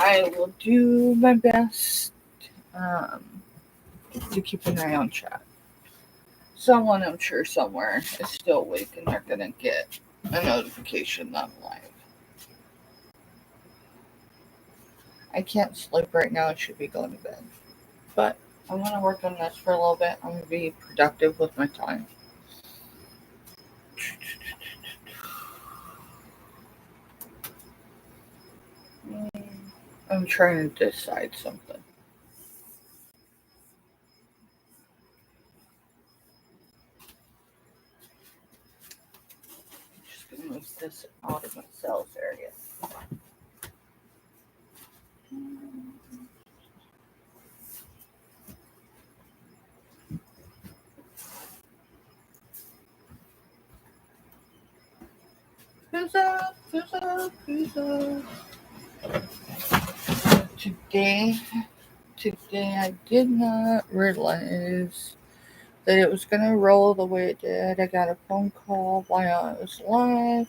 I will do my best to keep an eye on chat. Someone, I'm sure, somewhere is still awake and they're going to get a notification that I'm live. I can't sleep right now. I should be going to bed. But I'm going to work on this for a little bit. I'm going to be productive with my time. I'm trying to decide something. I'm just going to move this out of my sales area. Who's up? Who's up? Who's up? Today I did not realize that it was going to roll the way it did. I got a phone call while I was live.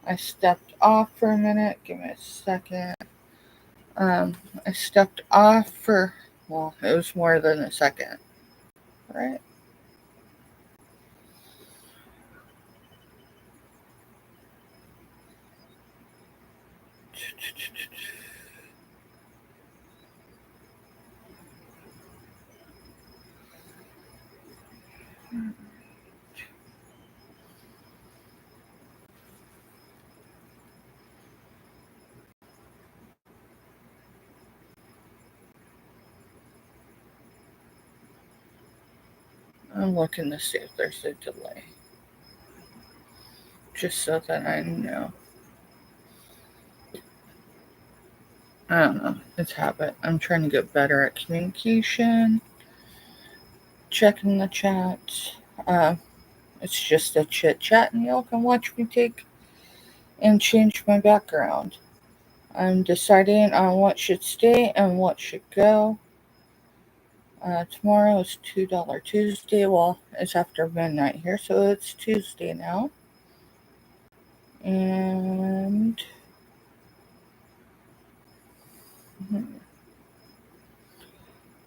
I stepped off for a minute. Give me a second. I stepped off for, well, it was more than a second, right? I'm looking to see if there's a delay. Just so that I know. I don't know. It's habit. I'm trying to get better at communication. Checking the chat. It's just a chit chat, and y'all can watch me take and change my background. I'm deciding on what should stay and what should go. Tomorrow is $2 Tuesday. Well, it's after midnight here, so it's Tuesday now. And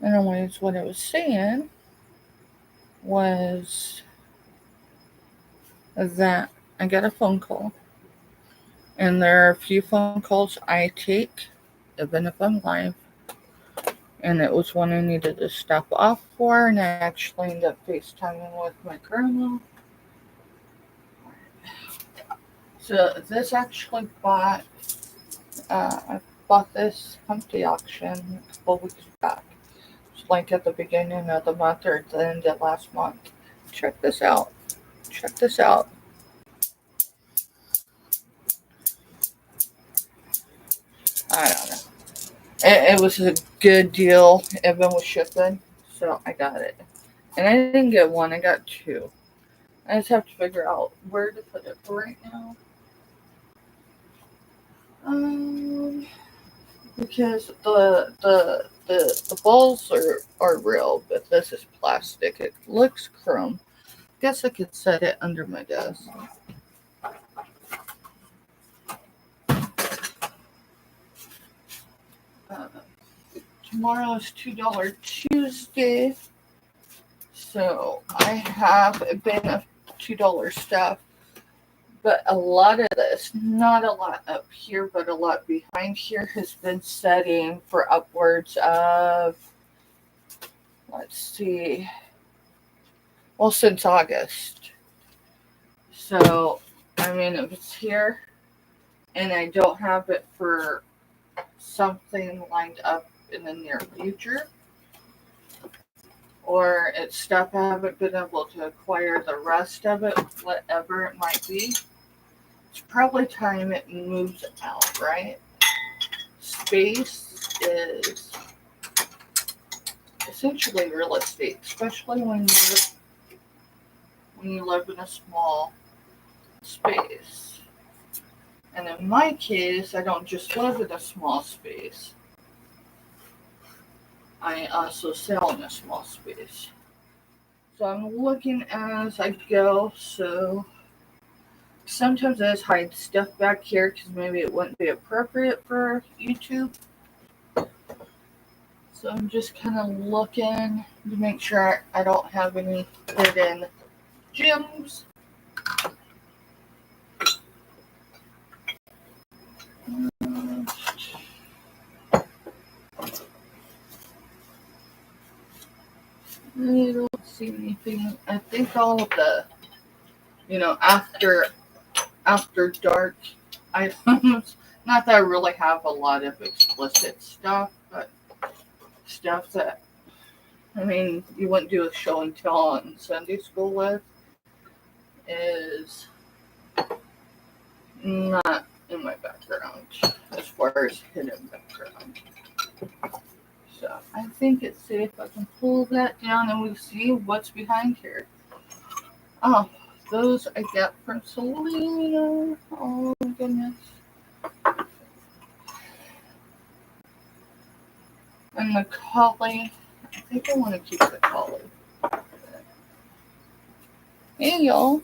anyways, what I was saying was that I got a phone call, and there are a few phone calls I take, even if I'm live. And it was one I needed to step off for, and I actually ended up FaceTiming with my grandma. So this actually I bought this Humpty auction a couple weeks back. It's like at the beginning of the month or at the end of last month. Check this out. Check this out. I don't know. It was a good deal, even with shipping, so I got it. And I didn't get one, I got two. I just have to figure out where to put it for right now. Because the balls are real, but this is plastic. It looks chrome. Guess I could set it under my desk. Tomorrow is $2 Tuesday, so I have a bin of $2 stuff. But a lot of this, not a lot up here, but a lot behind here, has been setting for upwards of, let's see, well, since August. So, I mean, if it's here and I don't have it for something lined up in the near future, or it's stuff I haven't been able to acquire the rest of it, whatever it might be, it's probably time it moves out, right? Space is essentially real estate, especially when you live in a small space. And in my case, I don't just live in a small space. I also sell in a small space. So I'm looking as I go, so Sometimes I just hide stuff back here because maybe it wouldn't be appropriate for YouTube. So I'm just kind of looking to make sure I don't have any hidden gems. I don't see anything. I think all of the, after dark items. Not that I really have a lot of explicit stuff, but stuff that, you wouldn't do a show and tell on Sunday school with is not in my background as far as hidden background. So I think it's safe. I can pull that down and we see what's behind here. Oh, those I got from Selena. Oh goodness. And the collie. I think I want to keep the collie. Hey y'all.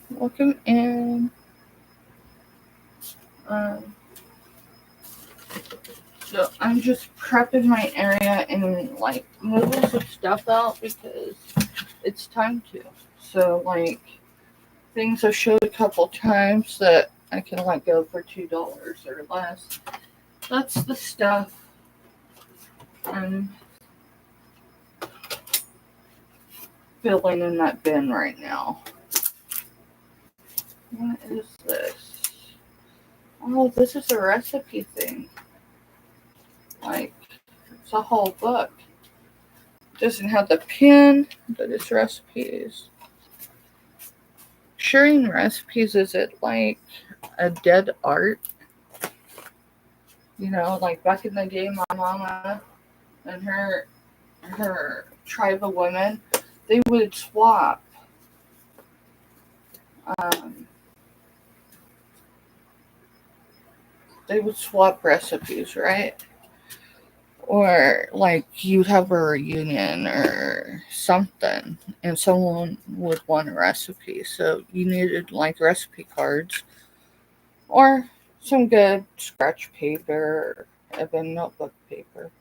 Welcome in. So I'm just prepping my area and moving some stuff out because it's time to. So things I've showed a couple times that I can let go for $2 or less. That's the stuff I'm filling in that bin right now. What is this? Oh, this is a recipe thing. It's a whole book. It doesn't have the pin, but it's recipes. Sharing recipes, is it like a dead art? Back in the day, my mama and her tribe of women, they would swap recipes, right? Or you'd have a reunion or something and someone would want a recipe, so you needed recipe cards or some good scratch paper or even notebook paper.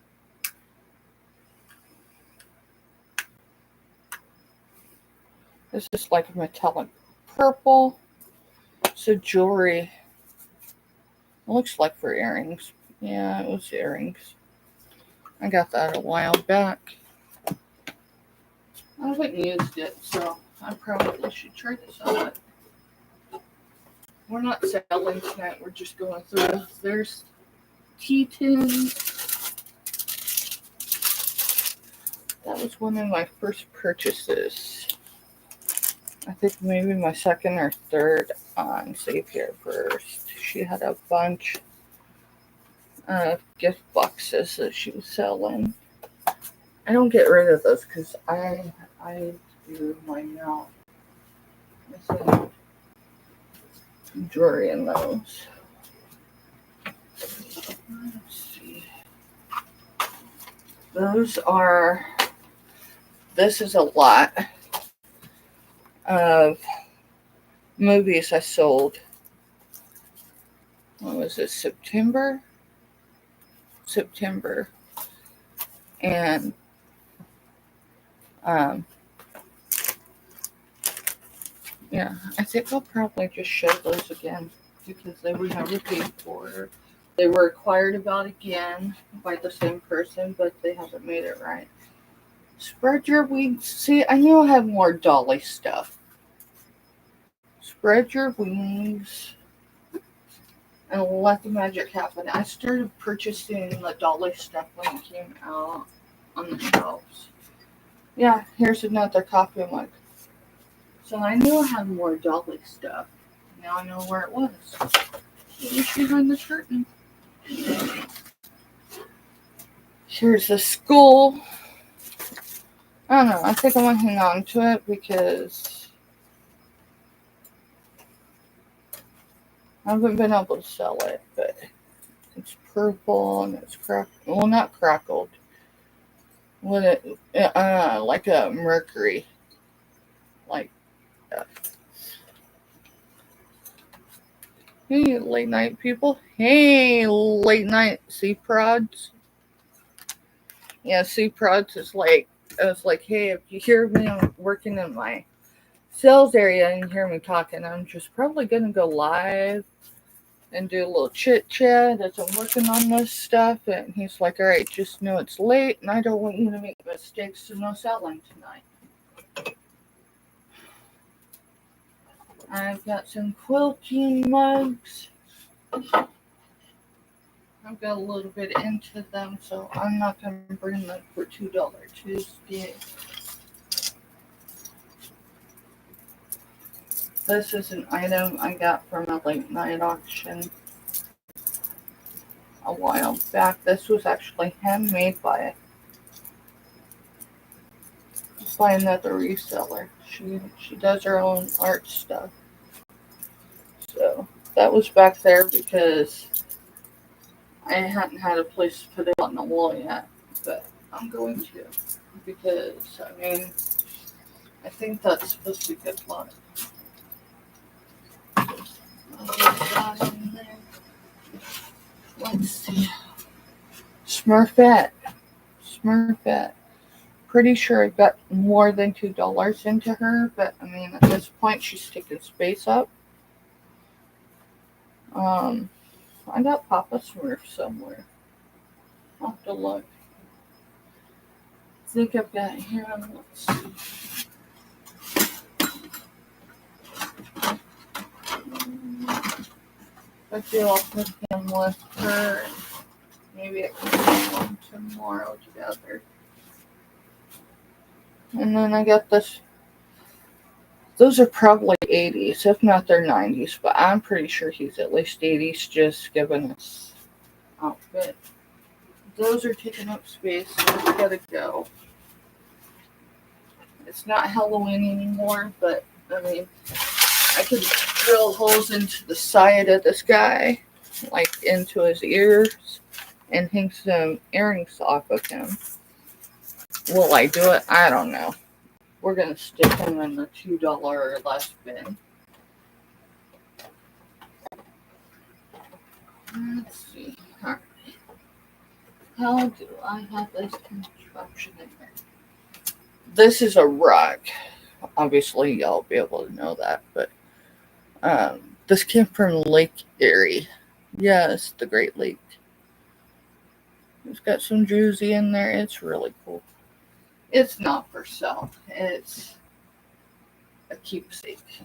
This is a metallic purple. So jewelry. It looks like for earrings. Yeah, it was earrings. I got that a while back. I haven't used it, so I probably should try to sell it. We're not selling tonight, we're just going through. There's tea tins. That was one of my first purchases. I think maybe my second or third on Save Here First. She had a bunch of gift boxes that she was selling. I don't get rid of those because I do mine now. There's jewelry in those. Let's see. This is a lot of movies I sold. What was it? September. And yeah, I think I'll probably just show those again because they were never paid for. They were acquired about again by the same person, but they haven't made it right. Spread your wings. See, I knew I had more Dolly stuff. Spread your wings and let the magic happen. I started purchasing the Dolly stuff when it came out on the shelves. Yeah, here's another coffee mug. So I knew I had more Dolly stuff. Now I know where it was. It was behind the curtain. Here's the skull. I don't know. I think I'm going to hang on to it because I haven't been able to sell it, but it's purple and it's well, not crackled. Like a mercury. Hey, late night people. Hey, late night sea prods. Yeah, sea prods is like, I was like, hey, if you hear me, I'm working in my sales area and you hear me talking, I'm just probably going to go live and do a little chit chat as I'm working on this stuff. And he's like, all right, just know it's late and I don't want you to make mistakes, so no selling tonight. I've got some quilting mugs. I've got a little bit into them, so I'm not going to bring them for $2 Tuesday. This is an item I got from a late night auction a while back. This was actually handmade by another reseller. She does her own art stuff. So that was back there because I hadn't had a place to put it on the wall yet. But I'm going to, because I mean, I think that's supposed to be good luck. Let's see. Smurfette. Pretty sure I got more than $2 into her, but I mean, at this point, she's taking space up. I got Papa Smurf somewhere. I'll have to look. I think I've got him. Let's see. I do, I'll put him with her, and maybe I can do one tomorrow together. And then I got this. Those are probably 80s, if not they're 90s, but I'm pretty sure he's at least 80s, just given his outfit. Those are taking up space, so it's gotta go. It's not Halloween anymore, but I mean, I could drill holes into the side of this guy, like into his ears, and hang some earrings off of him. Will I do it? I don't know. We're gonna stick him in the $2 or less bin. Let's see. Alright. How do I have this contraption in there? This is a rug. Obviously, y'all be able to know that, but this came from Lake Erie. Yes, the Great Lake. It's got some druzy in there. It's really cool. It's not for sale. It's a keepsake.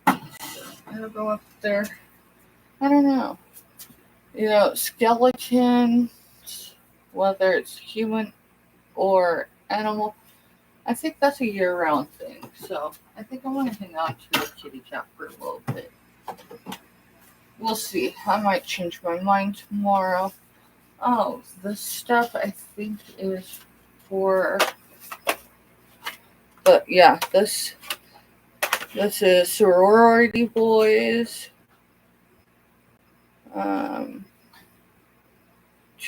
It'll go up there. I don't know. You know, skeletons, whether it's human or animal, I think that's a year-round thing. So I think I want to hang out to a kitty cat for a little bit. We'll see. I might change my mind tomorrow. Oh, this stuff I think is for. But yeah, this is sorority boys.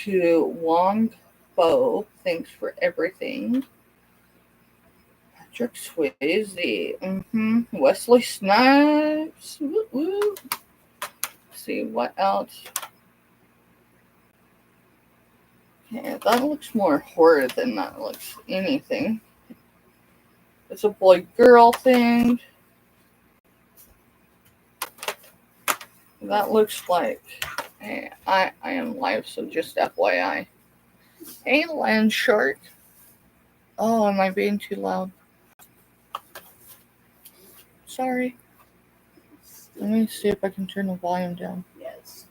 To Wong Bo, thanks for everything. Patrick Swayze. Wesley Snipes. Woo-woo. See what else. Okay, that looks more horror than that looks anything. It's a boy-girl thing. That looks like I am live, so just FYI. Hey, land shark. Oh, am I being too loud? Sorry. Let me see if I can turn the volume down. Yes.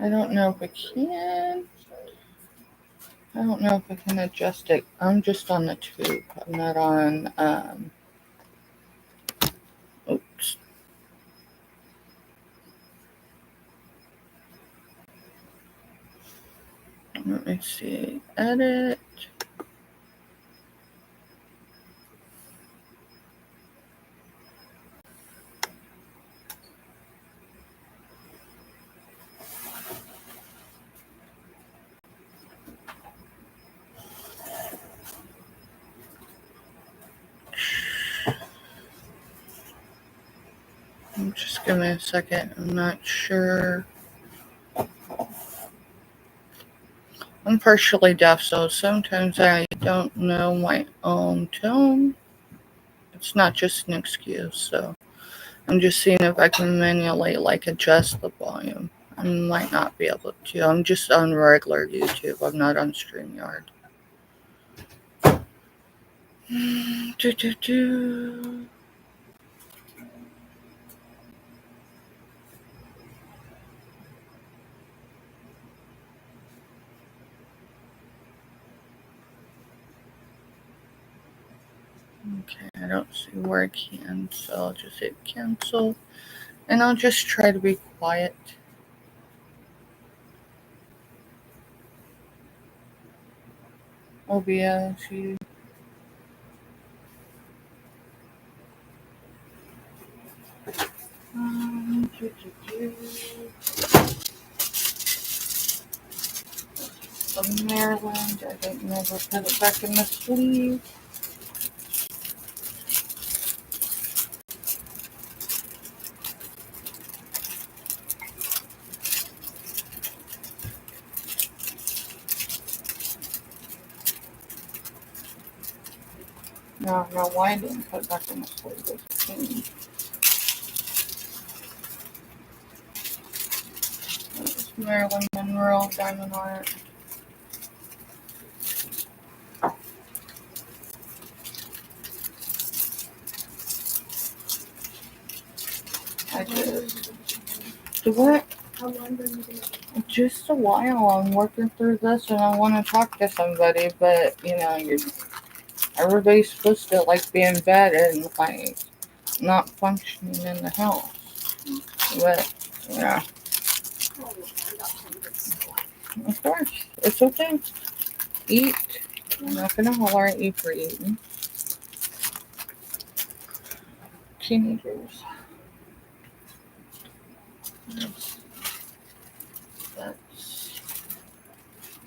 I don't know if I can. I don't know if I can adjust it. I'm just on the tube. I'm not on, oops. Let me see. Edit. Give me a second. I'm not sure. I'm partially deaf, so sometimes I don't know my own tone. It's not just an excuse, so I'm just seeing if I can manually adjust the volume. I might not be able to. I'm just on regular YouTube. I'm not on StreamYard. Okay, I don't see where I can, so I'll just hit cancel. And I'll just try to be quiet. OBS, from Maryland. I didn't never put it back in the sleeve. No, why I didn't put it back in the sleeve. It's Maryland Monroe Diamond Art. I just do what? How long have you been? Just a while. I'm working through this, and I want to talk to somebody, but everybody's supposed to be in bed and not functioning in the house. But yeah, of course, it's okay. Eat. I'm not gonna holler at you for eating. Teenagers.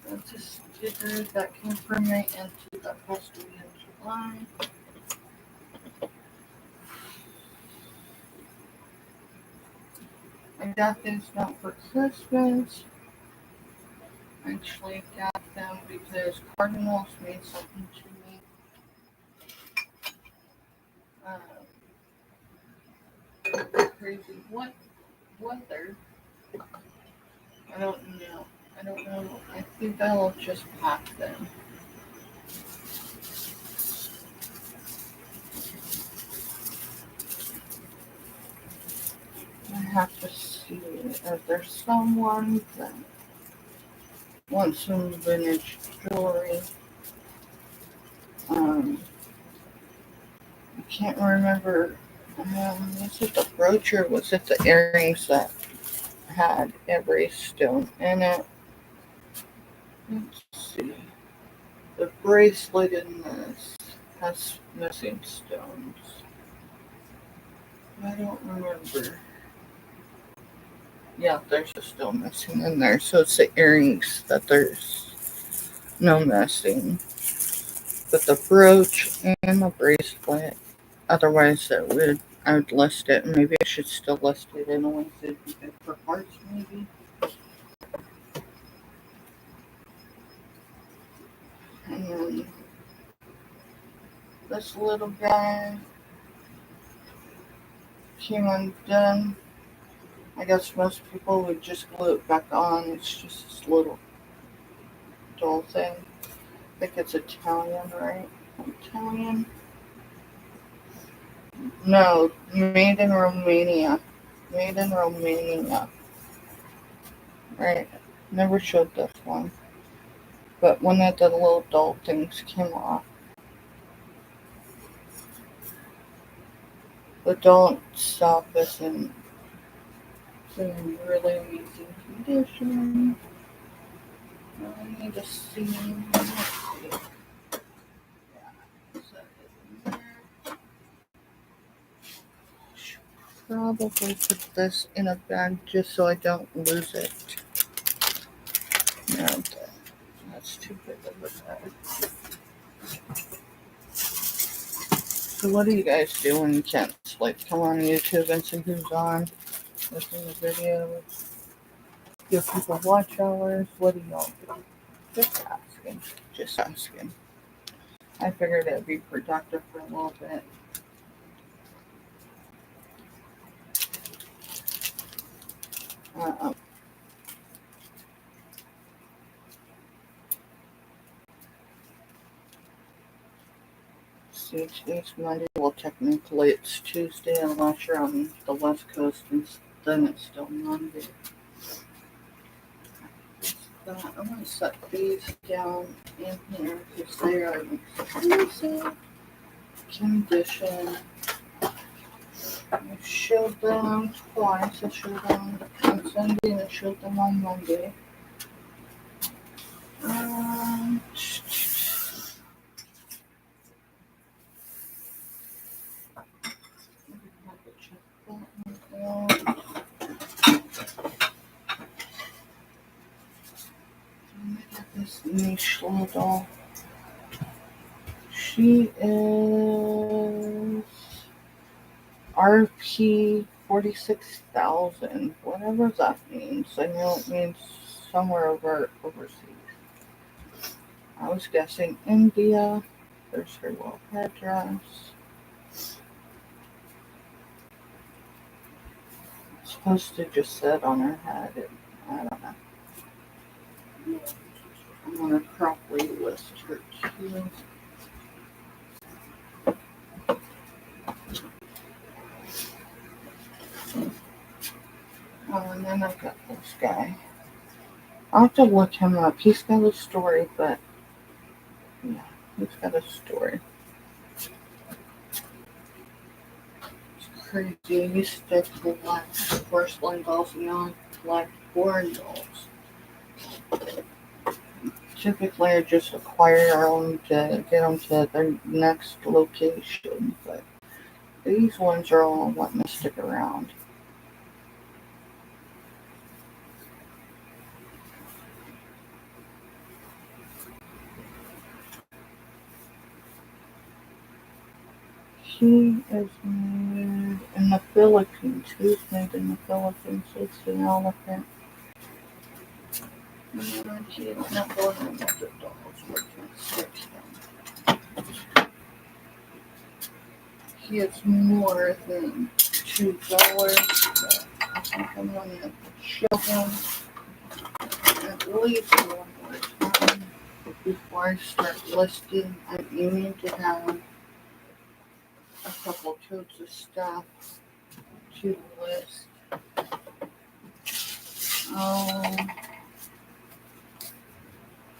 That's a sticker that came from my auntie that passed away in July. I got these not for Christmas. I actually got them because cardinals mean something to me. Crazy weather. I don't know. I think I'll just pack them. I have to see if there's someone that wants some vintage jewelry. I can't remember. Was it the brooch or was it the earrings that had every stone in it? Let's see. The bracelet in this has missing stones. I don't remember. Yeah, there's a stone missing in there. So it's the earrings that there's no missing. But the brooch and the bracelet. Otherwise, I would list it. Maybe I should still list it in a it'd be good for parts, maybe. And then this little guy came undone. I guess most people would just glue it back on. It's just this little doll thing. I think it's Italian, right? Italian? No, made in Romania. Made in Romania. Right. Never showed this one. But one of the little doll things came off. But don't stop this in really amazing condition. I need to see. Probably put this in a bag just so I don't lose it. No, that's too big of a bag. So what do you guys do when you can't come on YouTube and see who's on? Within the video, give people watch hours. What do y'all do? Just asking. Just asking. I figured it'd be productive for a little bit. See, today's Monday. Well, technically it's Tuesday unless you're on the West Coast, and then it's still Monday. I'm going to set these down in here because they are exclusive condition. I showed them twice. I showed them on Sunday and I showed them on Monday. This niche little. She is RP 46,000, whatever that means. I know it means somewhere overseas. I was guessing India. There's her little headdress. It's supposed to just sit on her head. I don't know. I'm going to properly list her too. Oh, and then I've got this guy. I'll have to look him up. He's got a story, but yeah, he's got a story. It's crazy. I used to collect porcelain dolls and now I collect foreign dolls. Typically, I just acquire them to get them to their next location, but these ones are all wanting to stick around. He is made in the Philippines. He's made in the Philippines. It's an elephant. And he is not going to make the dolls work in 6 down. He is more than $2. But I think I'm going to show him at least one more time before I start listing. I'm aiming to have a couple totes of stuff to list.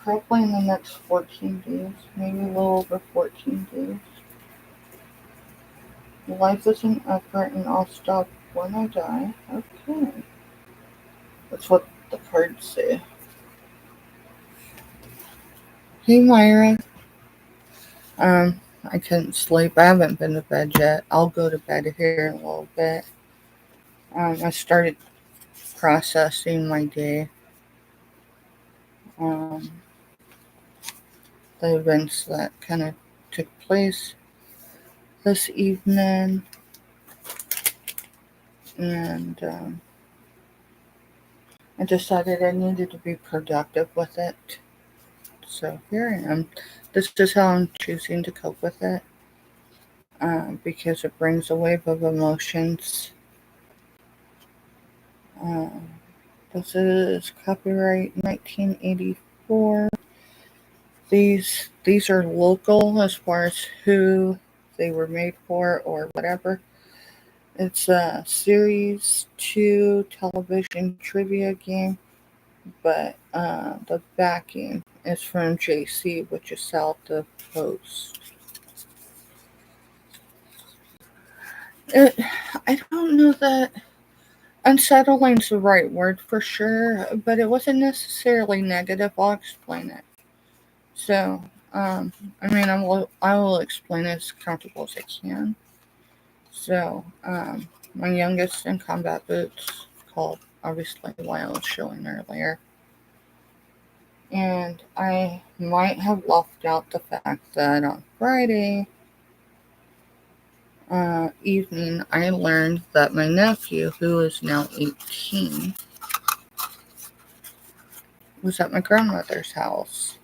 Probably in the next 14 days, maybe a little over 14 days. Life is an effort and I'll stop when I die. Okay. That's what the cards say. Hey Myra. I couldn't sleep. I haven't been to bed yet. I'll go to bed here in a little bit. I started processing my day. The events that kind of took place this evening. And I decided I needed to be productive with it. So here I am. This is how I'm choosing to cope with it. Because it brings a wave of emotions. This is copyright 1984. These are local as far as who they were made for or whatever. It's a Series 2 television trivia game, but the backing is from JC, which is South of Coast. I don't know that unsettling's the right word for sure, but it wasn't necessarily negative. I'll explain it. So, I will explain it as comfortable as I can. So, my youngest in combat boots, called obviously why I was showing earlier. And I might have left out the fact that on Friday, evening, I learned that my nephew, who is now 18, was at my grandmother's house.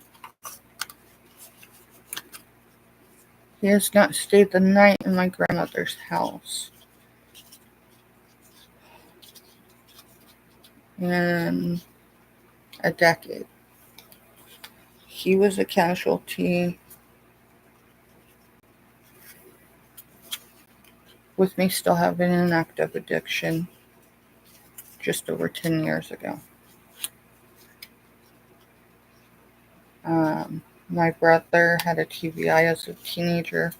He has not stayed the night in my grandmother's house in a decade. He was a casualty with me still having an active addiction just over 10 years ago. My brother had a TBI as a teenager,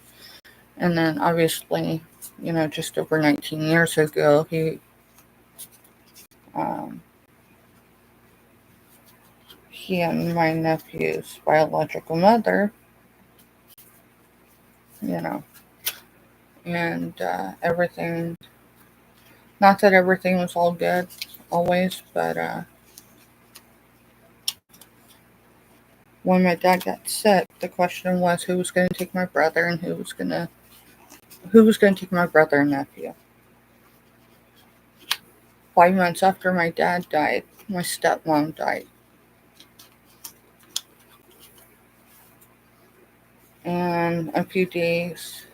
and then obviously, just over 19 years ago, he and my nephew's biological mother, and everything, not that everything was all good always, but when my dad got sick, the question was who was going to take my brother and who was going to take my brother and nephew. 5 months after my dad died, my stepmom died. And a few days,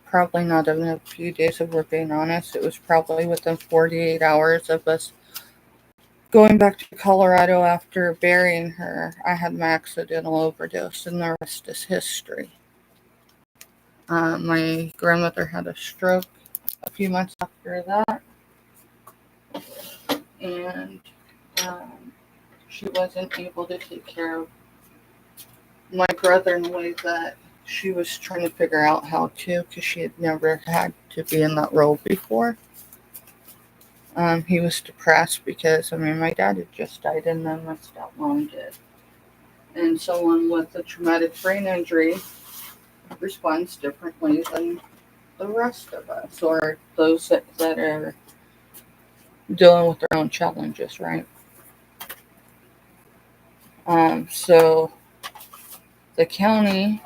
probably not even a few days if we're being honest, it was probably within 48 hours of us going back to Colorado after burying her, I had my accidental overdose, and the rest is history. My grandmother had a stroke a few months after that, and she wasn't able to take care of my brother in the way that she was trying to figure out how to, because she had never had to be in that role before. He was depressed because, my dad had just died and then my stepmom did. And someone with a traumatic brain injury responds differently than the rest of us, or those that are dealing with their own challenges, right? So the county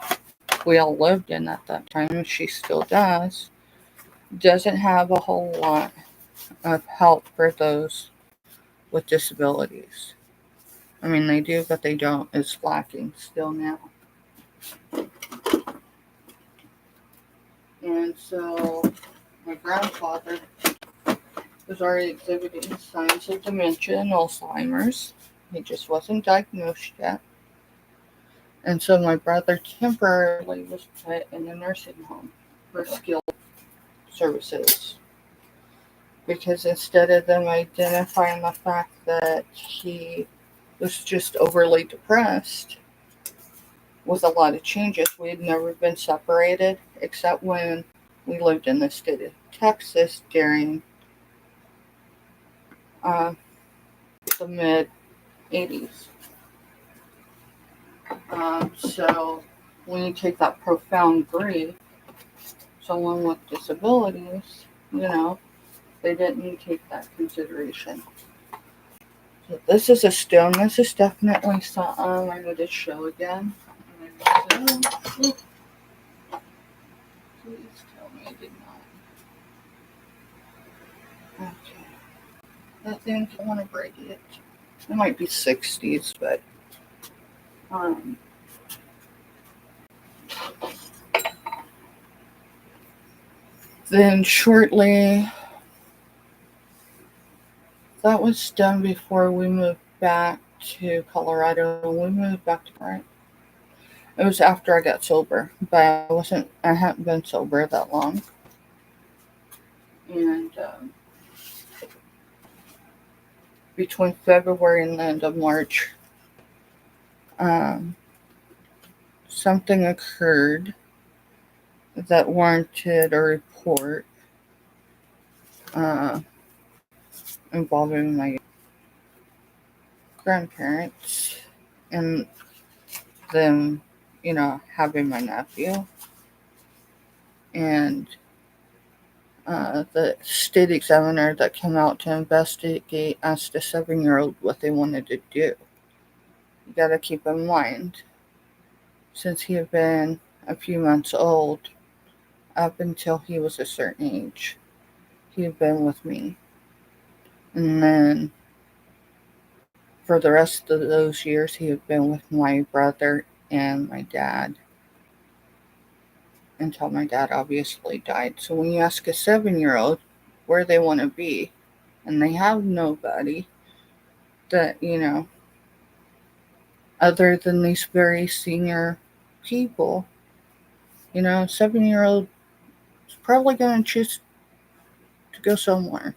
we all lived in at that time, and she still doesn't have a whole lot of help for those with disabilities. They do, but they don't. It's lacking still now. And so my grandfather was already exhibiting signs of dementia and Alzheimer's. He just wasn't diagnosed yet. And so my brother temporarily was put in a nursing home for skilled services. Because instead of them identifying the fact that he was just overly depressed with a lot of changes, we had never been separated except when we lived in the state of Texas during the mid-80s. So when you take that profound grief, someone with disabilities, they didn't take that consideration. So this is a stone. This is definitely something I need to show again. Please tell me I did not. Okay. That thing, I want to break it. It might be 60s, but then shortly, that was done before we moved back to Colorado. We moved back to right. It was after I got sober, but I hadn't been sober that long. And between February and the end of March, something occurred that warranted a report involving my grandparents and them, having my nephew. And the state examiner that came out to investigate asked a 7-year-old what they wanted to do. You got to keep in mind, since he had been a few months old, up until he was a certain age. He had been with me. And then for the rest of those years, he had been with my brother and my dad until my dad obviously died. So when you ask a 7-year-old where they want to be, and they have nobody that, other than these very senior people, 7-year-old is probably going to choose to go somewhere.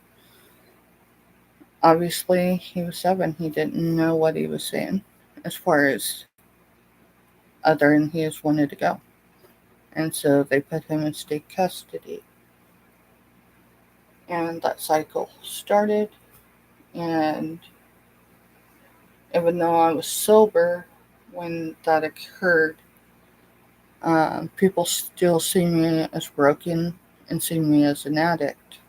Obviously, he was 7. He didn't know what he was saying as far as other than he just wanted to go. And so they put him in state custody. And that cycle started. And even though I was sober when that occurred, people still see me as broken and see me as an addict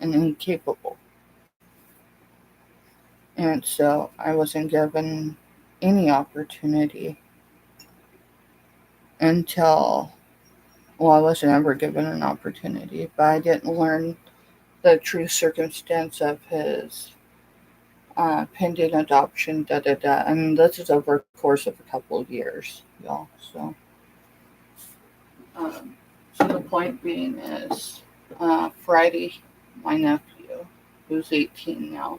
and incapable. And so I wasn't given any opportunity until, well, I wasn't ever given an opportunity, but I didn't learn the true circumstance of his pending adoption, da da da. I mean, this is over a course of a couple of years, y'all. So the point being is, Friday, my nephew, who's 18 now,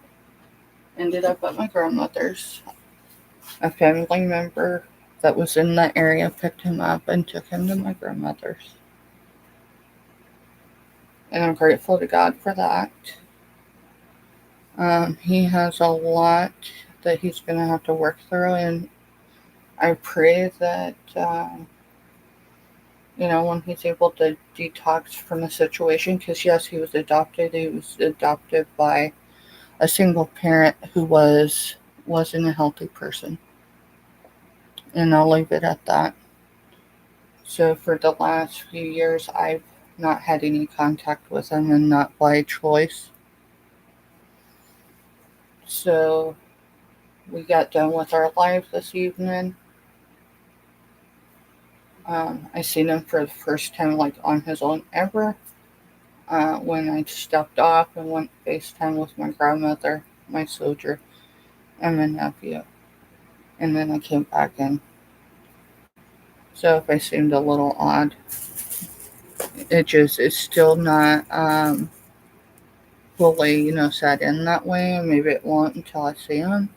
ended up at my grandmother's. A family member that was in the area picked him up and took him to my grandmother's. And I'm grateful to God for that. He has a lot that he's going to have to work through, and I pray that, when he's able to detox from the situation, because yes, he was adopted by a single parent who wasn't a healthy person. And I'll leave it at that. So for the last few years, I've not had any contact with him, and not by choice. So we got done with our life this evening. I seen him for the first time, like on his own ever, when I stepped off and went FaceTime with my grandmother, my soldier, and my nephew. And then I came back in. So if I seemed a little odd, it's still not fully, set in that way. Maybe it won't until I see him.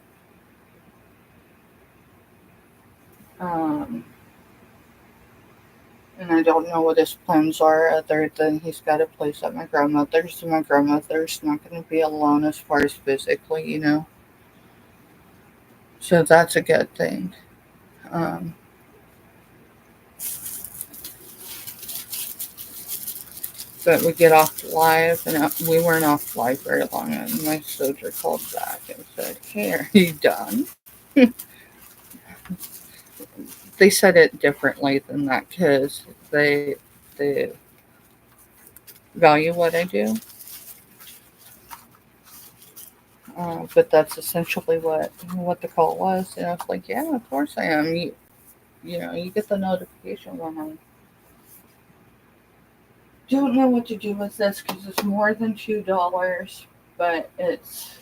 And I don't know what his plans are other than he's got a place at my grandmother's. So my grandmother's not going to be alone as far as physically, So that's a good thing. But we get off live, and we weren't off live very long, and my soldier called back and said, "Hey, are you done?" They said it differently than that because they value what I do. But that's essentially what the call was, and I was like, "Yeah, of course I am." You get the notification when I don't know what to do with this because it's more than $2, but it's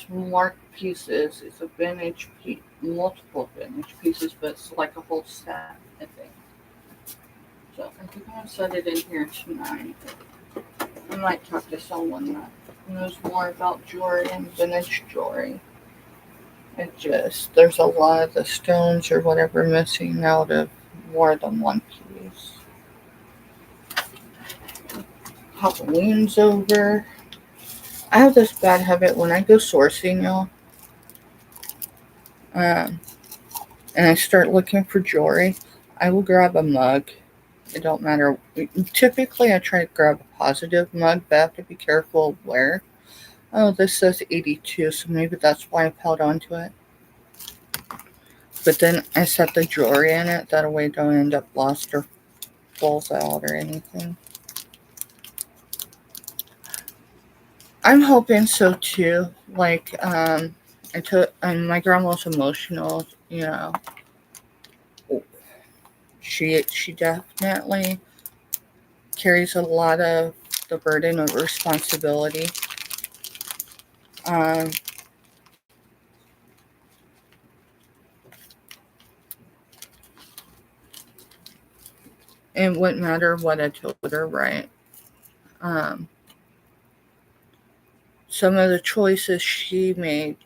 marked pieces. It's a vintage piece, multiple vintage pieces, but it's like a whole set, I think. So I think I'm gonna set it in here tonight. I might talk to someone that knows more about jewelry and vintage jewelry. There's a lot of the stones or whatever missing out of more than one piece. Halloween's over. I have this bad habit when I go sourcing, y'all, and I start looking for jewelry, I will grab a mug. It don't matter. Typically, I try to grab a positive mug, but I have to be careful where. Oh, this says 82, so maybe that's why I held onto it. But then I set the jewelry in it. That way, don't end up lost or falls out or anything. I'm hoping so too. Like, my grandma was emotional, She definitely carries a lot of the burden of responsibility. Um, it wouldn't matter what I told her, right? Um, some of the choices she made,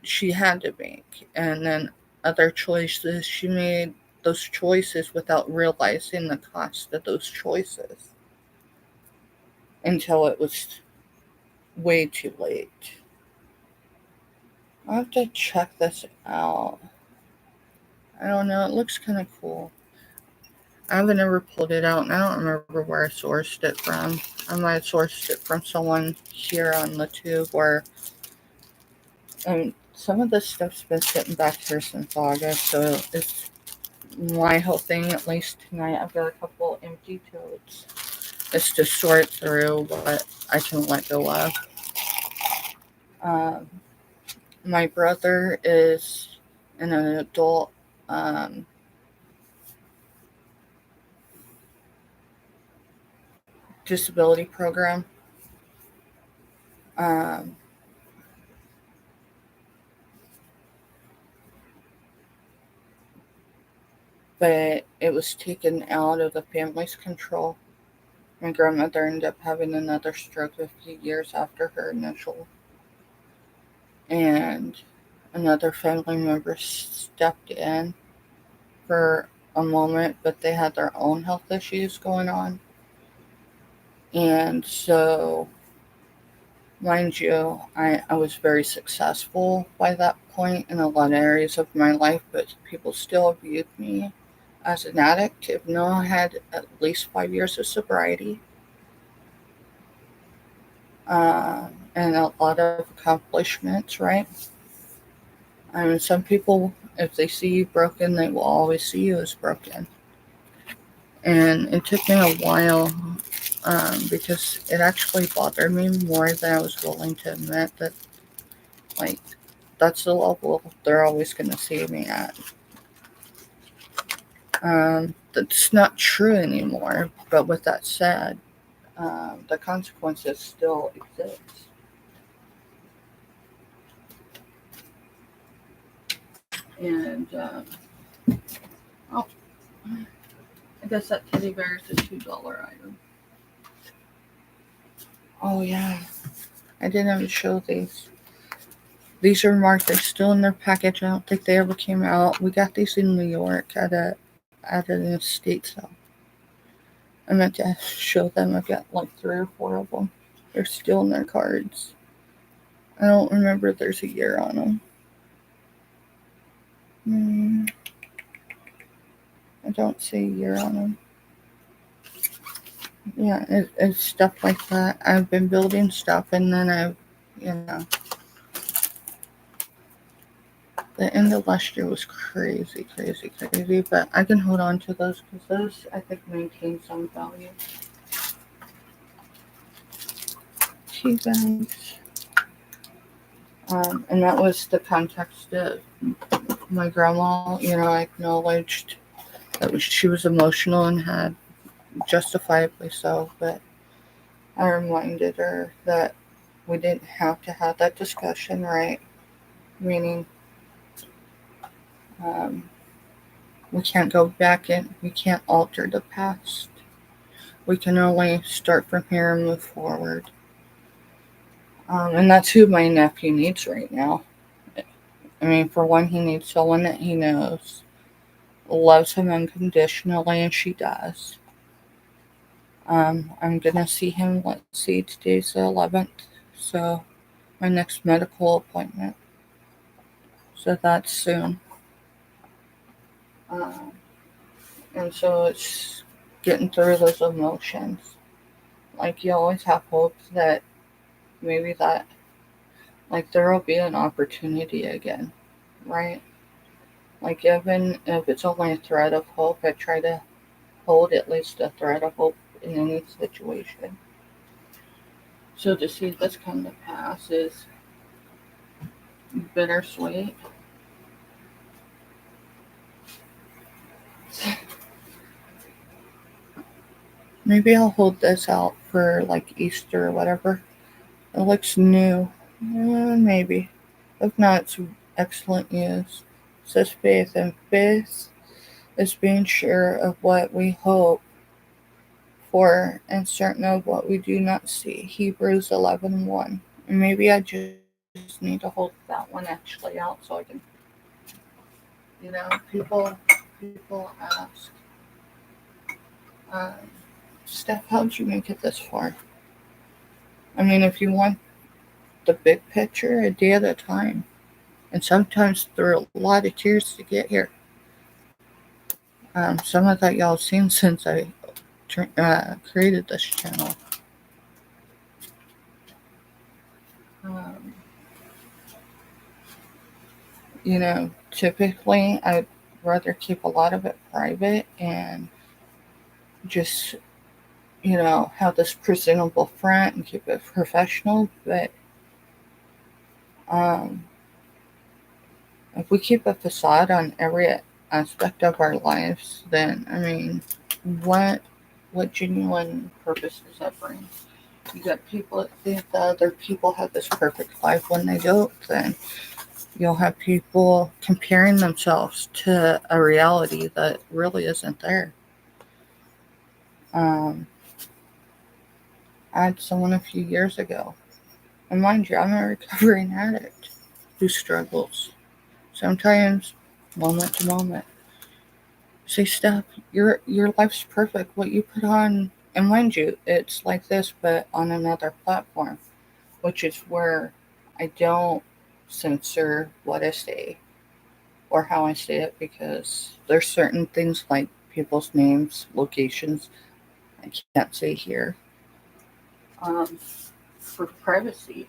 she had to make. And then other choices, she made those choices without realizing the cost of those choices until it was way too late. I'll have to check this out. I don't know, it looks kind of cool. I haven't ever pulled it out, and I don't remember where I sourced it from. I might have sourced it from someone here on the tube, where some of this stuff's been sitting back here since August, so it's my whole thing, at least tonight. I've got a couple empty totes. It's to sort through what I can let go of. Um, my brother is in an adult disability program. Um, but it was taken out of the family's control. My grandmother ended up having another stroke a few years after her initial, and another family member stepped in for a moment, but they had their own health issues going on. And so, mind you, I was very successful by that point in a lot of areas of my life, but people still viewed me as an addict, even though I had at least 5 years of sobriety. And a lot of accomplishments, right? I mean, some people, if they see you broken, they will always see you as broken. And it took me a while because it actually bothered me more than I was willing to admit that, like, that's the level they're always going to see me at. That's not true anymore. But with that said, the consequences still exist. And, oh, I guess that teddy bear is a $2 item. Oh, yeah. I didn't even show these. These are marked. They're still in their package. I don't think they ever came out. We got these in New York at an estate sale. I meant to show them. I've got like 3 or 4 of them. They're still in their cards. I don't remember if there's a year on them. I don't see a year on them. Yeah, it's stuff like that. I've been building stuff, and then the end of last year was crazy, but I can hold on to those because those, I think, maintain some value. Tea bags. And that was the context of my grandma, acknowledged that she was emotional and had justifiably so, but I reminded her that we didn't have to have that discussion, right? Meaning, we can't go back in, we can't alter the past. We can only start from here and move forward. And that's who my nephew needs right now. I mean, for one, he needs someone that he knows loves him unconditionally, and she does. I'm gonna see him, let's see, today's the 11th, so my next medical appointment. So that's soon. And so it's getting through those emotions. Like, you always have hope that maybe that, like, there will be an opportunity again, right? Like, even if it's only a thread of hope, I try to hold at least a thread of hope in any situation. So to see this come to pass is bittersweet. Maybe I'll hold this out for like Easter or whatever. It looks new. Maybe. If not, it's excellent news. It says faith, and faith is being sure of what we hope for and certain of what we do not see. Hebrews 11:1. And maybe I just need to hold that one actually out so I can, people ask, um, Steph, how'd you make it this far? I mean, if you want the big picture, a day at a time. And sometimes through a lot of tears to get here. Some of that y'all seen since I created this channel. Um, Typically I'd rather keep a lot of it private and just, have this presentable front and keep it professional. But um, if we keep a facade on every aspect of our lives, then I mean, what genuine purpose does that bring? You got people that think that other people have this perfect life when they don't. Then you'll have people comparing themselves to a reality that really isn't there. Um, I had someone a few years ago, and mind you, I'm a recovering addict who struggles sometimes, moment to moment. Say, Steph, your life's perfect. What you put on, and mind you, it's like this, but on another platform, which is where I don't censor what I say or how I say it, because there's certain things like people's names, locations, I can't say here, um, for privacy.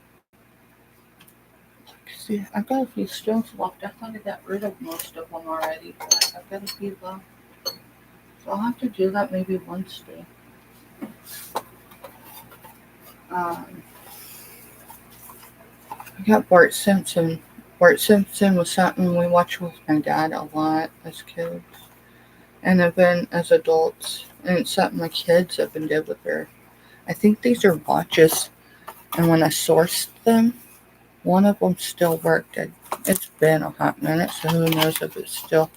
See, I've got a few stones left. I thought I got rid of most of them already, but I've got a few left. So I'll have to do that maybe Wednesday. Um, I got Bart Simpson. Bart Simpson was something we watched with my dad a lot as kids, and even as adults. And it's something my kids have been did with their. I think these are watches, and when I sourced them, one of them still worked. It's been a hot minute, so who knows if it's still.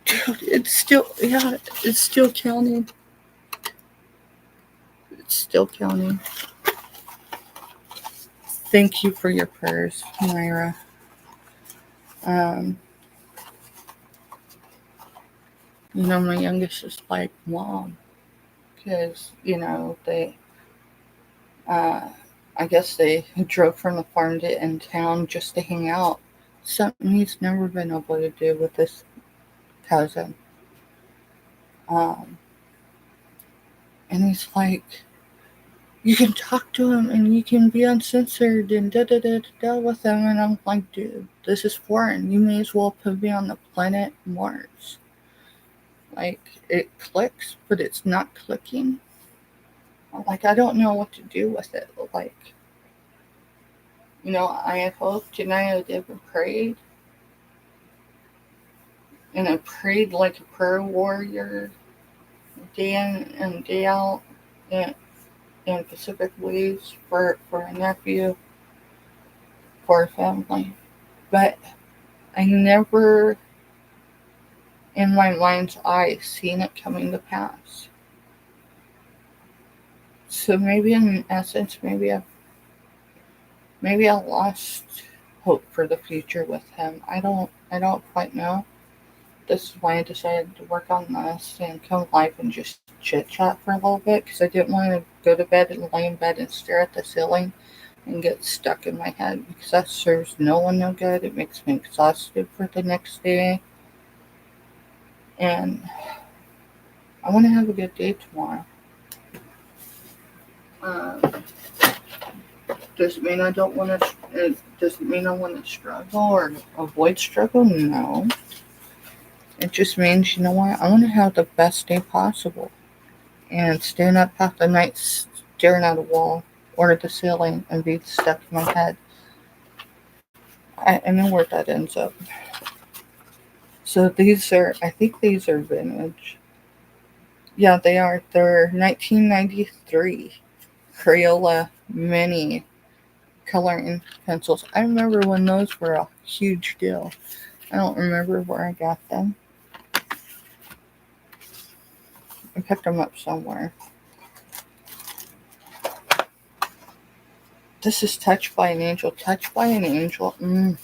Dude, it's still counting. It's still counting. Thank you for your prayers, Myra. Um, my youngest is like, Mom, because, they, uh, I guess they drove from the farm to in town just to hang out. Something he's never been able to do with this cousin. Um, and he's like, you can talk to him and you can be uncensored and da da da da with him. And I'm like, dude, this is foreign. You may as well put me on the planet Mars. Like, it clicks, but it's not clicking. Like, I don't know what to do with it. Like, I had hoped and I had ever prayed. And I prayed like a prayer warrior day in and day out in Pacific ways for a nephew, for a family. But I never, in my mind's eye, seen it coming to pass. So maybe in essence, maybe I lost hope for the future with him. I don't quite know. This is why I decided to work on this and come live and just chit chat for a little bit, because I didn't want to go to bed and lay in bed and stare at the ceiling and get stuck in my head, because that serves no one no good. It makes me exhausted for the next day, and I want to have a good day tomorrow. Um, does it mean I don't want to? Does it mean I want to struggle or avoid struggle? No. It just means, you know what? I want to have the best day possible. And staying up half the night staring at a wall or at the ceiling and be stuck in my head. I know where that ends up. So I think these are vintage. Yeah, they are. They're 1993 Crayola Mini coloring pencils. I remember when those were a huge deal. I don't remember where I got them. I picked them up somewhere. This is Touched by an Angel. Touched by an Angel. Does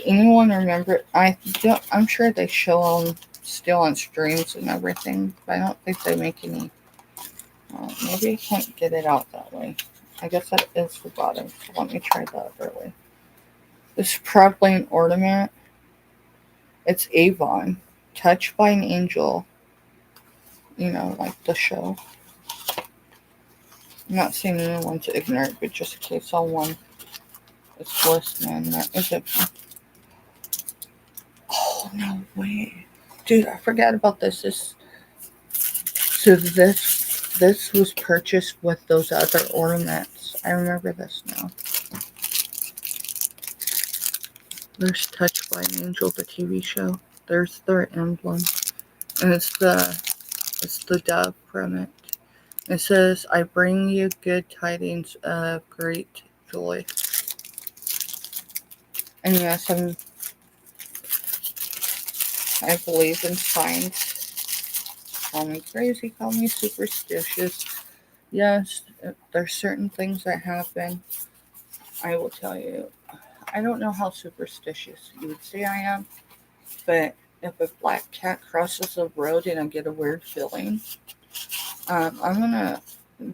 anyone remember? I'm sure they show them still on streams and everything, but I don't think they make any. Maybe I can't get it out that way. I guess that is the bottom. So let me try the other way. This is probably an ornament. It's Avon. Touched by an Angel. Like the show. I'm not saying anyone to ignore it, but just in case someone is listening, that isn't. Oh, no way. Dude, I forgot about this. So this was purchased with those other ornaments. I remember this now. There's Touched by an Angel, the TV show. There's their emblem. And it's the dove from it. It says, I bring you good tidings of great joy. And yes, I believe in signs. Call me crazy, call me superstitious. Yes, there's certain things that happen. I will tell you, I don't know how superstitious you would say I am, but if a black cat crosses the road and I get a weird feeling, I'm gonna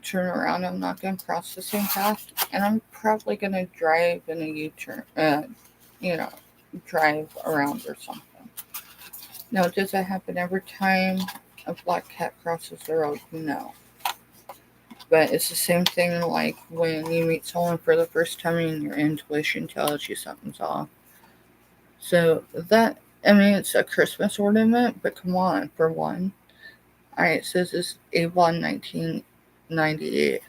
turn around. I'm not gonna cross the same path, and I'm probably gonna drive in a U-turn. Drive around or something. Now, does that happen every time a black cat crosses the road? No. But it's the same thing like when you meet someone for the first time and your intuition tells you something's off. So it's a Christmas ornament, but come on, for one. Alright, it says it's Avon 1998.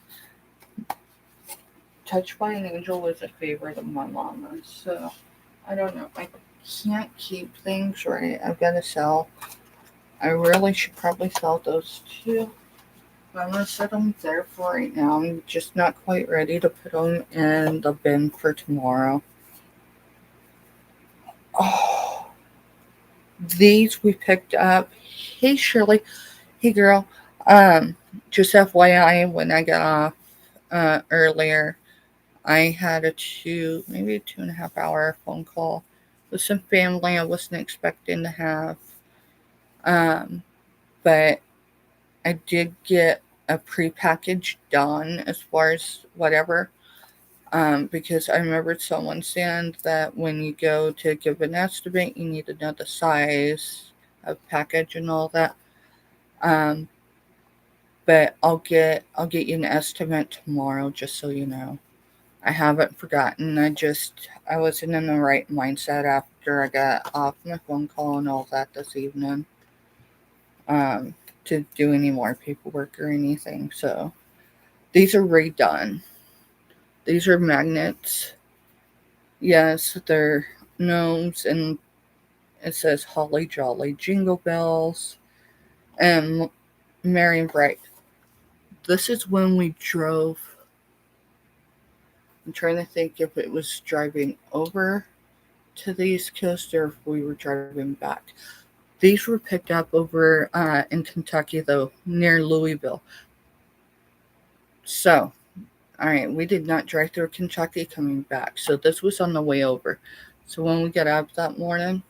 Touched by an Angel was a favorite of my mama's, so I don't know. I can't keep things right. I've got to sell. I really should probably sell those too. But I'm going to set them there for right now. I'm just not quite ready to put them in the bin for tomorrow. Oh, these we picked up. Hey, Shirley. Hey, girl. Just FYI, when I got off earlier, I had maybe a 2.5 hour phone call with some family I wasn't expecting to have. But I did get a prepackaged done as far as whatever. Because I remembered someone saying that when you go to give an estimate, you need to know the size of package and all that. But I'll get you an estimate tomorrow, just so you know. I haven't forgotten. I wasn't in the right mindset after I got off my phone call and all that this evening. To do any more paperwork or anything. So these are redone. These are magnets. Yes, they're gnomes, and it says Holly Jolly Jingle Bells and Merry and Bright. This is when we drove. I'm trying to think if it was driving over to the East Coast or if we were driving back. These were picked up over in Kentucky, though, near Louisville. So, all right, we did not drive through Kentucky coming back. So this was on the way over. So when we got up that morning,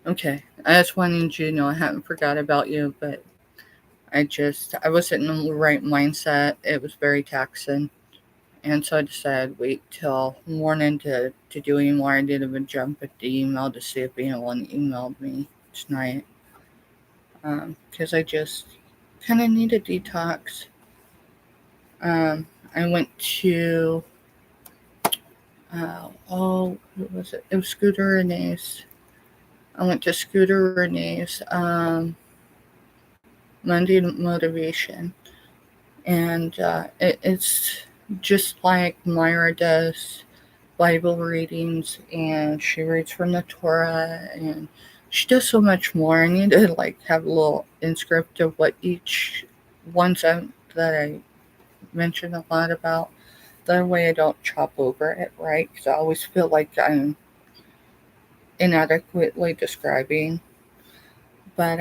okay, I just wanted you to know I hadn't forgot about you, but I wasn't in the right mindset. It was very taxing. And so I decided wait till morning to do any more. I didn't even jump at the email to see if anyone emailed me tonight. Because I just kind of need a detox. I went to, what was it? It was Scooter Renee's. I went to Scooter Renee's Monday Motivation. And it's just like Myra does Bible readings, and she reads from the Torah, and she does so much more. I need to like have a little inscript of what each ones that I mention a lot about. That way I don't chop over it, right? Because I always feel like I'm inadequately describing. But,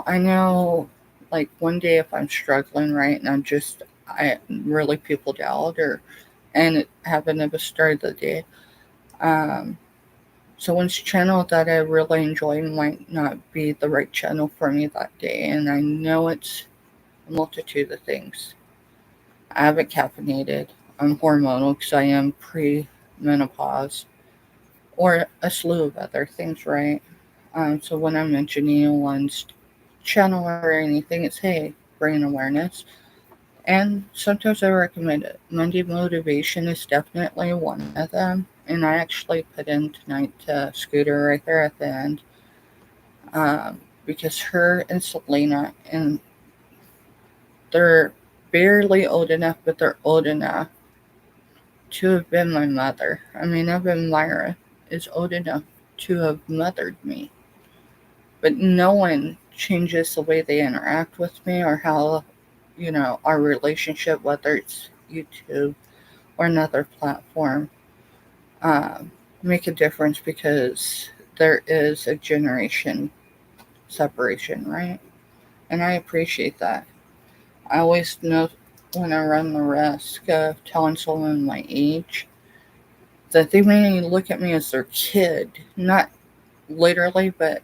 I know like one day if I'm struggling, right, and I really peopled out and it happened at the start of the day. Um, Someone's channel that I really enjoy might not be the right channel for me that day. And I know it's a multitude of things. I haven't caffeinated. I'm hormonal because I am pre-menopause or a slew of other things, right? So when I'm mentioning one's channel or anything, it's hey, brain awareness. And sometimes I recommend it. Monday motivation is definitely one of them. And I actually put in tonight to Scooter right there at the end. Because her and Selena, and they're barely old enough, but they're old enough to have been my mother. I mean, even Myra is old enough to have mothered me. But no one changes the way they interact with me or how, our relationship, whether it's YouTube or another platform, um, make a difference because there is a generation separation, right? And I appreciate that. I always know when I run the risk of telling someone my age that they may look at me as their kid, not literally, but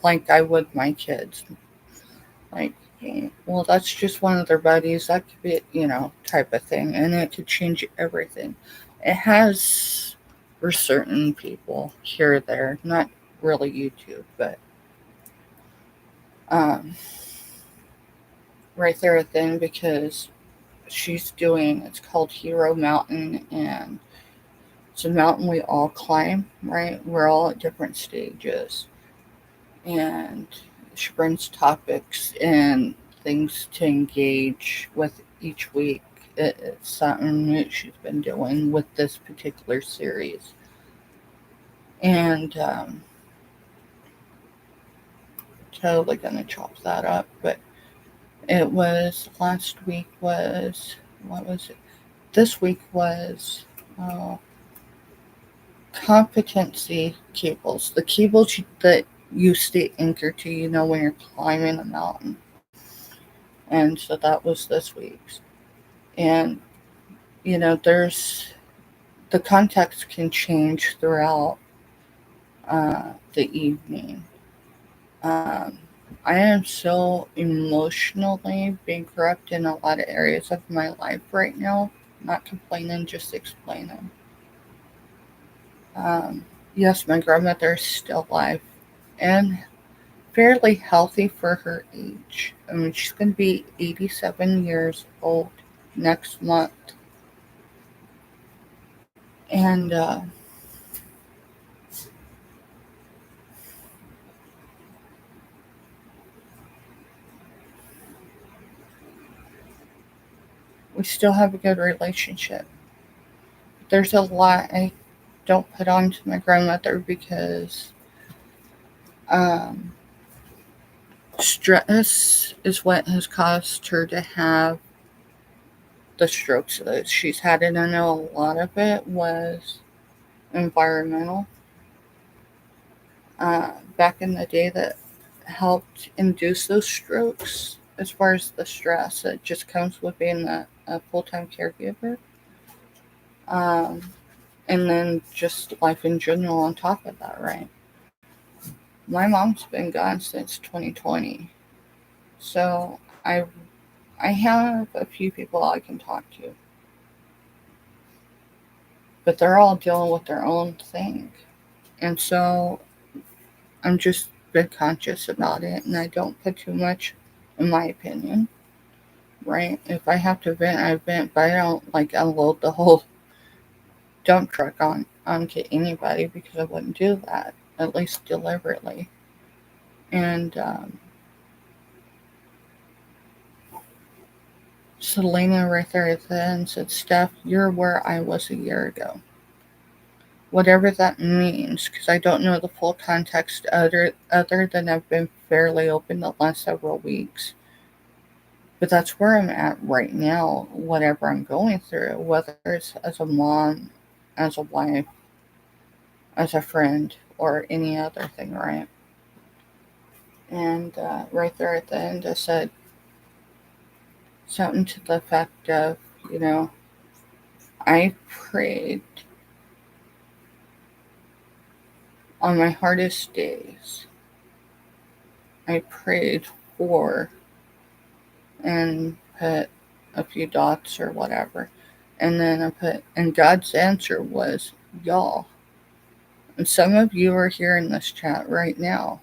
like I would my kids. Like, well, that's just one of their buddies. That could be, type of thing. And it could change everything. It has for certain people here or there, not really YouTube, but um, right there at the end because she's doing, it's called Hero Mountain, and it's a mountain we all climb, right? We're all at different stages. And she brings topics and things to engage with each week. It's something that she's been doing with this particular series. And totally gonna chop that up. But it was last week was what was it? This week was uh, competency cables. The cables that you stay anchored to, when you're climbing a mountain. And so that was this week's. And, there's the context can change throughout the evening. Um, I am so emotionally bankrupt in a lot of areas of my life right now. Not complaining, just explaining. Um, yes, my grandmother is still alive and fairly healthy for her age. I mean, she's going to be 87 years old next month. And we still have a good relationship. There's a lot I don't put on to my grandmother because um, stress is what has caused her to have the strokes that she's had. And I know a lot of it was environmental. Back in the day, that helped induce those strokes as far as the stress that just comes with being a full time caregiver. Um, and then just life in general on top of that, right? My mom's been gone since 2020. So I have a few people I can talk to, but they're all dealing with their own thing. And so I'm just been conscious about it and I don't put too much in my opinion, right? If I have to vent, I vent, but I don't like unload the whole dump truck onto anybody because I wouldn't do that, at least deliberately. And Selena right there at the end said, Steph, you're where I was a year ago. whatever that means, because I don't know the full context other than I've been fairly open the last several weeks. But that's where I'm at right now, whatever I'm going through, whether it's as a mom, as a wife, as a friend, or any other thing, right? And right there at the end, I said something to the effect of, you know, I prayed on my hardest days. I prayed for and put a few dots or whatever. And then I put, and God's answer was y'all. And some of you are here in this chat right now.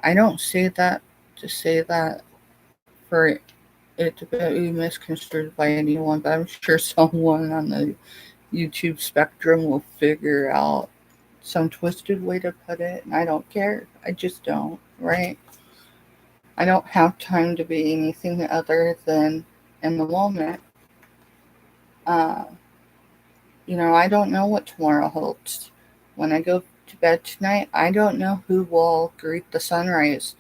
I don't say that to say that for it to be misconstrued by anyone, but I'm sure someone on the YouTube spectrum will figure out some twisted way to put it, and I don't care. I just don't, right? I don't have time to be anything other than in the moment. Uh, I don't know what tomorrow holds. When I go to bed tonight, I don't know who will greet the sunrise.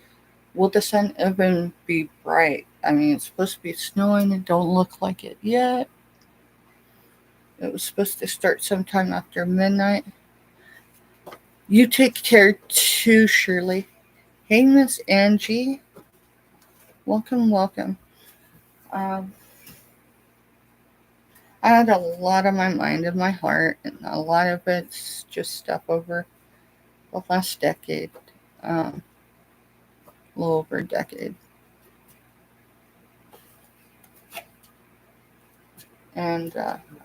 Will the sun even be bright? I mean, it's supposed to be snowing. It don't look like it yet. It was supposed to start sometime after midnight. You take care too, Shirley. Hey, Miss Angie. Welcome, welcome. Um, I had a lot on my mind and my heart, and a lot of it's just stuff over the last decade, a little over a decade. And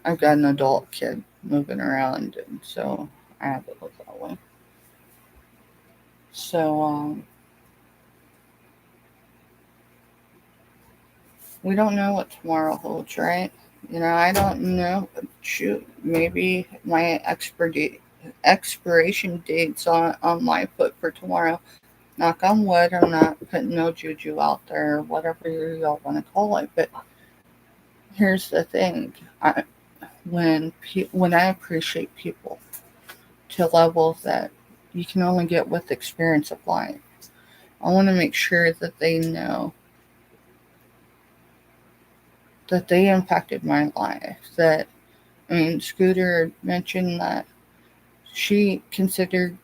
I've got an adult kid moving around, and so I have to look that way. So we don't know what tomorrow holds, right? I don't know. Shoot, maybe my expiration date's on my foot for tomorrow. Knock on wood, I'm not putting no juju out there, whatever y'all want to call it. But here's the thing: when I appreciate people to levels that you can only get with experience of life, I want to make sure that they know that they impacted my life. Scooter mentioned that she considered,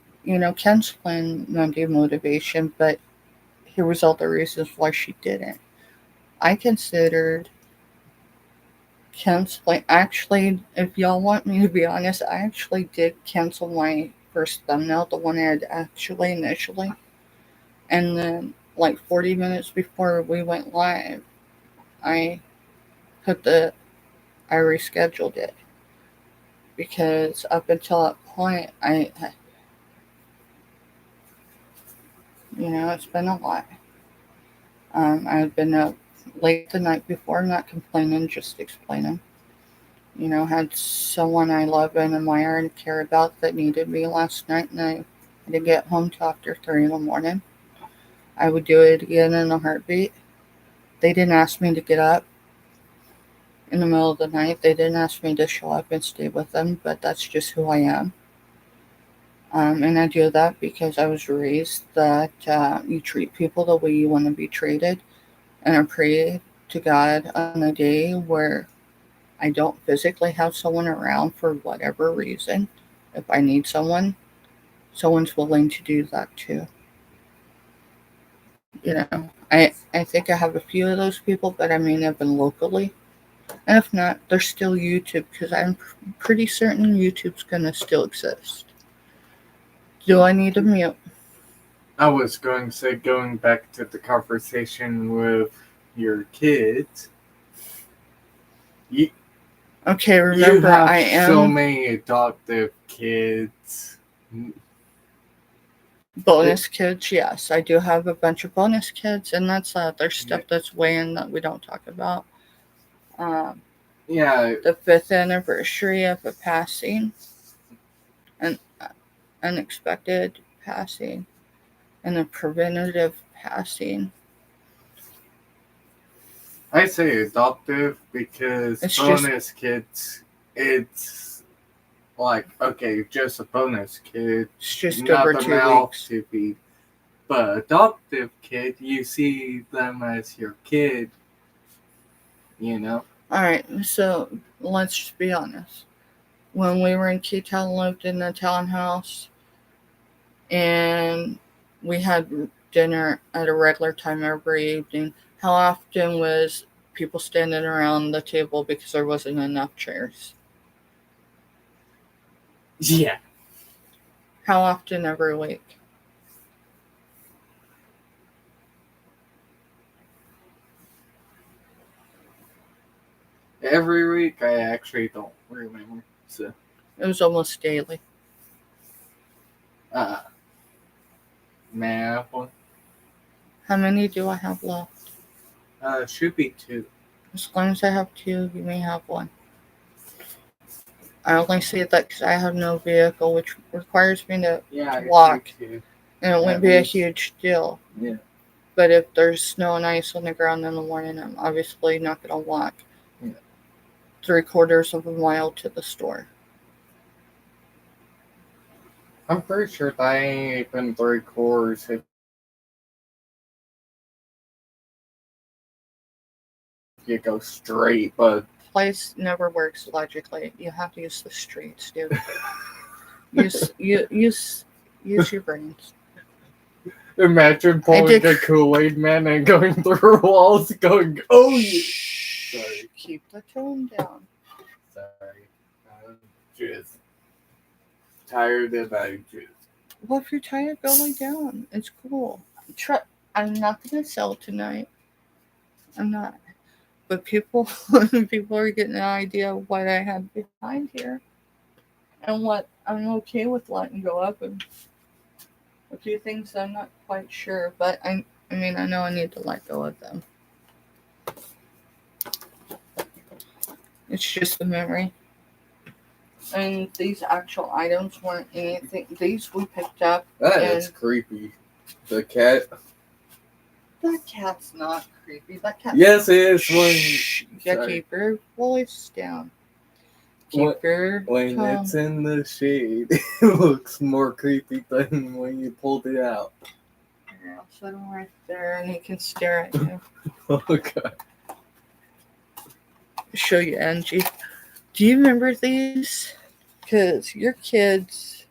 canceling Monday motivation, but here was all the reasons why she didn't. I considered canceling. Actually, if y'all want me to be honest, I actually did cancel my first thumbnail, the one I had actually initially. And then, like 40 minutes before we went live, I I rescheduled it. Because up until that point, it's been a lot. I've been up late the night before, not complaining, just explaining. Had someone I love and admire and care about that needed me last night, and I didn't get home till after 3 in the morning. I would do it again in a heartbeat. They didn't ask me to get up in the middle of the night. They didn't ask me to show up and stay with them, but that's just who I am. And I do that because I was raised that you treat people the way you want to be treated. And I pray to God on the day where I don't physically have someone around for whatever reason. If I need someone's willing to do that too. I think I have a few of those people, but I mean, even locally. And if not, there's still YouTube, because I'm pretty certain YouTube's going to still exist. Do I need a mute? I was going to say, going back to the conversation with your kids. Okay, remember, you have I am so many adoptive kids. Bonus kids, yes. I do have a bunch of bonus kids, and that's there's stuff that's weighing that we don't talk about. Yeah. The 5th anniversary of a passing, an unexpected passing, and a preventative passing. I say adoptive because it's bonus kids, it's like, okay, just a bonus kid, It's just not over the 2 mouth weeks. to be. But adoptive kid, you see them as your kid, you know? Alright, so let's just be honest. When we were in Chitchat, lived in a townhouse, and we had dinner at a regular time every evening, how often was people standing around the table because there wasn't enough chairs? Yeah. How often every week? Every week, I actually don't remember. So, It was almost daily. may I have one? How many do I have left? Should be 2. As long as I have 2, you may have 1. I only say that because I have no vehicle, which requires me to walk, too. and it wouldn't be a huge deal. Yeah. But if there's snow and ice on the ground in the morning, I'm obviously not going to walk 3/4 of a mile to the store. I'm pretty sure that ain't even 3/4 if you go straight, but Place never works logically. You have to use the streets, dude. use your brains. imagine pulling a Kool-Aid man and going through walls going, oh yeah. Sorry. Keep the tone down. Sorry. I'm just tired and I just... Well, if you're tired, go lay down. It's cool. I'm not going to sell tonight. I'm not. But people are getting an idea of what I have behind here. And what I'm okay with letting go up. And a few things I'm not quite sure. But I know I need to let go of them. It's just a memory. And these actual items weren't anything. These we picked up. That is creepy. The cat. That cat's not creepy. That cat. Yes, it is. Shh. Yeah, keep your voice down. When it's in the shade, it looks more creepy than when you pulled it out. Yeah, I'll set him right there and he can stare at you. Okay. Show you, Angie. Do you remember these? Because your kids,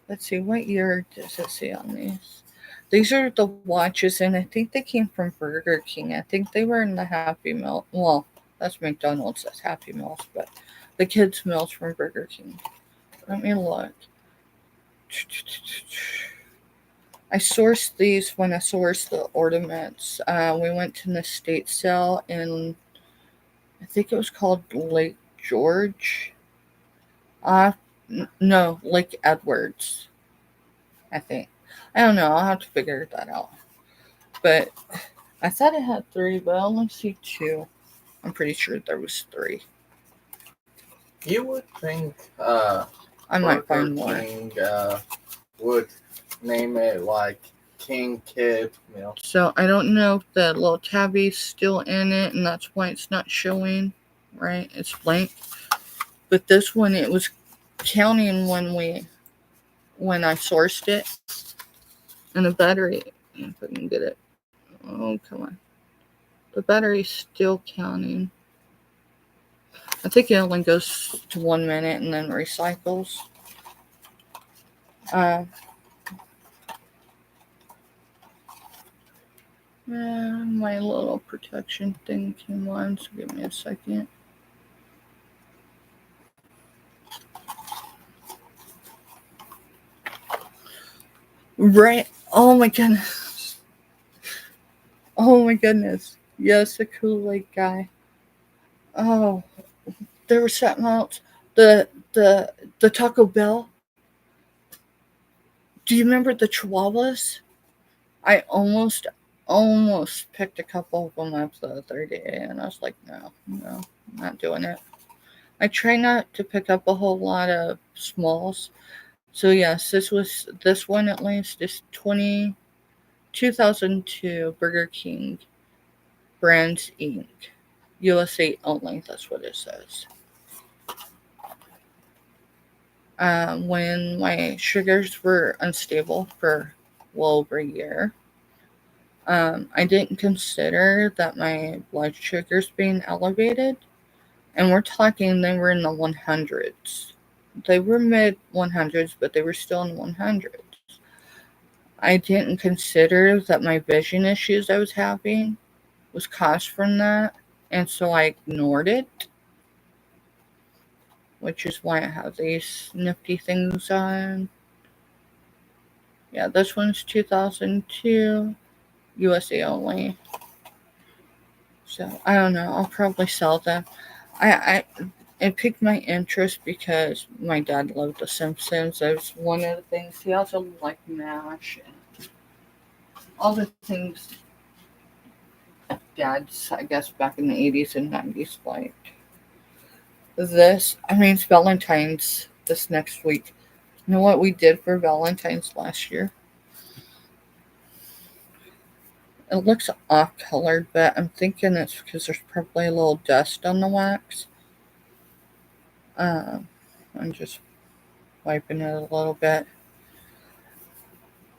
let's see, what year does it say on these? These are the watches, and I think they came from Burger King. I think they were in the Happy Meal. Well, that's McDonald's, that's Happy Meals, but the kids' meals from Burger King. Let me look. I sourced these when I sourced the ornaments. We went to an estate sale in, I think it was called Lake George. No, Lake Edwards, I think. I don't know. I'll have to figure that out. But I thought it had 3, but I only see 2. I'm pretty sure there was 3. You would think I might find more. King would name it like King Kid Meal. So I don't know if the little tabby's still in it, and that's why it's not showing. Right? It's blank. But this one, it was counting when I sourced it. And the battery, if I can get it. Oh, come on. The battery's still counting. I think it only goes to 1 minute and then recycles. My little protection thing came on, so give me a second. Right. Oh my goodness. Oh my goodness. Yes, the Kool-Aid guy. Oh, there was something else. The Taco Bell. Do you remember the Chihuahuas? I almost picked a couple of them up the other day, and I was like, no, I'm not doing it. I try not to pick up a whole lot of smalls. So yes, this one at least is 2002 Burger King Brands Inc. USA only, that's what it says. when my sugars were unstable for well over a year. I didn't consider that my blood sugars being elevated, and we're talking they were in the 100s. They were mid 100s, but they were still in the 100s. I didn't consider that my vision issues I was having was caused from that, and so I ignored it, which is why I have these nifty things on. Yeah, this one's 2002, USA only. So I don't know. I'll probably sell them. I it piqued my interest because my dad loved The Simpsons. That was one of the things. He also liked MASH and all the things dads, I guess, back in the 80s and 90s liked. It's Valentine's this next week. You know what we did for Valentine's last year? It looks off colored, but I'm thinking it's because there's probably a little dust on the wax. Um, I'm just wiping it a little bit.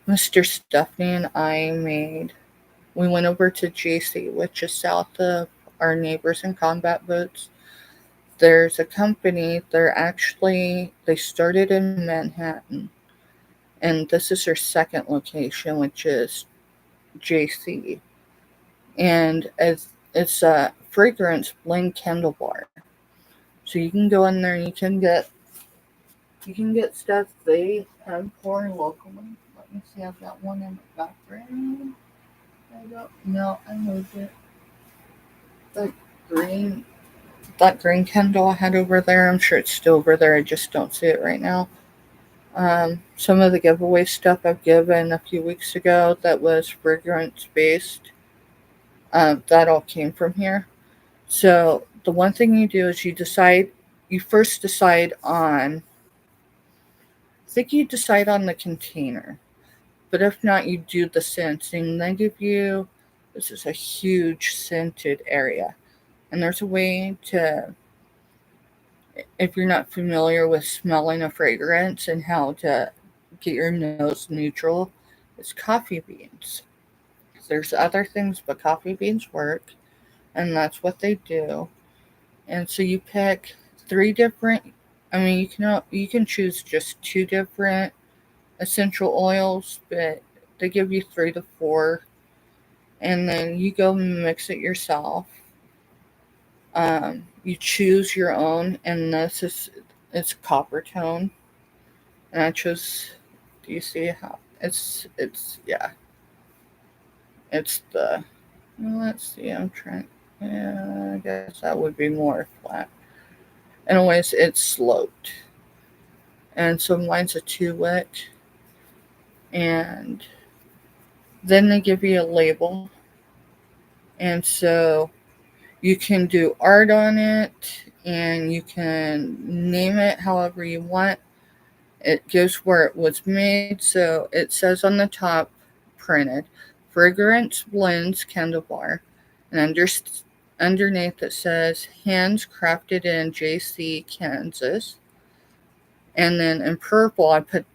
Mr. Stephanie and we went over to JC, which is south of our neighbors in combat boots. There's a company, they started in Manhattan, and this is their second location, which is JC. And it's a fragrance blend candle bar. So you can go in there and you can get stuff they have for locally. Let me see, I've got one in the background. I moved it. That green that green candle I had over there, I'm sure it's still over there. I just don't see it right now. Some of the giveaway stuff I've given a few weeks ago that was fragrance based, that all came from here. So the one thing you do is you first decide on, I think you decide on the container. But if not, you do the scents. And they give you, this is a huge scented area. And there's a way to, if you're not familiar with smelling a fragrance and how to get your nose neutral, it's coffee beans. There's other things, but coffee beans work. And that's what they do. And so you pick three different, you can choose just two different essential oils, but they give you 3 to 4, and then you go mix it yourself. You choose your own, and it's copper tone, and I chose. Do you see how it's yeah? It's the let's see. I'm trying. Yeah, I guess that would be more flat. Anyways, it's sloped, and so mine's a 2 wick, and then they give you a label, and so you can do art on it and you can name it however you want. It gives where it was made. So it says on the top, printed, Fragrance Blends Candle Bar. And underneath it says, hands crafted in JC, Kansas. And then in purple, I put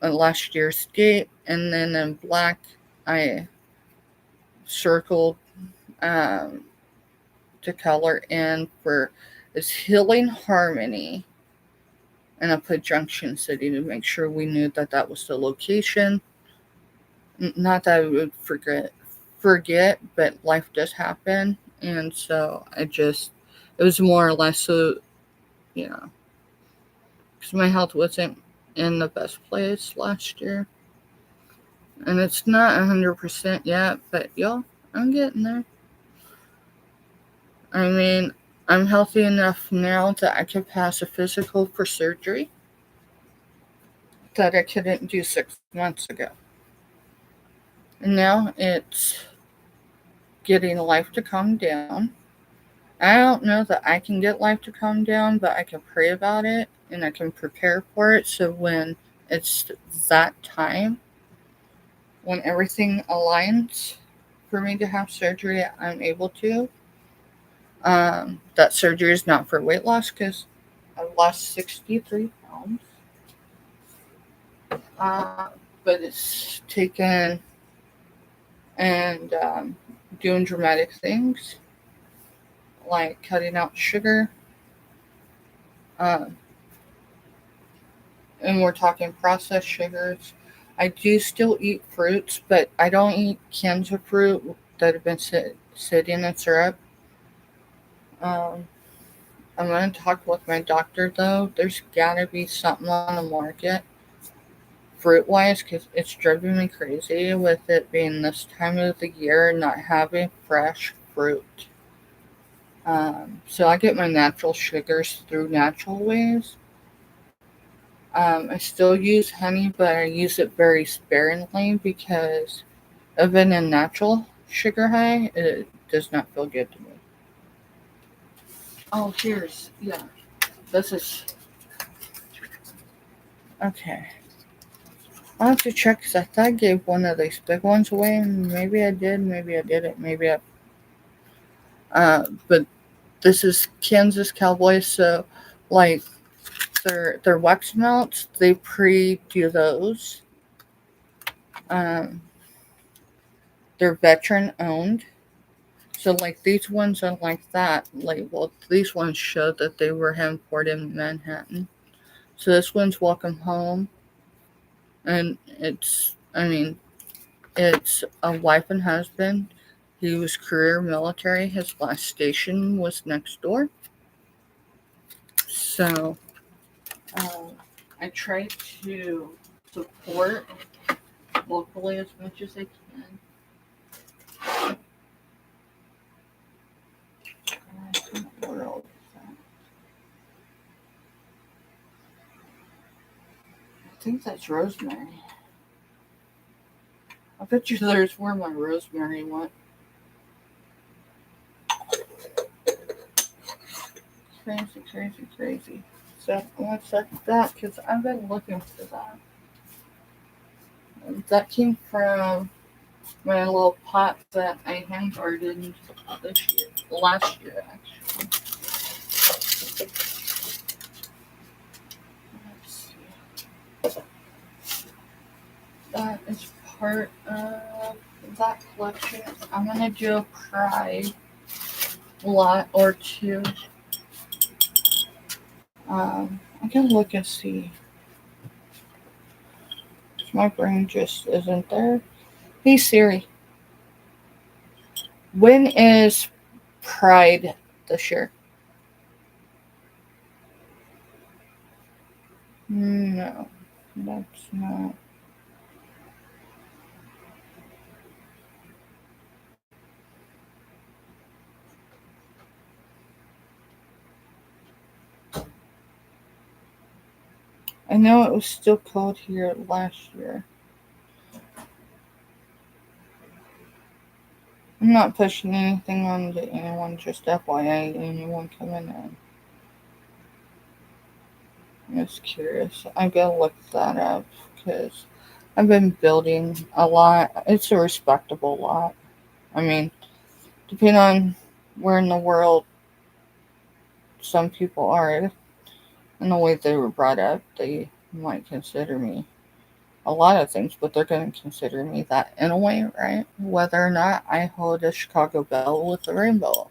last year's date. And then in black, I circled to color in for is Healing Harmony, and I put Junction City to make sure we knew that that was the location. Not that I would forget, but life does happen, and so it was more or less so, because my health wasn't in the best place last year, and it's not 100% yet, but y'all, I'm getting there. I'm healthy enough now that I can pass a physical for surgery that I couldn't do 6 months ago. And now it's getting life to calm down. I don't know that I can get life to calm down, but I can pray about it and I can prepare for it. So when it's that time, when everything aligns for me to have surgery, I'm able to. That surgery is not for weight loss because I've lost 63 pounds. but it's taken and doing dramatic things like cutting out sugar. Um, and we're talking processed sugars. I do still eat fruits, but I don't eat cans of fruit that have been sitting in syrup. Um, I'm going to talk with my doctor though. There's got to be something on the market fruit wise because it's driving me crazy with it being this time of the year and not having fresh fruit. So I get my natural sugars through natural ways. I still use honey, but I use it very sparingly because even a natural sugar high, it does not feel good to me. Oh, yeah, this is, okay. I'll have to check because I thought I gave one of these big ones away. Maybe I did, maybe I didn't, but this is Kansas Cowboys, so like their wax melts, they pre-do those. Um, they're veteran owned. So like these ones are like that labeled. These ones show that they were imported in Manhattan. So this one's Welcome Home, and it's a wife and husband. He was career military. His last station was next door. So um, I try to support locally as much as I can. What else is that? I think that's rosemary. I bet you there's where my rosemary went. Crazy. So I want to check that because I've been looking for that. That came from my little pot that I hand gardened last year actually. Let's see. That is part of that collection. I'm gonna do a pride lot or two. I can look and see. My brain just isn't there. Hey Siri, when is Pride this year? No, that's not. I know it was still cold here last year. I'm not pushing anything on to anyone, just FYI, anyone coming in. I'm just curious. I gotta look that up because I've been building a lot. It's a respectable lot. I mean, depending on where in the world some people are and the way they were brought up, they might consider me a lot of things, but they're going to consider me that in a way, right? Whether or not I hold a Chicago bell with a rainbow.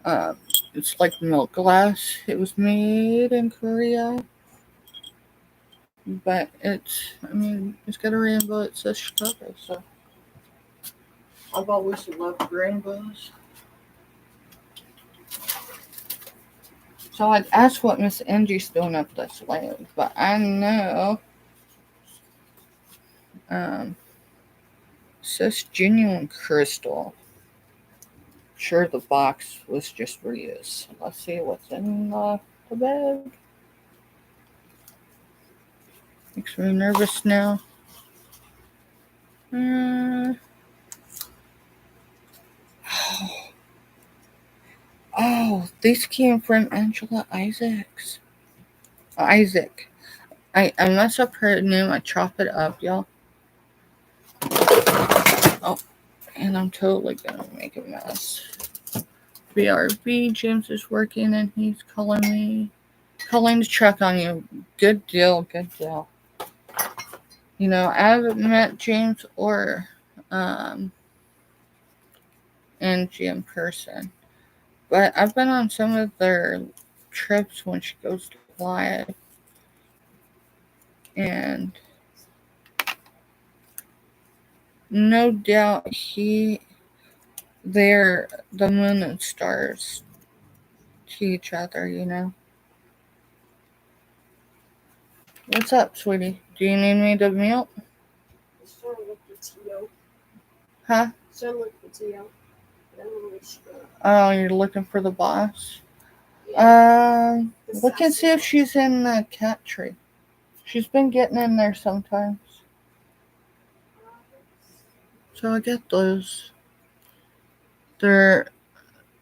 Um, it's like milk glass. It was made in Korea, but it's got a rainbow. It says Chicago, so I've always loved rainbows. So I'd ask what Miss Angie's doing up this way, but I know it says genuine crystal. Sure, the box was just reused. Let's see what's in the bag. Makes me nervous now. Oh, these came from Angela Isaacs. Isaac. I mess up her name. I chop it up, y'all. Oh, and I'm totally gonna make a mess. BRB, James is working and he's calling me. Calling to check on you. Good deal, good deal. You know, I haven't met James or Angie in person, but I've been on some of their trips when she goes to fly, and no doubt they're the moon and stars to each other, you know. What's up, sweetie? Do you need me to mute? Huh? Oh, you're looking for the boss? Look and see if she's in the cat tree. She's been getting in there sometimes. So I get those. They're,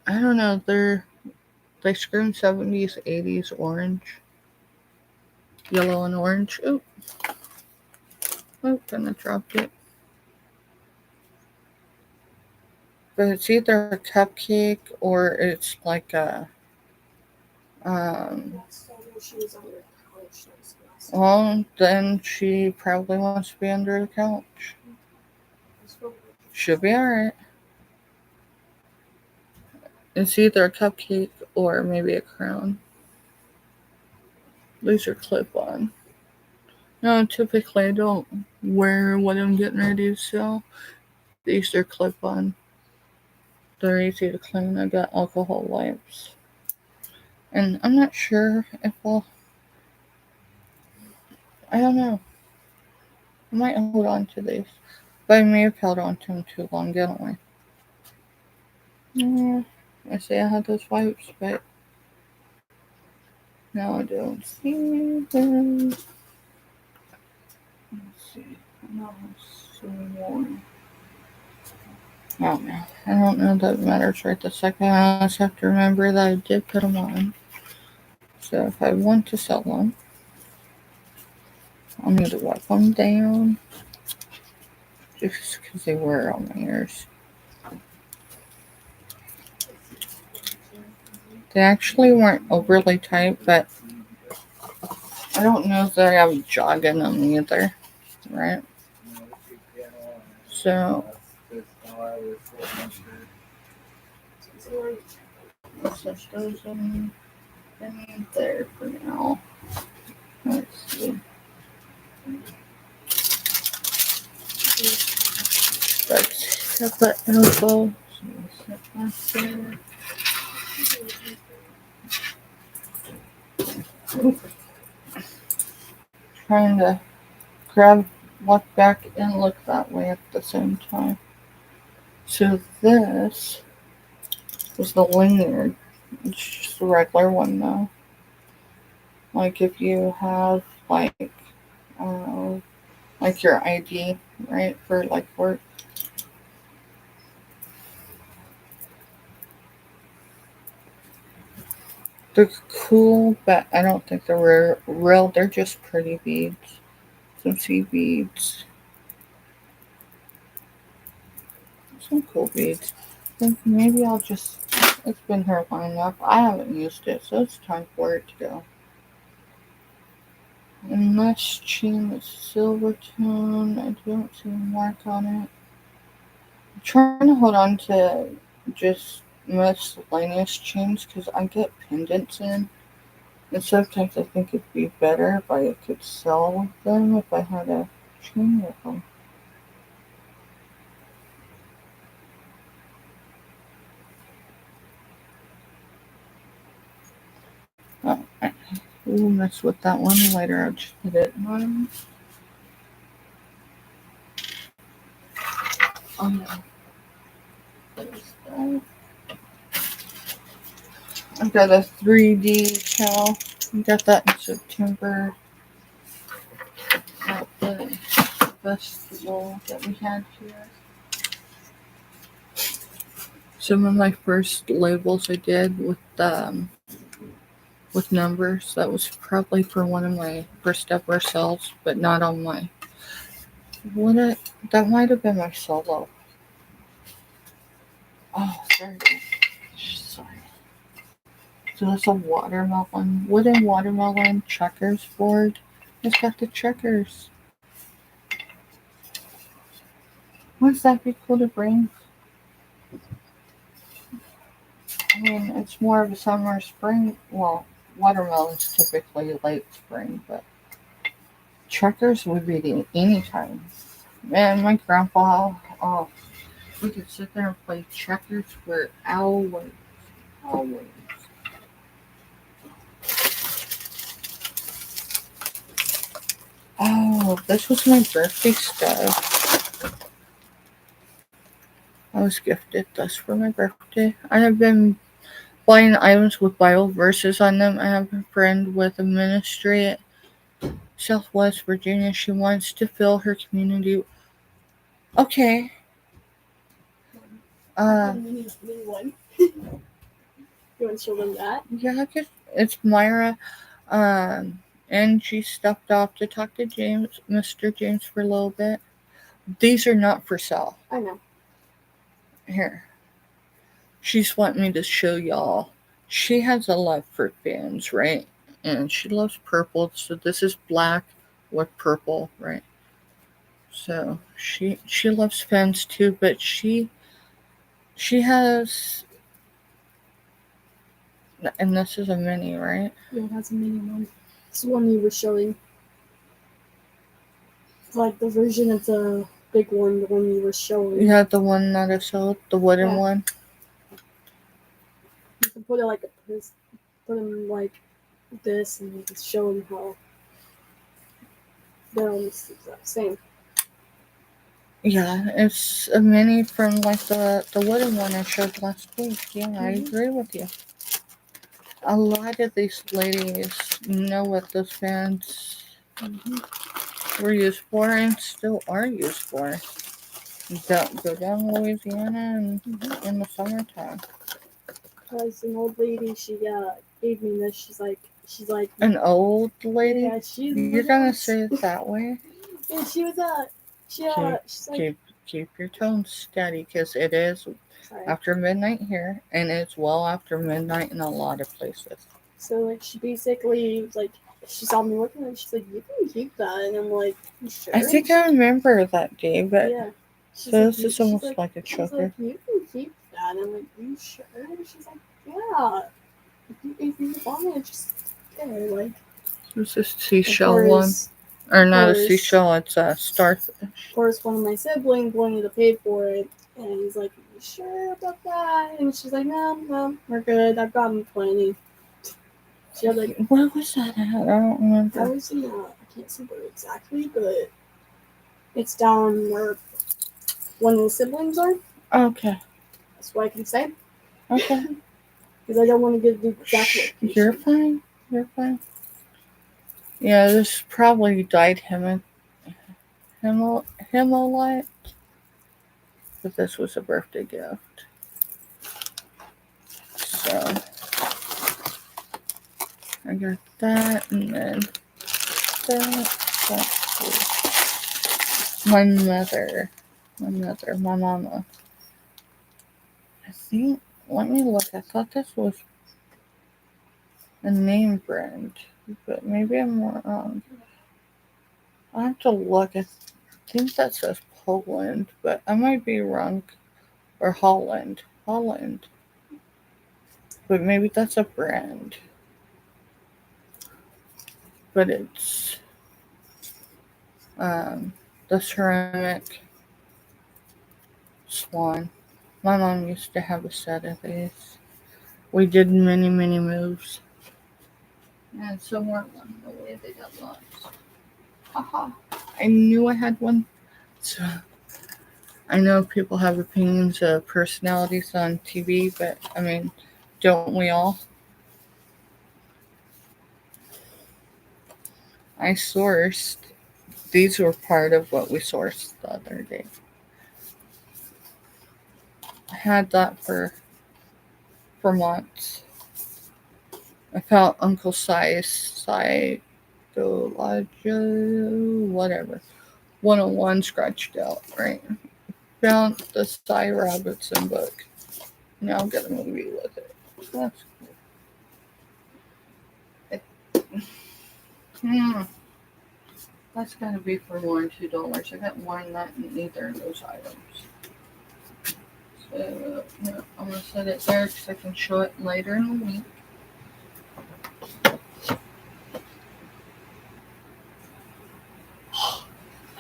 I don't know, they scream 70s, 80s orange. Yellow and orange. Oop. Oop, and I dropped it. But it's either a cupcake or it's like a, well, then she probably wants to be under the couch. Should be alright. It's either a cupcake or maybe a crown. These are clip-on. No, typically I don't wear what I'm getting ready to sell. These are clip-on. They're easy to clean. I got alcohol wipes. And I'm not sure if I don't know. I might hold on to these. But I may have held on to them too long, didn't I? Yeah, I say I had those wipes, but now I don't see them. Let's see. Oh no, I don't know that matters right this second. I just have to remember that I did put them on. So if I want to sell them, I'll need to wipe them down. Just because they were on my ears. They actually weren't overly tight, but I don't know that I have jog in them either, right? So let's set those in there for now. Let's see. Let's set the elbow. Set that there. Trying to walk back and look that way at the same time. So this is the lanyard. It's just a regular one though. Like if you have like your ID, right, for like work. They're cool, but I don't think they're real. They're just pretty beads. Some sea beads. Some cool beads. I think maybe I'll just, it's been here long enough. I haven't used it, so it's time for it to go. And this chain is silver tone. I don't see a mark on it. I'm trying to hold on to just miscellaneous chains because I get pendants in. And sometimes I think it'd be better if I could sell them if I had a chain with them. Oh, we'll mess with that one later. I'll just put it on. Oh no. I've got a 3D cow. I got that in September at the festival that we had here. Some of my first labels I did with numbers. That was probably for one of my first ever sales, but not on my. That might have been my solo. Oh, there it is. Sorry. So that's a watermelon, wooden watermelon checkers board. It's got the checkers. Wouldn't that be cool to bring? I mean, it's more of a summer or spring. Well, watermelon's typically late spring, but checkers would be the anytime. Man, my grandpa, oh, we could sit there and play checkers for hours. Hours. Oh, this was my birthday stuff. I was gifted this for my birthday. I have been buying items with Bible verses on them. I have a friend with a ministry at Southwest Virginia. She wants to fill her community. Okay. Mini one. You want to show them that? Yeah, it's Myra. And she stepped off to talk to Mr. James, for a little bit. These are not for sale. I know. Here. She's wanting me to show y'all. She has a love for fans, right? And she loves purple. So this is black with purple, right? So she loves fans too, but she has, and this is a mini, right? Yeah, it has a mini one. It's the one you were showing. It's like the version of the big one, the one you were showing. Yeah, the one that I showed, the wooden one. You can put it like this, put them like this, and you can show them how they're almost the exact same. Yeah, it's a mini from like the wooden one I showed last week. Yeah, I agree with you. A lot of these ladies know what those fans were used for and still are used for. Go down to Louisiana and in the summertime. Because an old lady, she gave me this. She's like an old lady. Yeah, she's. You're gonna say it that way. And she was she's like, keep your tone steady, because it is after midnight here, and it's well after midnight in a lot of places. So like she basically was like, she saw me looking and she's like, you can keep that, and I'm like, you sure? I think I remember that day, but yeah. So this is almost like a choker. She's like, you can keep that, and I'm like, you sure? And she's like, yeah. If you want it, just there, like. This is seashell one. Or not a seashell, it's a starfish. Of course, one of my siblings wanted to pay for it, and he's like, "Are you sure about that?" And she's like, "No, we're good. I've gotten plenty." She had like, where was that at? I don't remember. I was in I can't see where exactly, but it's down where one of the siblings are. Okay. That's what I can say. Okay. Because I don't want to give the exact location. You're fine. You're fine. Yeah, this probably dyed him a lot. But this was a birthday gift. So I got that, and then that. My mama. I think, let me look. I thought this was a name brand, but maybe I'm wrong. I have to look. I think that says Poland, but I might be wrong. Or Holland. But maybe that's a brand. But it's the ceramic swan. My mom used to have a set of these. We did many moves. And somewhere along the way they got lost. Haha. I knew I had one. So I know people have opinions of personalities on TV, but I mean, don't we all? I sourced. These were part of what we sourced the other day. I had that for months. I found Uncle Si's whatever. 101 scratched out, right? Found the Cy Robertson book. Now I've got a movie with it. That's cool. That's gotta be for more than $2. I got more than that in neither of those items. So, yeah, I'm gonna set it there because I can show it later in the week.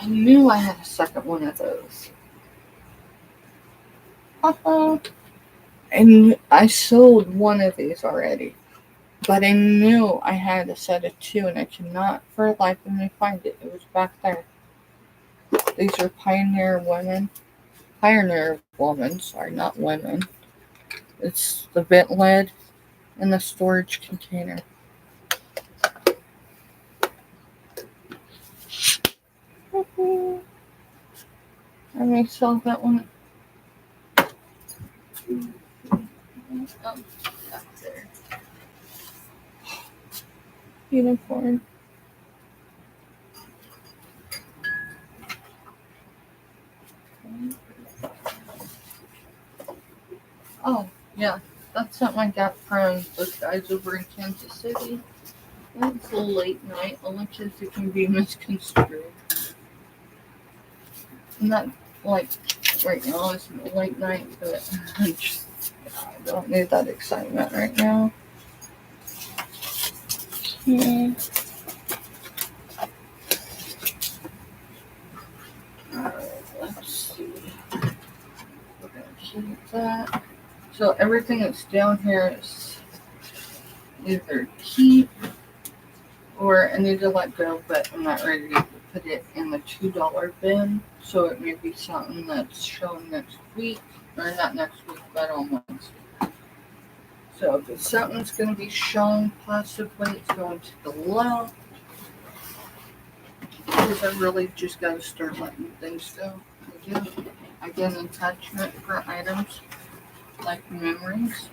I knew I had a second one of those. And I sold one of these already. But I knew I had a set of two, and I cannot for the life of me find it. It was back there. These are Pioneer women. Pioneer women, sorry, not women. It's the vent lid and the storage container. I may sell that one. Up there. Unicorn. Oh, yeah. That's something I got from those guys over in Kansas City. It's a late night, only because it can be misconstrued. Not like right now, it's a late night, but I don't need that excitement right now. Alright, let's see. We're gonna keep that. So everything that's down here is either keep or I need to let go, but I'm not ready to put it in the $2 bin. So it may be something that's shown next week, or not next week, but on Wednesday. So if it's something that's going to be shown, possibly it's going to the left. Because I really just got to start letting things go. I get an attachment for items like memories.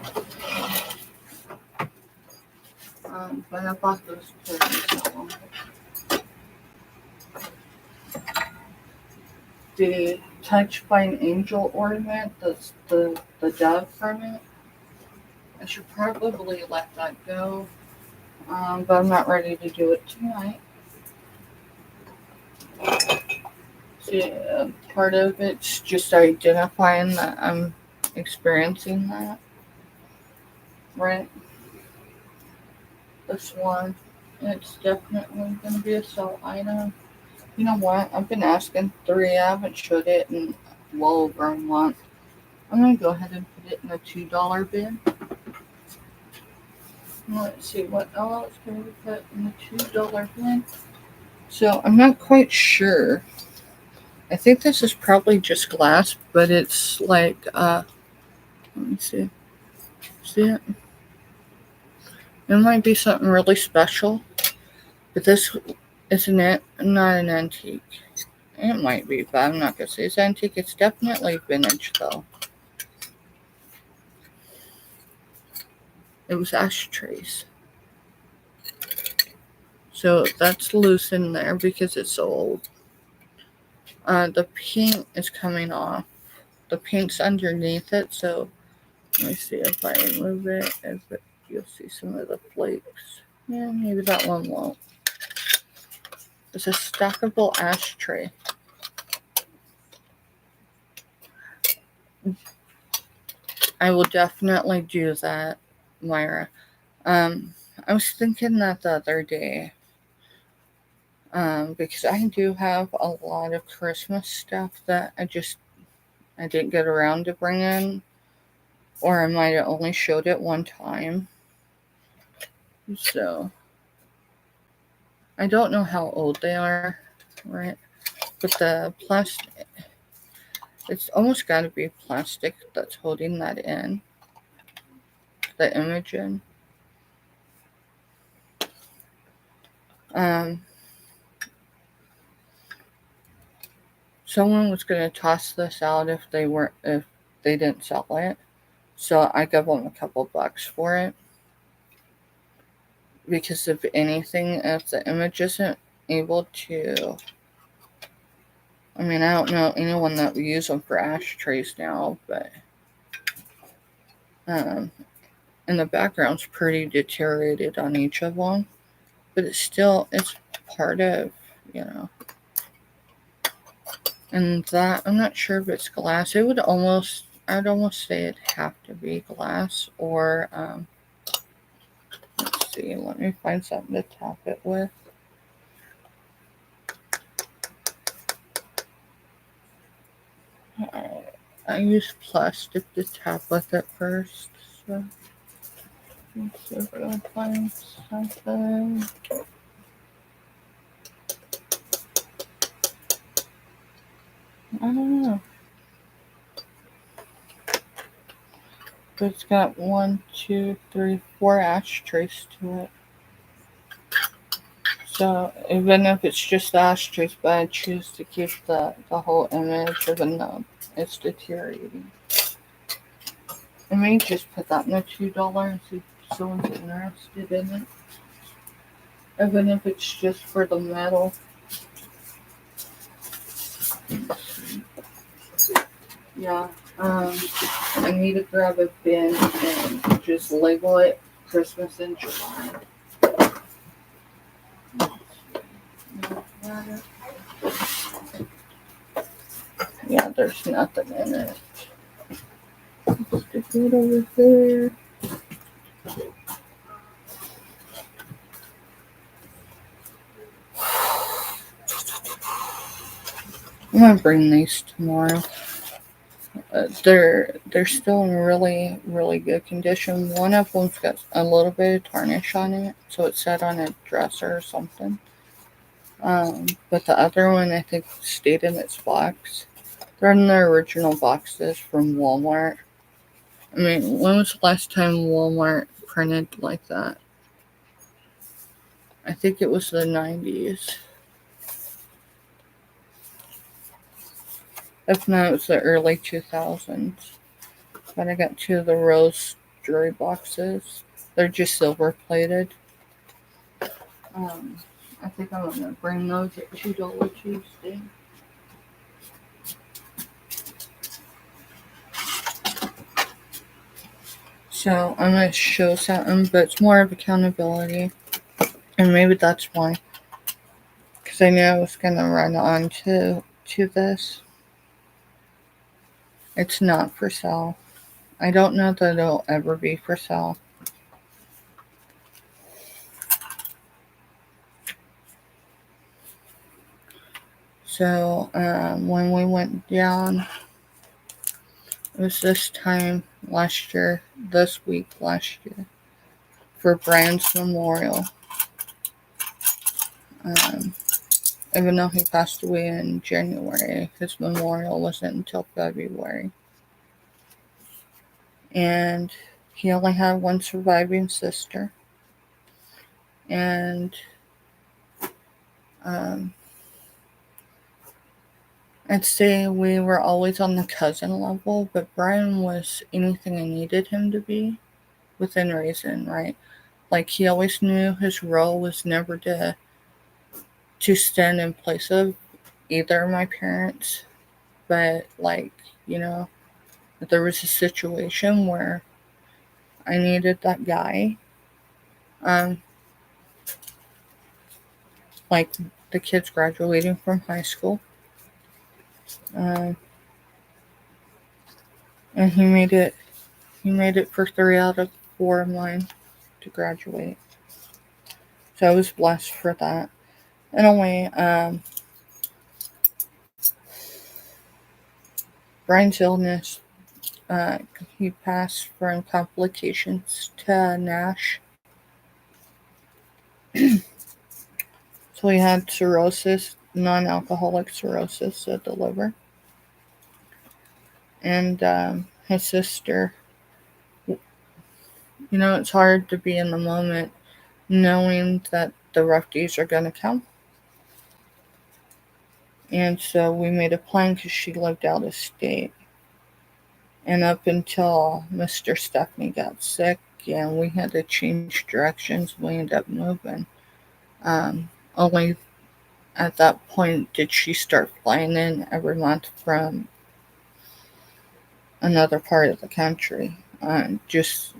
But I bought those to the Touch by an Angel ornament, that's the dove from it. I should probably let that go, but I'm not ready to do it tonight. So, part of it's just identifying that I'm experiencing that. Right? This one, it's definitely going to be a sell item. You know what? I've been asking 3. I haven't showed it in well over a month. I'm going to go ahead and put it in a $2 bin. Let's see what else can we put in the $2 bin. So I'm not quite sure. I think this is probably just glass, but it's like, let me see. See it? It might be something really special, but this isn't it. Not an antique. It might be, but I'm not going to say it's antique. It's definitely vintage, though. It was ashtrays. So that's loose in there because it's old. The paint is coming off. The paint's underneath it, so let me see if I remove it. You'll see some of the flakes. Yeah, maybe that one won't. It's a stackable ashtray. I will definitely do that, Myra. I was thinking that the other day, because I do have a lot of Christmas stuff that I didn't get around to bring in, or I might have only showed it one time. So I don't know how old they are, right? But the plastic, it's almost got to be plastic that's holding that in, the image in. Someone was going to toss this out if they didn't sell it. So I gave them a couple bucks for it. Because if anything, if the image isn't able to, I mean, I don't know anyone that would use them for ashtrays now, but and the background's pretty deteriorated on each of them. but it's part of, and that, I'm not sure if it's glass. I'd almost say it'd have to be glass, or, let's see, let me find something to tap it with. I use plastic to tap with it first, so let's see if I can find something. I don't know. But it's got 1, 2, 3, 4 ashtrays to it. So even if it's just the ashtrays, but I choose to keep the whole image, even though it's deteriorating. I may just put that in a $2 and see if someone's interested in it. Even if it's just for the metal. Yeah. I need to grab a bin and just label it Christmas in July. Yeah, there's nothing in it. Stick it over there. I'm gonna bring these tomorrow. They're still in really, really good condition. One of them's got a little bit of tarnish on it, so it's set on a dresser or something. But the other one, I think, stayed in its box. They're in their original boxes from Walmart. I mean, when was the last time Walmart printed like that? I think it was the 90s. If not, it was the early 2000s. But I got 2 of the rose jewelry boxes. They're just silver plated. I think I'm going to bring those at $2 Tuesday. So I'm going to show something, but it's more of accountability. And maybe that's why. Because I knew I was going to run on to this. It's not for sale. I don't know that it'll ever be for sale. So when we went down, it was this time last year, this week last year, for Brian's memorial. Even though he passed away in January, his memorial wasn't until February. And he only had one surviving sister. And I'd say we were always on the cousin level, but Brian was anything I needed him to be within reason, right? Like, he always knew his role was never to stand in place of either of my parents, but, like, if there was a situation where I needed that guy, like the kids graduating from high school, and he made it for 3 out of 4 of mine to graduate. So I was blessed for that. Anyway, Brian's illness, he passed from complications to NASH. So he had cirrhosis, non-alcoholic cirrhosis of the liver. And his sister, it's hard to be in the moment knowing that the rough days are going to come. And so we made a plan because she lived out of state. And up until Mr. Stephanie got sick and we had to change directions, we ended up moving. Only at that point did she start flying in every month from another part of the country. Just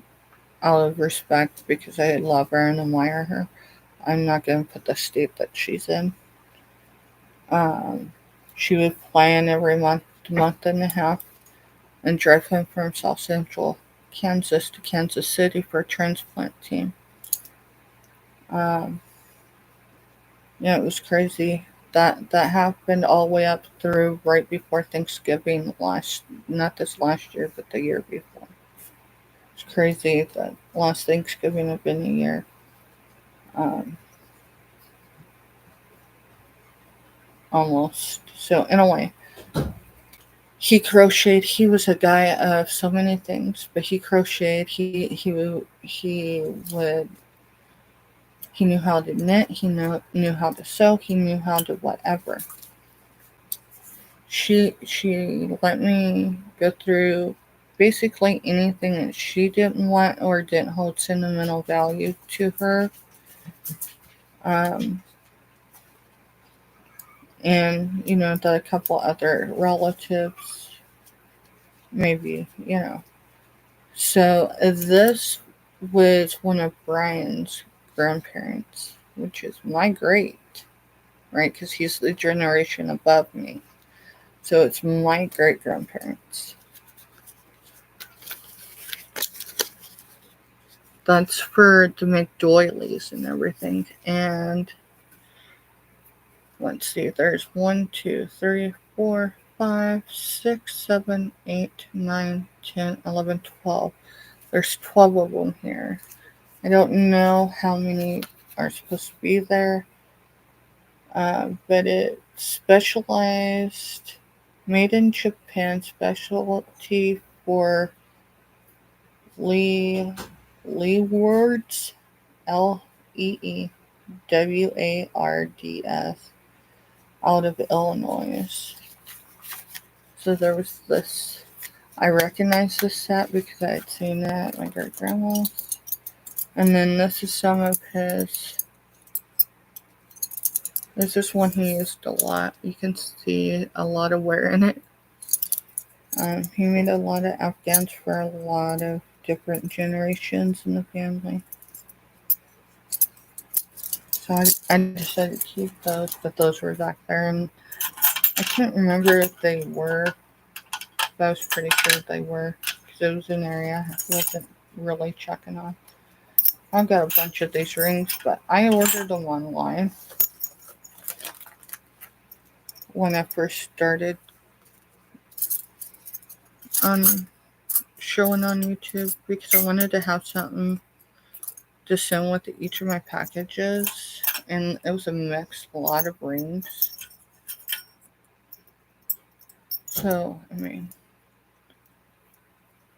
out of respect, because I love her and admire her. I'm not going to put the state that she's in. She would fly in every month and a half, and drive him from South Central Kansas to Kansas City for a transplant team. Yeah, it was crazy. That happened all the way up through right before Thanksgiving not this last year, but the year before. It's crazy that last Thanksgiving had been a year. Almost. So anyway, he crocheted. He was a guy of so many things, but he crocheted. He knew how to knit. He knew how to sew. He knew how to whatever. She let me go through basically anything that she didn't want or didn't hold sentimental value to her. And the couple other relatives, maybe, So this was one of Brian's grandparents, which is my great, right? Because he's the generation above me. So it's my great grandparents. That's for the McDoilies and everything. And let's see, there's 1, 2, 3, 4, 5, 6, 7, 8, 9, 10, 11, 12. There's 12 of them here. I don't know how many are supposed to be there, but it's specialized, made in Japan, specialty for leewards, Leewards, out of Illinois. So there was this. I recognized this set because I had seen it at my great grandma's. And then this is some of his. This is one he used a lot. You can see a lot of wear in it. He made a lot of Afghans for a lot of different generations in the family. So I decided to keep those, but those were back there. And I can't remember if they were, but I was pretty sure they were, because it was an area I wasn't really checking on. I've got a bunch of these rings, but I ordered them online when I first started showing on YouTube, because I wanted to have something to send with each of my packages, and it was a lot of rings. So, I mean,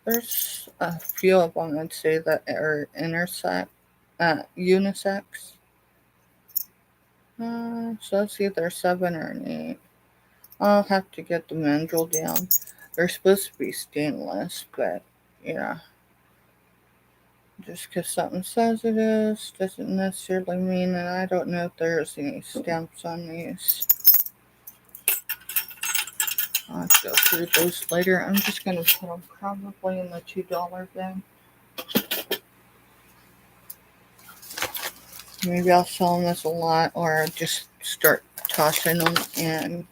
there's a few of them I'd say that are unisex. So let's see if they're 7 or an 8. I'll have to get the mandrel down. They're supposed to be stainless, but just because something says it is doesn't necessarily mean, and I don't know if there's any stamps on these. I'll have to go through those later. I'm just going to put them probably in the $2 bin. Maybe I'll sell them as a lot, or I'll just start tossing them in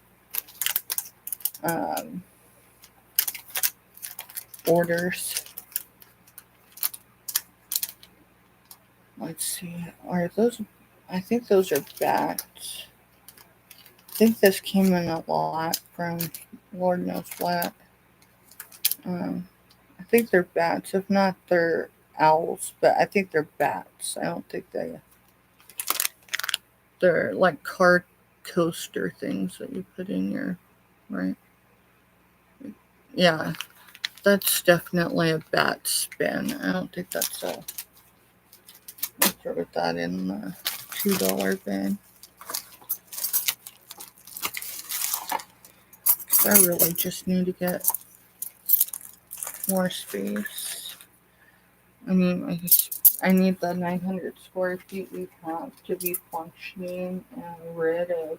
orders. Let's see. Are those? I think those are bats. I think this came in a lot from Lord knows what. I think they're bats. If not, they're owls, but I think they're bats. I don't think they're like card coaster things that you put in your, right? Yeah, that's definitely a bat spin. I don't think that's a. I'll throw that in the $2 bin. I really just need to get more space. I mean, I need the 900 square feet we have to be functioning and rid of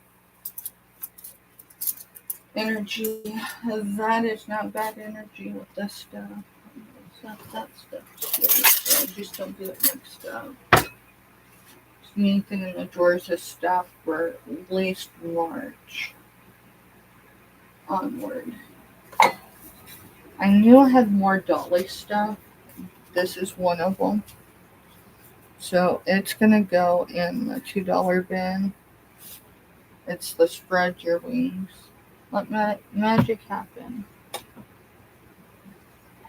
energy. That is not bad energy with this stuff. That stuff too, so I just don't get it mixed up. anything in the drawers of stuff for at least March onward. I knew I had more Dolly stuff. This is one of them. So it's going to go in the $2 bin. It's the spread your wings. Let magic happen. I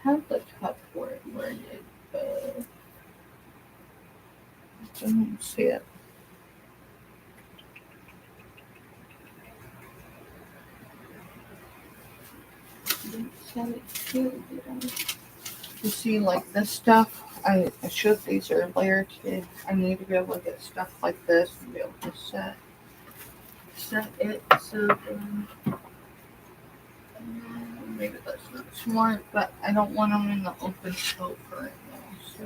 have the cup for it. Where did it go? I don't see it. You see, like this stuff, I showed these earlier today. I need to be able to get stuff like this and be able to set it so then, maybe that's not smart, but I don't want them in the open scope right now. So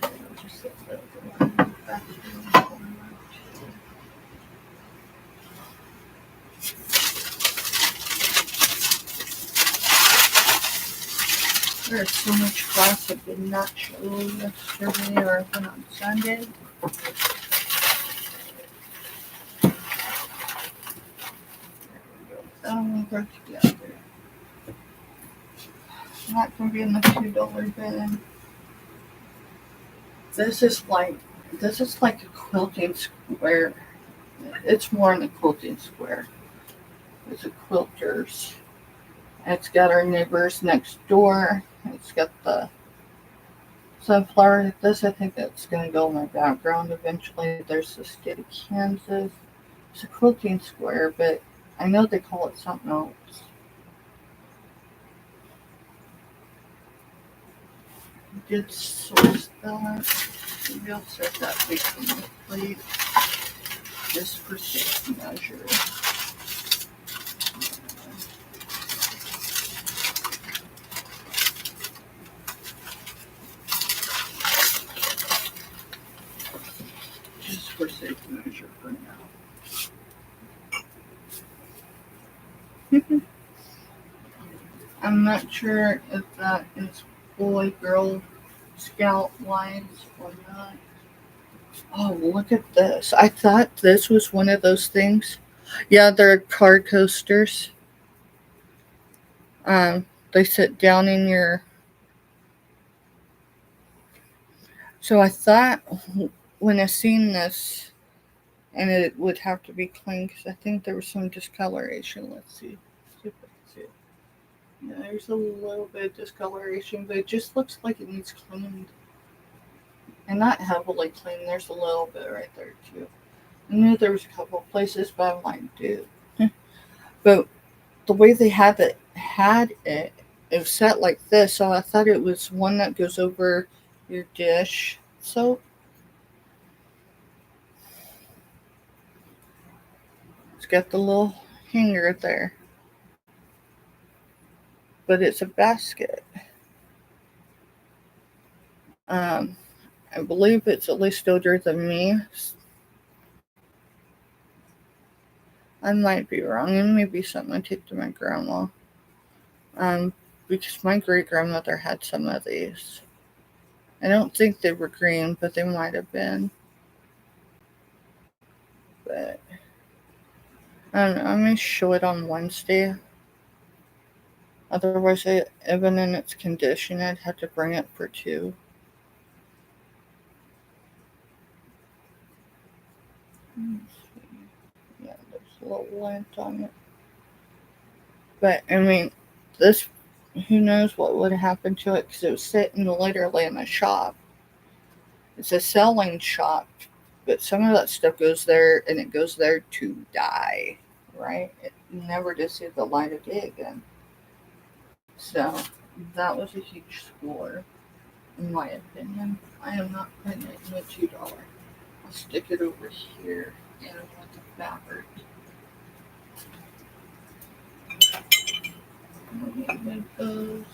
I'll just set those back in the corner. There's so much glass I did not show yesterday or even on Sunday. Go together. That can be in the $2 bin. This is like a quilting square. It's more in the quilting square. It's a quilters. It's got our neighbors next door. It's got the sunflower. This, I think that's going to go in my background eventually. There's the state of Kansas. It's a quilting square, but I know they call it something else. I did source that. Maybe I'll set that big on the plate just for safety measure. Just for safety measure for now. I'm not sure if that is boy, girl, scout lines or not. Oh, look at this. I thought this was one of those things. Yeah, they're car coasters. They sit down in your... So I thought when I seen this, and it would have to be clean because I think there was some discoloration. Let's see. See if I can see it. Yeah, there's a little bit of discoloration, but it just looks like it needs cleaned. And not heavily cleaned. There's a little bit right there too. I knew there was a couple of places, but I'm like, dude. But the way they had it was set like this, so I thought it was one that goes over your dish soap. It's got the little hanger there. But it's a basket. I believe it's at least older than me. I might be wrong. It may be something I take to my grandma. Because my great-grandmother had some of these. I don't think they were green, but they might have been. But I don't know. I'm going to show it on Wednesday. Otherwise, even in its condition, I'd have to bring it for 2. Yeah, there's a little lint on it. But, I mean, this, who knows what would happen to it because it was sitting literally in a shop. It's a selling shop, but some of that stuff goes there and it goes there to die, right? It never to see the light of day again. So, that was a huge score, in my opinion. I am not putting it in the $2. I'll stick it over here and with the fabric. Those.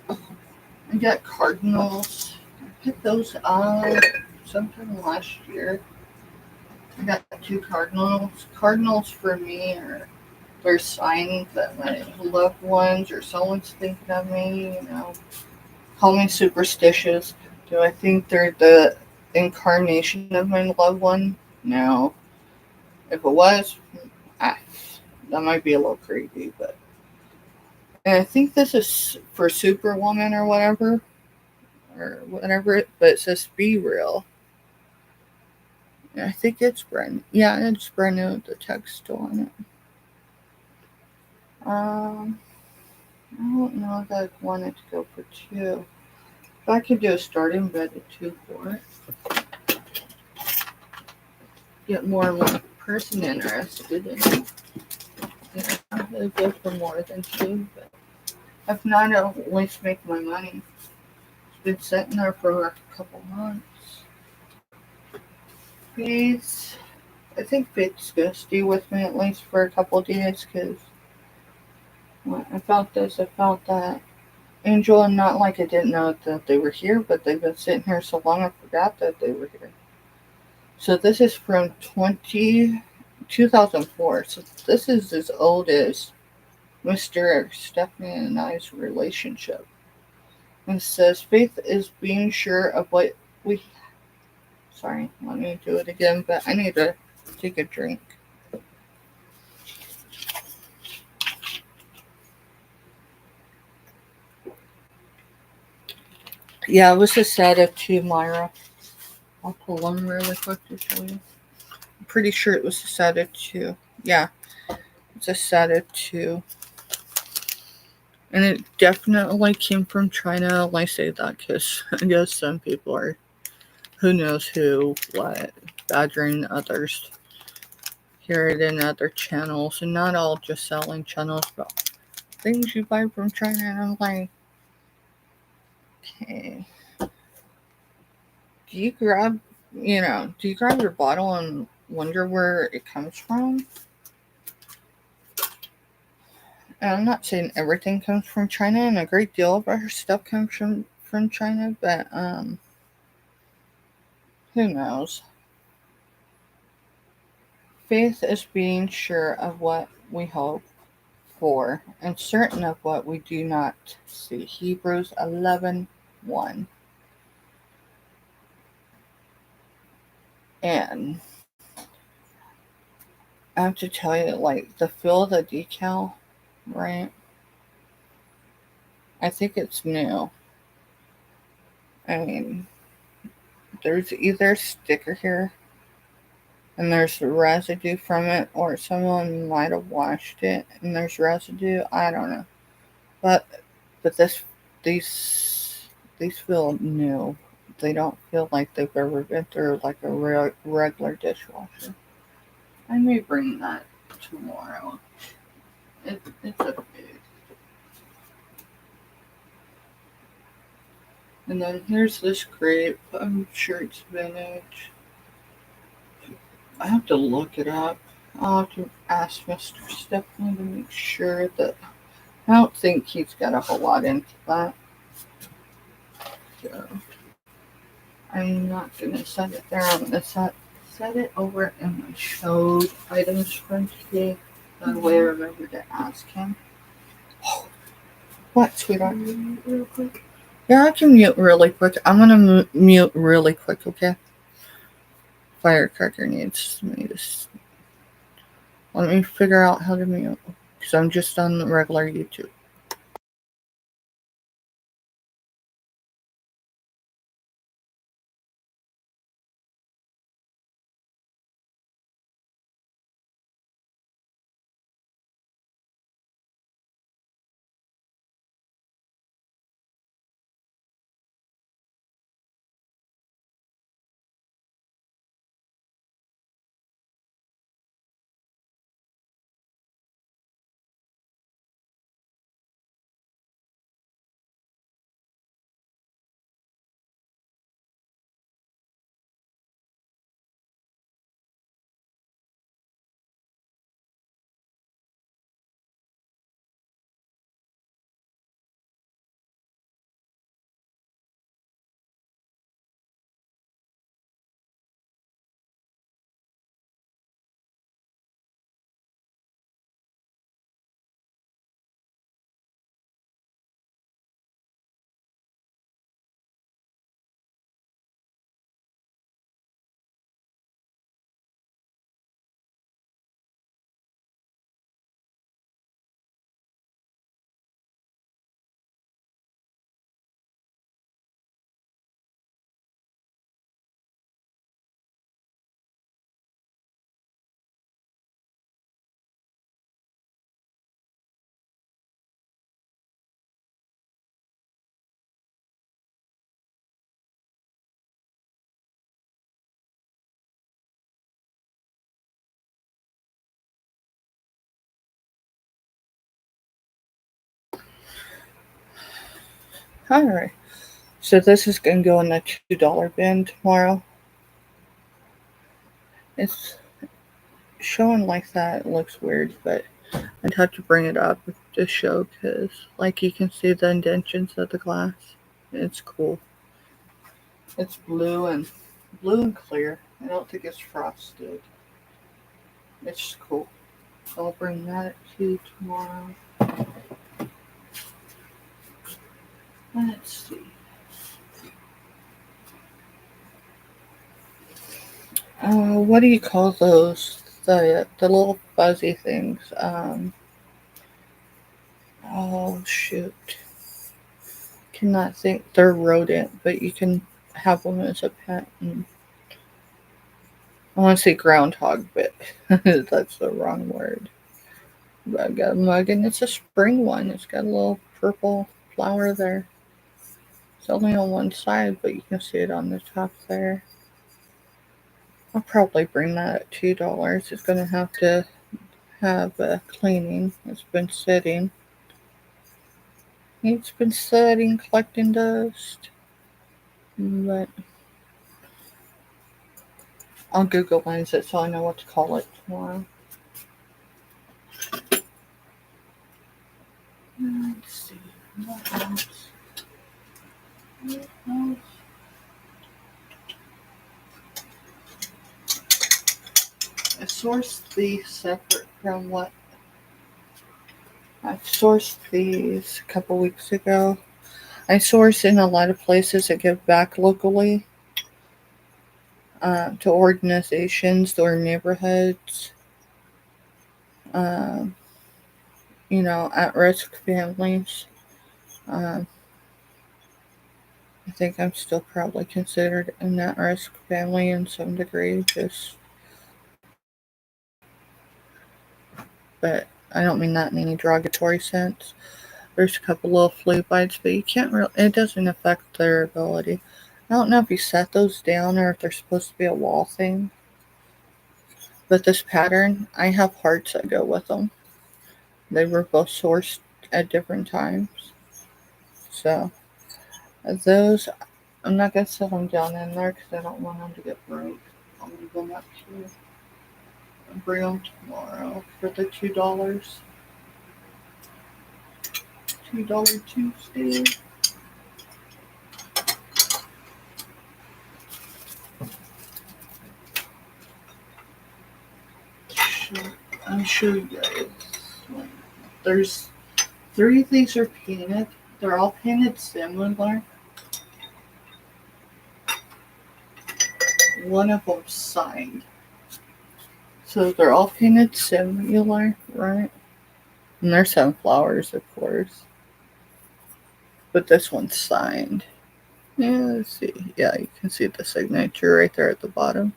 I got cardinals. I picked those up sometime last year. I got 2 cardinals. Cardinals for me are they're signs that my loved ones or someone's thinking of me, call me superstitious. Do I think they're the incarnation of my loved one? No. If it was, ah, that might be a little creepy, but. And I think this is for Superwoman or whatever, but it says be real. And I think it's brand. Yeah, it's brand new. The text still on it. I don't know if I wanted to go for 2. If I could do a starting bid of 2 for it, get more and more person interested in it. Yeah, I'll go for more than 2, but if not, I'll at least make my money. It's been sitting there for a couple months. Faith, I think Faith's gonna stay with me at least for a couple days because I felt this, I felt that. Angel, and not like I didn't know that they were here, but they've been sitting here so long I forgot that they were here. So this is from 2004. So this is as old as Mr. Stephanie and I's relationship. And it says, Faith is being sure of what we. Sorry, let me do it again, but I need to take a drink. Yeah, it was a set of 2, Myra. I'll pull one really quick to show you. I'm pretty sure it was a set of 2. Yeah, it's a set of 2. And it definitely came from China. I say that because I guess some people are, who knows who, what, badgering others. Hear it in other channels, and not all just selling channels, but things you buy from China. And I'm like, okay, do you grab your bottle and wonder where it comes from? And I'm not saying everything comes from China, and a great deal of our stuff comes from China, but who knows? Faith is being sure of what we hope for and certain of what we do not see. Hebrews 11:1. And I have to tell you, like, the feel of the decal, right? I think it's new. I mean, there's either a sticker here and there's residue from it, or someone might have washed it and there's residue. I don't know. But these feel new. They don't feel like they've ever been through like a regular dishwasher. I may bring that tomorrow. It's a big. And then here's this grape. I'm sure it's vintage. I have to look it up. I'll have to ask Mr. Stephanie to make sure that I don't think he's got a whole lot into that. So I'm not gonna set it there. I'm gonna set it over in my showed items from today. That way I remember to ask him. What, sweetheart? Real quick. Yeah, I can mute really quick. I'm gonna mute really quick, okay? Firecracker needs me to. Let me figure out how to mute. Because I'm just on the regular YouTube. Alright. So this is going to go in the $2 bin tomorrow. It's showing like that. It looks weird, but I'd have to bring it up to show because, like, you can see the indentions of the glass. It's cool. It's blue and clear. I don't think it's frosted. It's just cool. I'll bring that to you tomorrow. Let's see. What do you call those? The little fuzzy things. Oh shoot. Cannot think. They're rodent, but you can have them as a pet. And I want to say groundhog, but that's the wrong word. But I got a mug, and it's a spring one. It's got a little purple flower there. It's only on one side, but you can see it on the top there. I'll probably bring that at $2. It's going to have a cleaning. It's been sitting. It's been sitting, collecting dust. But I'll Google Lens it so I know what to call it tomorrow. Let's see. What else? I sourced these separate from what I sourced these a couple weeks ago. I source in a lot of places that give back locally to organizations or neighborhoods. At-risk families. I think I'm still probably considered an at-risk family in some degree, but I don't mean that in any derogatory sense. There's a couple little flea bites, but you can't really, it doesn't affect their ability. I don't know if you set those down or if they're supposed to be a wall thing. But this pattern, I have hearts that go with them. They were both sourced at different times. So, those, I'm not going to set them down in there because I don't want them to get broke. I'll leave them up here. I'll bring them tomorrow for the $2. $2 Tuesday. I'll show you guys. There's 3 of these are painted. They're all painted similar. One of them signed. So they're all painted similar, right? And they're sunflowers, of course. But this one's signed. Yeah, let's see. Yeah, you can see the signature right there at the bottom.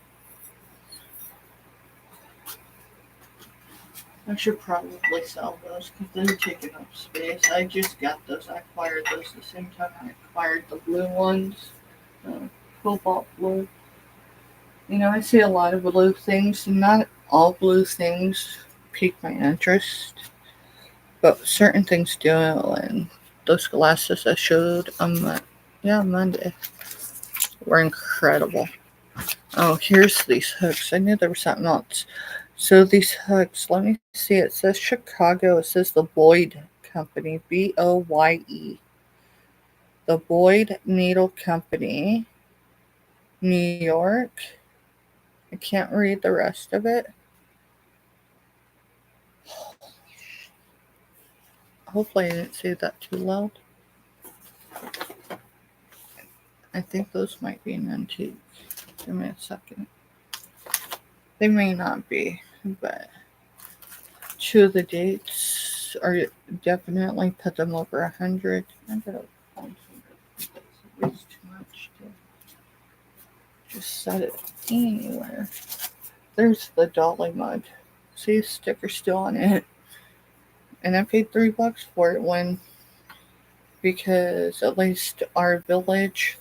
I should probably sell those because they're taking up space. I just got those. I acquired those the same time I acquired the blue ones. Cobalt blue. I see a lot of blue things. Not all blue things pique my interest, but certain things do. And those glasses I showed on Monday were incredible. Oh, here's these hooks. I knew there was something else. So these hooks, let me see. It says Chicago. It says the Boyd Company, Boye. The Boyd Needle Company, New York. I can't read the rest of it. Hopefully I didn't say that too loud. I think those might be an antique. Give me a second. They may not be, but 2 of the dates are definitely put them over 100. I gotta find some. It's too much to just set it anywhere. There's the dolly mug. See, sticker's still on it. And I paid $3 for it because at least our village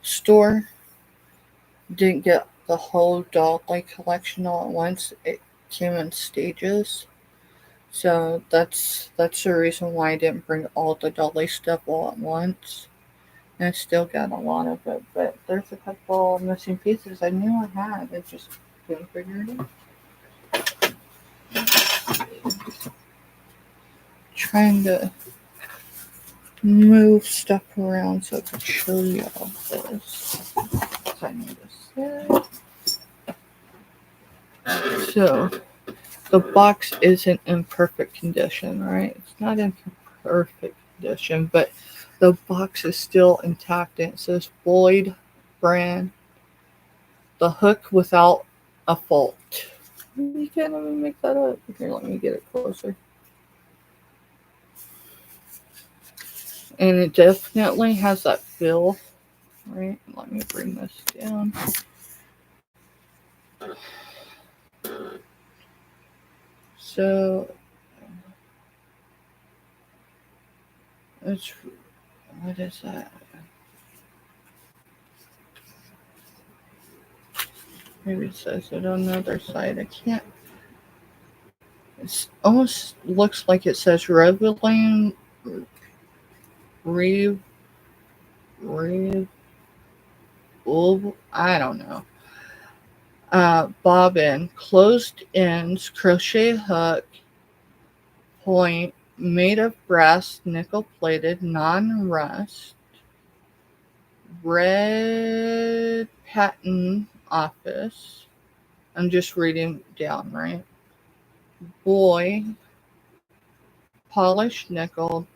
store didn't get the whole dolly collection all at once. It came in stages. So that's the reason why I didn't bring all the dolly stuff all at once. And I still got a lot of it, but there's a couple missing pieces I knew I had. I just couldn't figure it out. Trying to move stuff around so I can show you all this. I need to sit. So the box isn't in perfect condition, right? It's not in perfect condition, but the box is still intact. And it says Boyd brand. The hook without a fault. You can't even make that up. Here, let me get it closer. And it definitely has that feel, right? Let me bring this down. So, what is that? Maybe it says it on the other side. I can't. It almost looks like it says Reveling I don't know. Bobbin, closed ends, crochet hook, point, made of brass, nickel plated, non-rust, red patent office. I'm just reading down, right? Boy, polished nickel,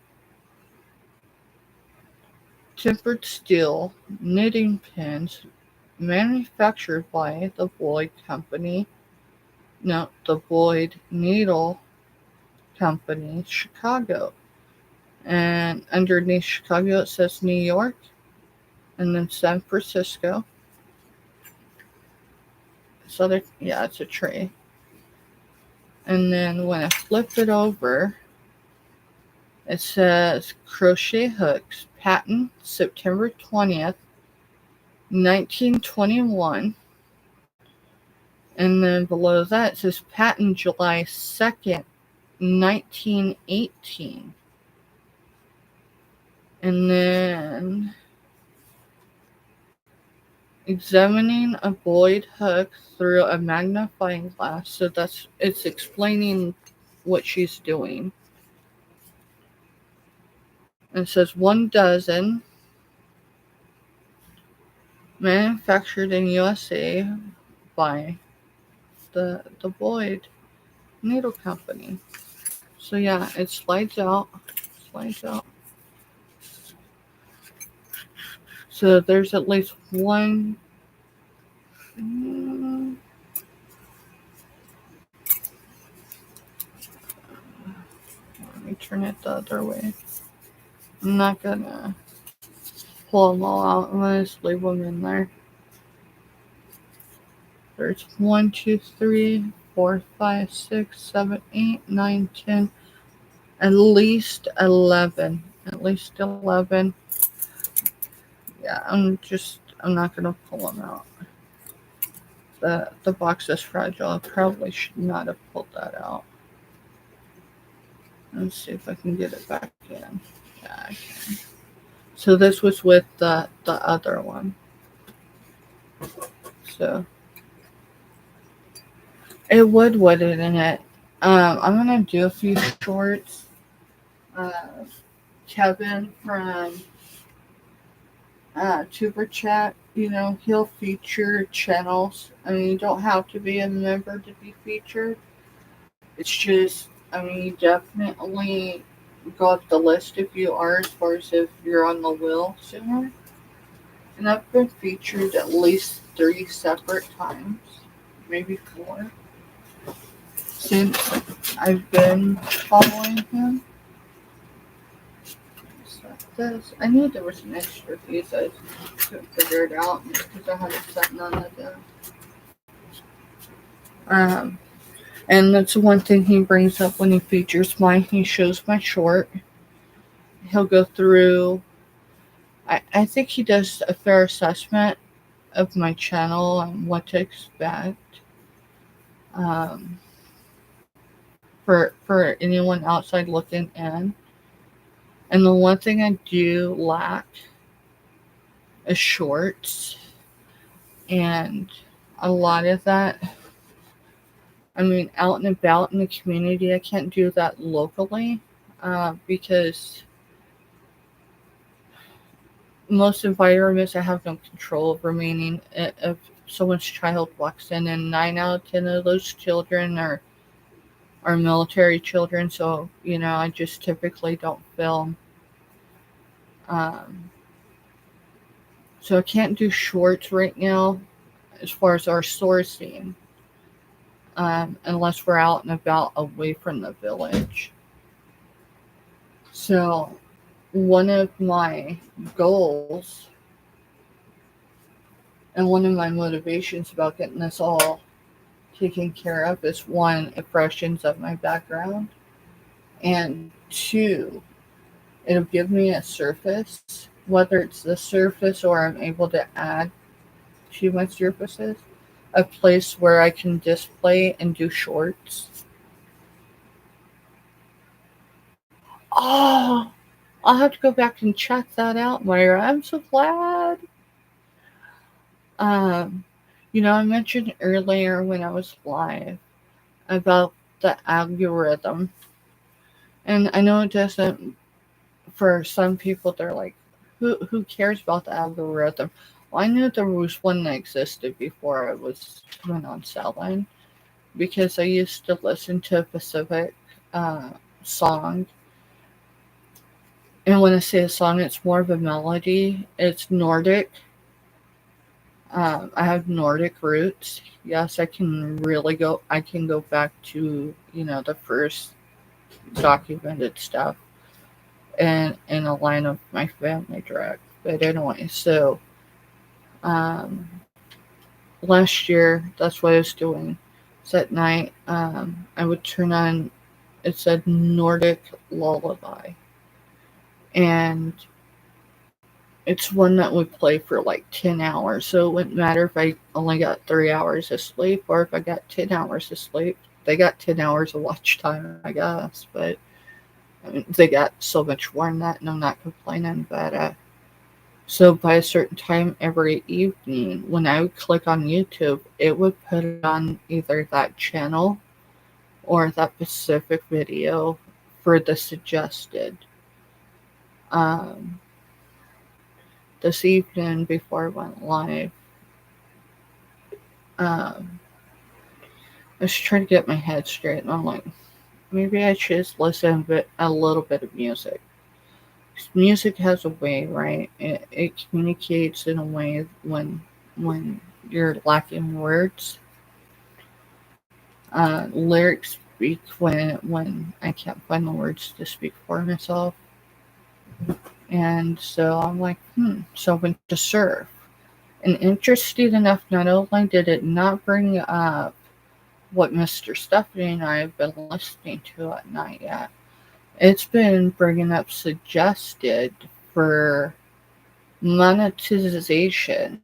tempered steel, knitting pins, manufactured by the Boyd Company. No, the Boyd Needle Company, Chicago. And underneath Chicago it says New York, and then San Francisco. So it's a tray. And then when I flip it over, it says crochet hooks, patent September 20th, 1921. And then below that it says patent July 2nd, 1918. And then examining a Boyd hook through a magnifying glass. So it's explaining what she's doing. And it says 1 dozen, manufactured in USA by the Boyd Needle Company. So yeah, it slides out. So there's at least one. Let me turn it the other way. I'm not gonna pull them all out. I'm gonna just leave them in there. There's 1, 2, 3, 4, 5, 6, 7, 8, 9, 10. At least 11. Yeah, I'm not gonna pull them out. The box is fragile. I probably should not have pulled that out. Let's see if I can get it back in. Yeah, I can. So this was with the other one. So it would it in it. I'm gonna do a few shorts. Kevin from Chitchat, he'll feature channels. I mean, you don't have to be a member to be featured. It's just, you definitely go up the list if you are, as far as if you're on the wheel sooner. And I've been featured at least 3 separate times, maybe 4, since I've been following him. I knew there was an extra piece. I couldn't figure it out because I hadn't set none of them. And that's one thing he brings up when he features mine. He shows my short. He'll go through. I think he does a fair assessment of my channel and what to expect. for anyone outside looking in. And the one thing I do lack is shorts. And a lot of that, I mean, out and about in the community, I can't do that locally because most environments I have no control over, meaning if someone's child walks in and 9 out of 10 of those children are military children, so, I just typically don't film. Um, so I can't do shorts right now as far as our sourcing, unless we're out and about away from the village. So one of my goals and one of my motivations about getting this all taken care of is, one, it freshens up my background, and two, it'll give me a surface, whether it's the surface or I'm able to add to my surfaces, a place where I can display and do shorts. Oh, I'll have to go back and check that out, Myra. I'm so glad. I mentioned earlier when I was live about the algorithm. And I know it doesn't, for some people, they're like, who cares about the algorithm? Well, I knew there was one that existed before I was coming on Cellline, because I used to listen to a Pacific song. And when I say a song, it's more of a melody. It's Nordic. I have Nordic roots. Yes, I can go back to, the first documented stuff and in a line of my family direct. But anyway, so last year, that's what I was doing. So at night, I would turn on, it said Nordic Lullaby. And it's one that would play for like 10 hours. So it wouldn't matter if I only got 3 hours of sleep or if I got 10 hours of sleep. They got 10 hours of watch time, I guess. But I mean, they got so much more than that, and I'm not complaining. But so by a certain time every evening, when I would click on YouTube, it would put it on either that channel or that specific video for the suggested. This evening before I went live, I was trying to get my head straight, and I'm like, maybe I should just listen a little bit of music. Music has a way, right? It communicates in a way when you're lacking words. Lyrics speak when I can't find the words to speak for myself. And so I'm like, so I went to surf. And interesting enough, not only did it not bring up what Mr. Stephanie and I have been listening to at night yet, it's been bringing up suggested for monetization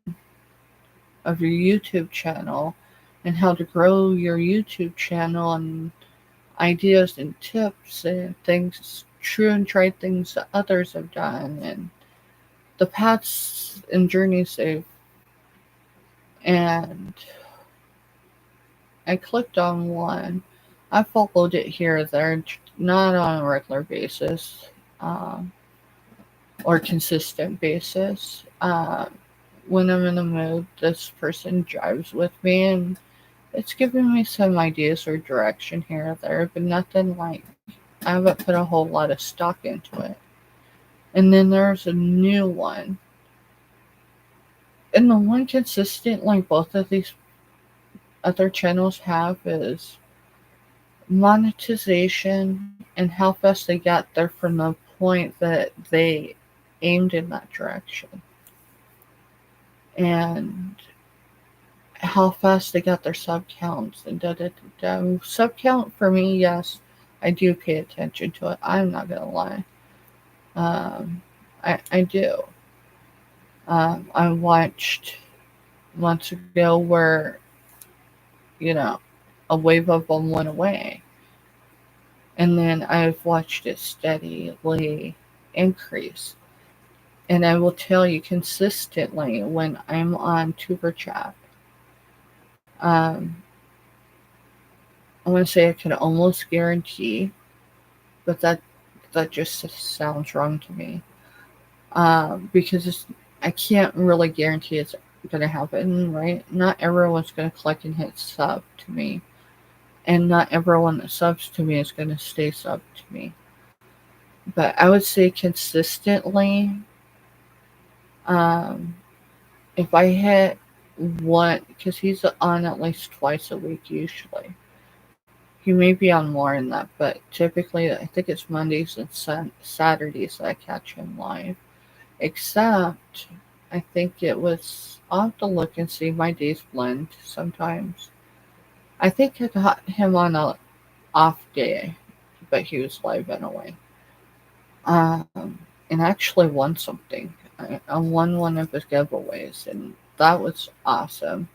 of your YouTube channel and how to grow your YouTube channel, and ideas and tips and things, true and tried things that others have done, and the paths and journeys and I clicked on one. I followed it here or there, not on a regular basis or consistent basis. When I'm in the mood, this person jives with me, and it's giving me some ideas or direction here or there, but nothing like, I haven't put a whole lot of stock into it. And then there's a new one. And the one consistent, like both of these other channels have, is monetization and how fast they got there from the point that they aimed in that direction. And how fast they got their sub counts and Sub count for me, yes, I do pay attention to it. I'm not gonna lie. I do. I watched months ago where, a wave of them went away. And then I've watched it steadily increase. And I will tell you consistently when I'm on Tuber Chat, um, I want to say I can almost guarantee, but that just sounds wrong to me. Because I can't really guarantee it's going to happen, right? Not everyone's going to click and hit sub to me, and not everyone that subs to me is going to stay sub to me. But I would say consistently, um, if I hit one, because he's on at least twice a week usually. He may be on more than that, but typically I think it's Mondays and Saturdays that I catch him live. Except, I think it was, I'll have to look and see, my days blend sometimes. I think I got him on a off day, but he was live anyway. And I actually won something. I won one of his giveaways, and that was awesome.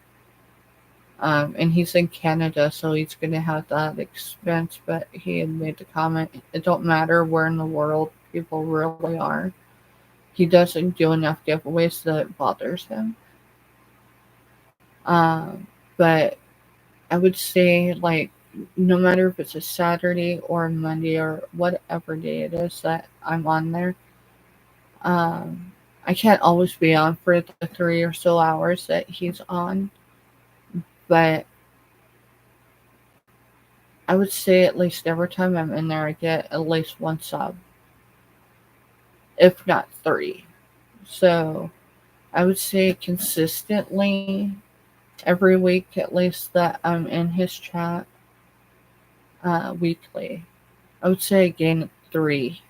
And he's in Canada, so he's going to have that expense, but he had made the comment, it don't matter where in the world people really are. He doesn't do enough giveaways that it bothers him. But I would say, like, no matter if it's a Saturday or a Monday or whatever day it is that I'm on there, I can't always be on for the 3 or so hours that he's on, but I would say at least every time I'm in there, I get at least one sub, if not three. So I would say consistently every week at least that I'm in his chat weekly. I would say I gain three.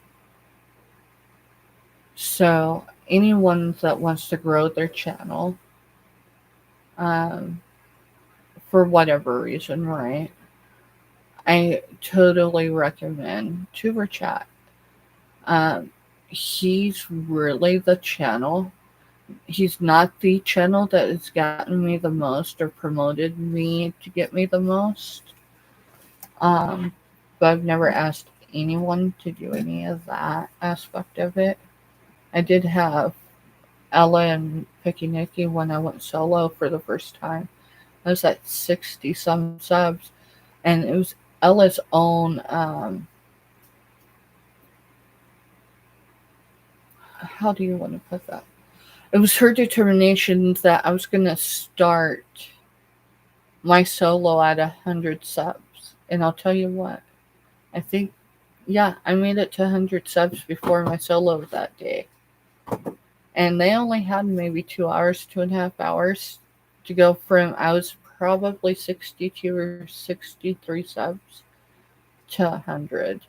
So anyone that wants to grow their channel, um, for whatever reason, right? I totally recommend Tuber Chat. Um, he's really the channel. He's not the channel that has gotten me the most or promoted me to get me the most. But I've never asked anyone to do any of that aspect of it. I did have Ella and Picky Nicky when I went solo for the first time. I was at 60 some subs, and it was Ella's own, how do you want to put that? It was her determination that I was going to start my solo at 100 subs. And I'll tell you what, I think, yeah, I made it to 100 subs before my solo that day. And they only had maybe 2 hours, 2.5 hours to go from, I was probably 62 or 63 subs to 100.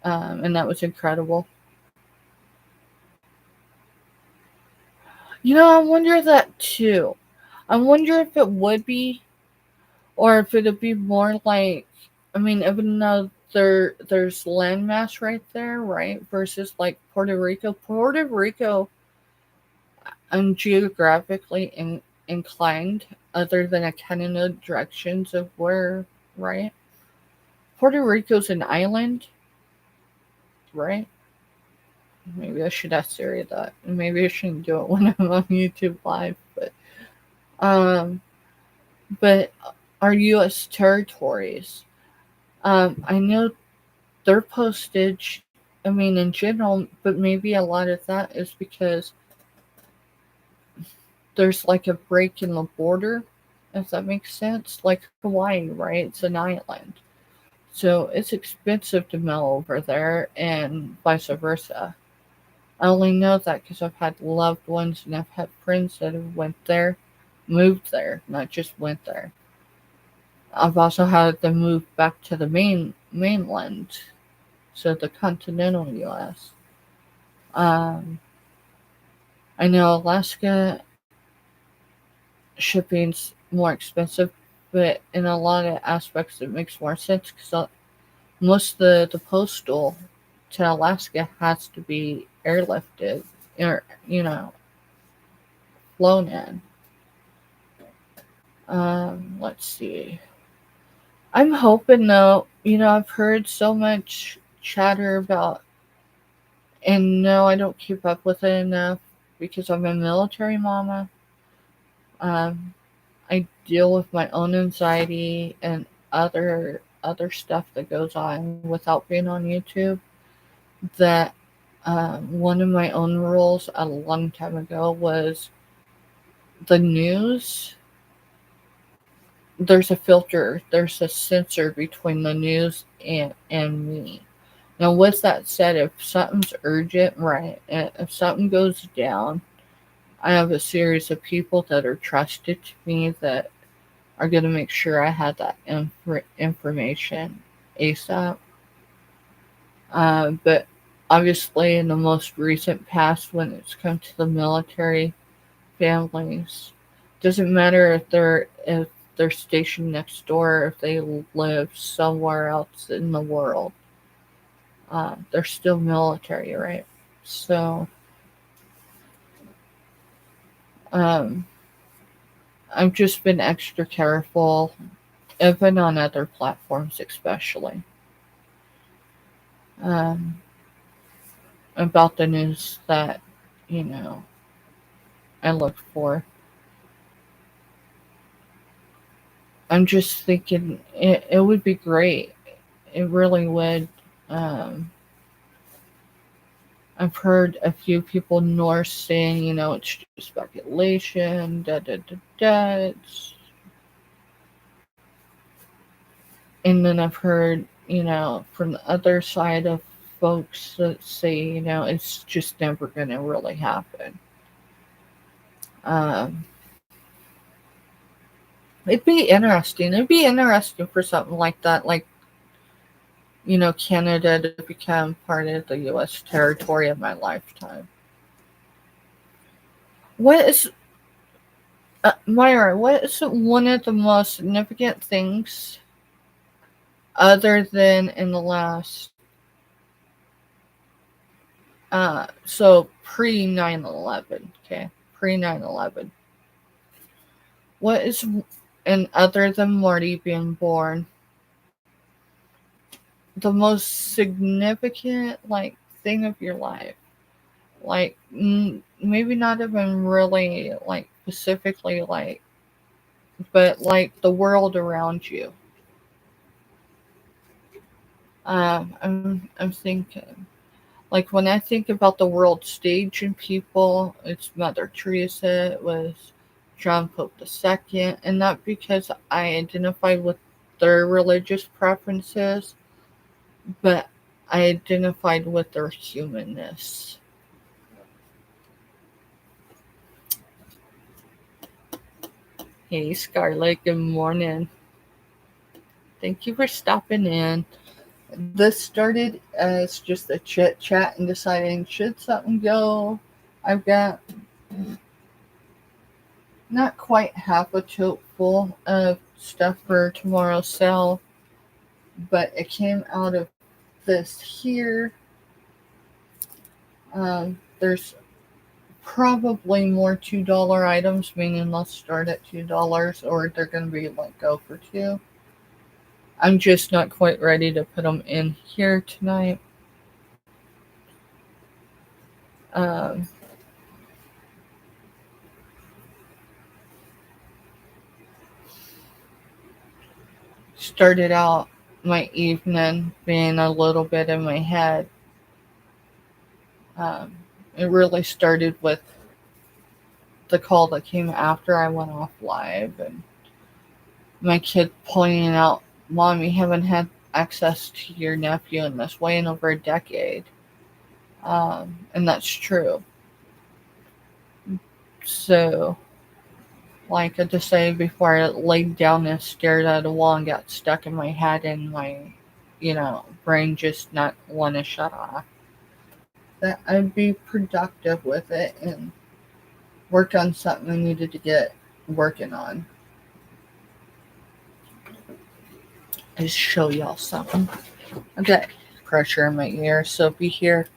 And that was incredible. I wonder that too. I wonder if it would be, or if it'd be more like, I mean, even though there's landmass right there, right, versus like Puerto Rico. Puerto Rico, I'm geographically inclined, other than I kind of know directions of where, right? Puerto Rico's an island, right? Maybe I should ask Siri that. Maybe I shouldn't do it when I'm on YouTube Live, but our U.S. territories, I know their postage, I mean, in general, but maybe a lot of that is because there's like a break in the border, if that makes sense. Like Hawaii, right? It's an island. So it's expensive to mail over there and vice versa. I only know that because I've had loved ones and I've had friends that have went there, moved there, not just went there. I've also had them move back to the mainland, so the continental U.S. Um, I know Alaska shipping's more expensive, but in a lot of aspects it makes more sense because most of the postal to Alaska has to be airlifted or, flown in. Let's see. I'm hoping though, I've heard so much chatter about, and no, I don't keep up with it enough because I'm a military mama. Um, I deal with my own anxiety and other stuff that goes on without being on YouTube. That one of my own rules a long time ago was the news. There's a filter. There's a censor between the news and me. Now, with that said, if something's urgent, right, and if something goes down, I have a series of people that are trusted to me that are going to make sure I have that information ASAP. But obviously, in the most recent past, when it's come to the military families, doesn't matter if they're stationed next door, if they live somewhere else in the world, they're still military, right? So, um, I've just been extra careful, even on other platforms, especially um, about the news that you know I look for. I'm just thinking it would be great. It really would. Um, I've heard a few people north saying, it's just speculation, da da da da. And then I've heard, from the other side of folks that say, it's just never going to really happen. Um, it'd be interesting. It'd be interesting for something like that, like, Canada to become part of the U.S. territory in my lifetime. What is, Myra, what is one of the most significant things other than in the last, so pre 9/11, okay? Pre 9/11. What is, and other than Marty being born, the most significant, like, thing of your life? Like, maybe not even really, like, specifically, like, but like the world around you. I'm thinking, like, when I think about the world stage and people, it's Mother Teresa, it was John Pope II, and not because I identified with their religious preferences, but I identified with their humanness. Hey, Scarlett, good morning. Thank you for stopping in. This started as just a chit chat and deciding should something go. I've got not quite half a tote full of stuff for tomorrow's sale, but it came out of this here. There's probably more $2 items, meaning they'll start at $2 or they're going to be like go for two. I'm just not quite ready to put them in here tonight. Um, Started out my evening being a little bit in my head. Um, it really started with the call that came after I went off live, and my kid pointing out, "Mom, you haven't had access to your nephew in this way in over a decade." And that's true. So, like I just said before, I laid down and stared at a wall and got stuck in my head, and my, brain just not want to shut off. That I'd be productive with it and work on something I needed to get working on. I just show y'all something. I got pressure in my ear, so if you hear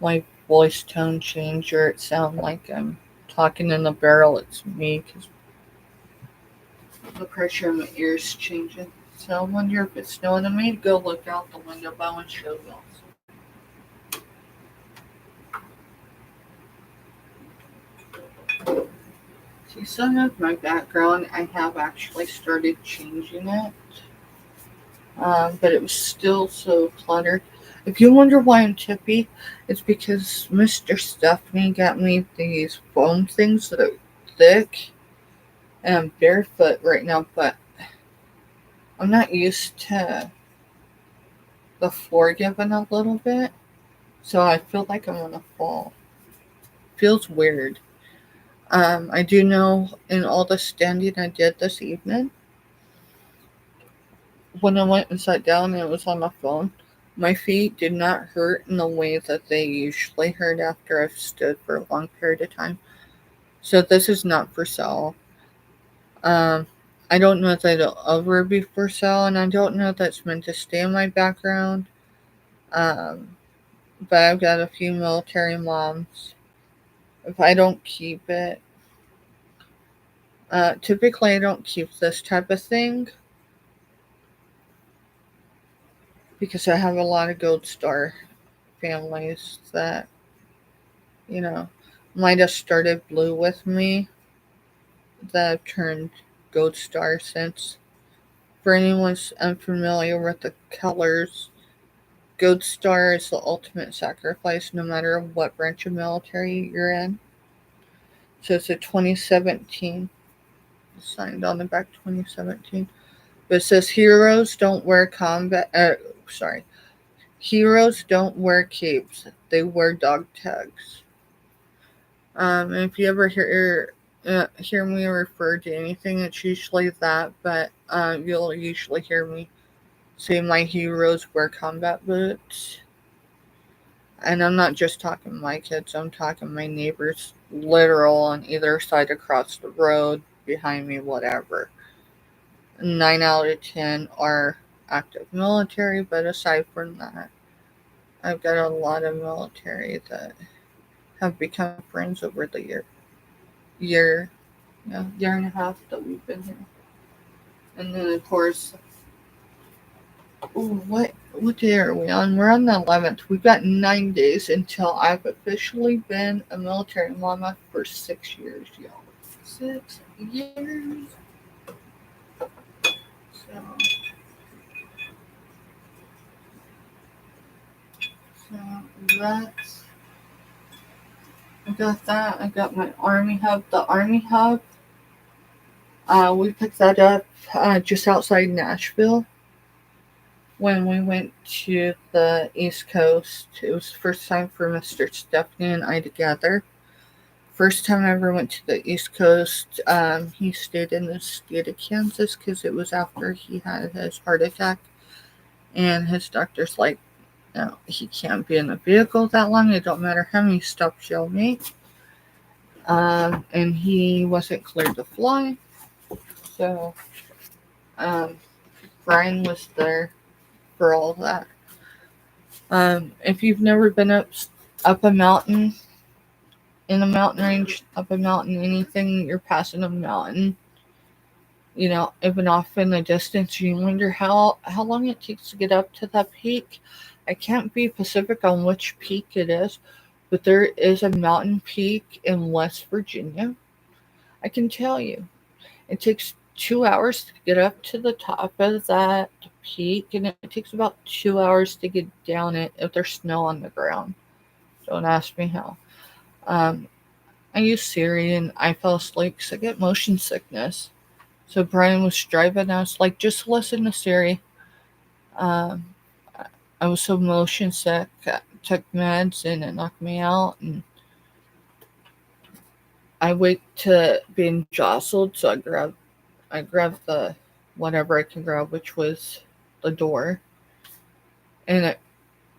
my voice tone change or it sound like I'm talking in a barrel, it's me because the pressure in my ear is changing. So I wonder if it's snowing. I may go look out the window, but I want to show you also. See, some of my background, I have actually started changing it. But it was still so cluttered. If you wonder why I'm tippy, it's because Mr. Stephanie got me these foam things that are thick, and I'm barefoot right now, but I'm not used to the floor giving a little bit, so I feel like I'm gonna fall. Feels weird. I do know in all the standing I did this evening, when I went and sat down and it was on my phone, my feet did not hurt in the way that they usually hurt after I've stood for a long period of time. So this is not for sale. Um, I don't know that it'll ever be for sale, and I don't know if that's meant to stay in my background. Um, but I've got a few military moms. If I don't keep it, typically I don't keep this type of thing because I have a lot of Gold Star families that, you know, might have started blue with me that have turned Gold Star since. For anyone unfamiliar with the colors, Gold Star is the ultimate sacrifice no matter what branch of military you're in. So it's a 2017. Signed on the back 2017. But it says heroes don't wear Heroes don't wear capes. They wear dog tags. And if you ever hear me refer to anything, it's usually that. But you'll usually hear me say my heroes wear combat boots. And I'm not just talking my kids. I'm talking my neighbors, literal on either side across the road, behind me, whatever. 9 out of 10 are active military, but aside from that, I've got a lot of military that have become friends over the year and a half that we've been here. And then of course, what day are we on? We're on the 11th. We've got 9 days until I've officially been a military mama for 6 years, y'all. 6 years. So that's. I got that. I got my Army Hub. The Army Hub, we picked that up just outside Nashville when we went to the East Coast. It was the first time for Mr. Stephanie and I together. First time I ever went to the East Coast. He stayed in the state of Kansas because it was after he had his heart attack. And his doctor's like, no, he can't be in a vehicle that long. It don't matter how many stops you'll make. And he wasn't cleared to fly. So, Brian was there for all that. If you've never been up a mountain, in a mountain range, up a mountain, anything, you're passing a mountain, even off in the distance, you wonder how long it takes to get up to that peak. I can't be specific on which peak it is, but there is a mountain peak in West Virginia. I can tell you, it takes 2 hours to get up to the top of that peak, and it takes about 2 hours to get down it if there's snow on the ground. Don't ask me how. I use Siri, and I fell asleep because I get motion sickness. So Brian was driving, and I was like, just listen to Siri. I was so motion sick, I took meds, and it knocked me out, and I wait to being jostled, so I grabbed the whatever I can grab, which was the door, and I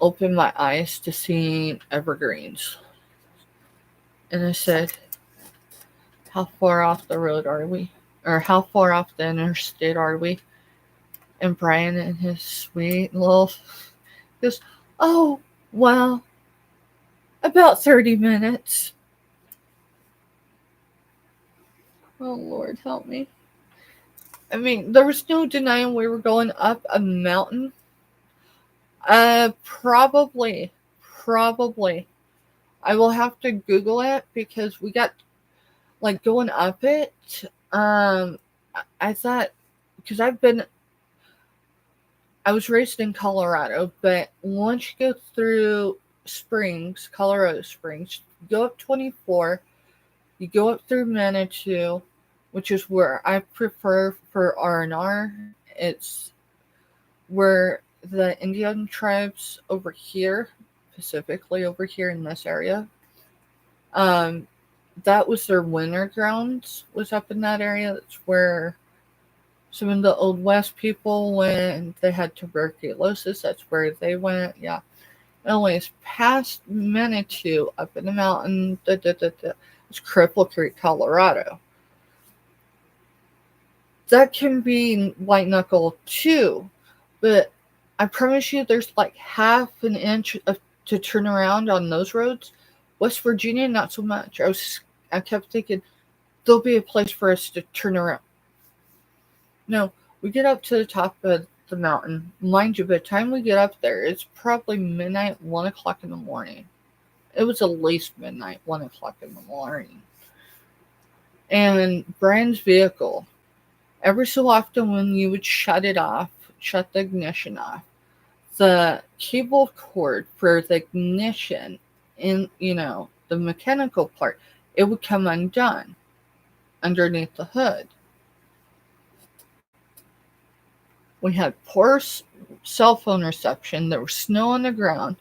opened my eyes to see evergreens. And I said, how far off the road are we? Or how far off the interstate are we? And Brian and his sweet little goes, oh, well, about 30 minutes. Oh, Lord, help me. I mean, there was no denying we were going up a mountain. Probably. I will have to Google it because we got, like, going up it. I thought, because I was raised in Colorado, but once you go through Springs, Colorado Springs, you go up 24, you go up through Manitou, which is where I prefer for R&R. It's where the Indian tribes over here, specifically over here in this area, that was their winter grounds, was up in that area. That's where some of the Old West people went. They had tuberculosis. That's where they went. Yeah. Anyways, past Manitou, up in the mountain, it's Cripple Creek, Colorado. That can be white knuckle too, but I promise you there's like half an inch to turn around on those roads. West Virginia, not so much. I kept thinking there'll be a place for us to turn around. No, we get up to the top of the mountain. Mind you, by the time we get up there, it's probably midnight, 1 o'clock in the morning. It was at least midnight, 1 o'clock in the morning. And Brian's vehicle, every so often when you would shut it off, shut the ignition off, the cable cord for the ignition in, the mechanical part, it would come undone underneath the hood. We had poor cell phone reception. There was snow on the ground.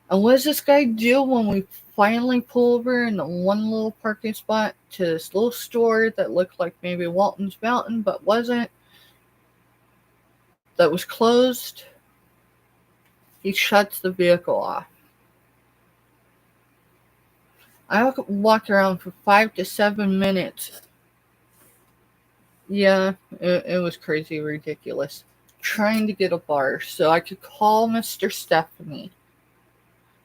And what does this guy do when we finally pull over in the one little parking spot to this little store that looked like maybe Walton's Mountain, but wasn't? That was closed. He shuts the vehicle off. I walked around for 5 to 7 minutes. Yeah, it was crazy, ridiculous. Trying to get a bar so I could call Mr. Stephanie,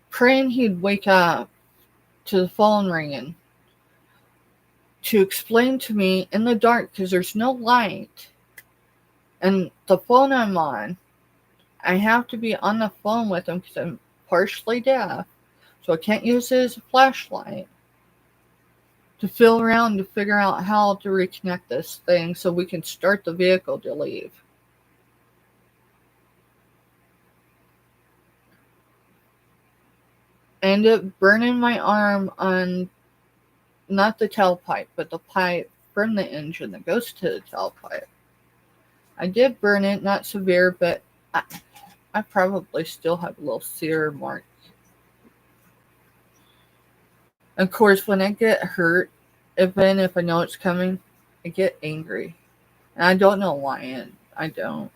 praying he'd wake up to the phone ringing to explain to me in the dark because there's no light. And the phone I'm on, I have to be on the phone with him because I'm partially deaf, so I can't use it as a flashlight to feel around to figure out how to reconnect this thing so we can start the vehicle to leave. I ended up burning my arm on not the tailpipe, but the pipe from the engine that goes to the tailpipe. I did burn it, not severe, but I probably still have a little sear mark. Of course, when I get hurt, even if I know it's coming, I get angry. And I don't know why, and I don't.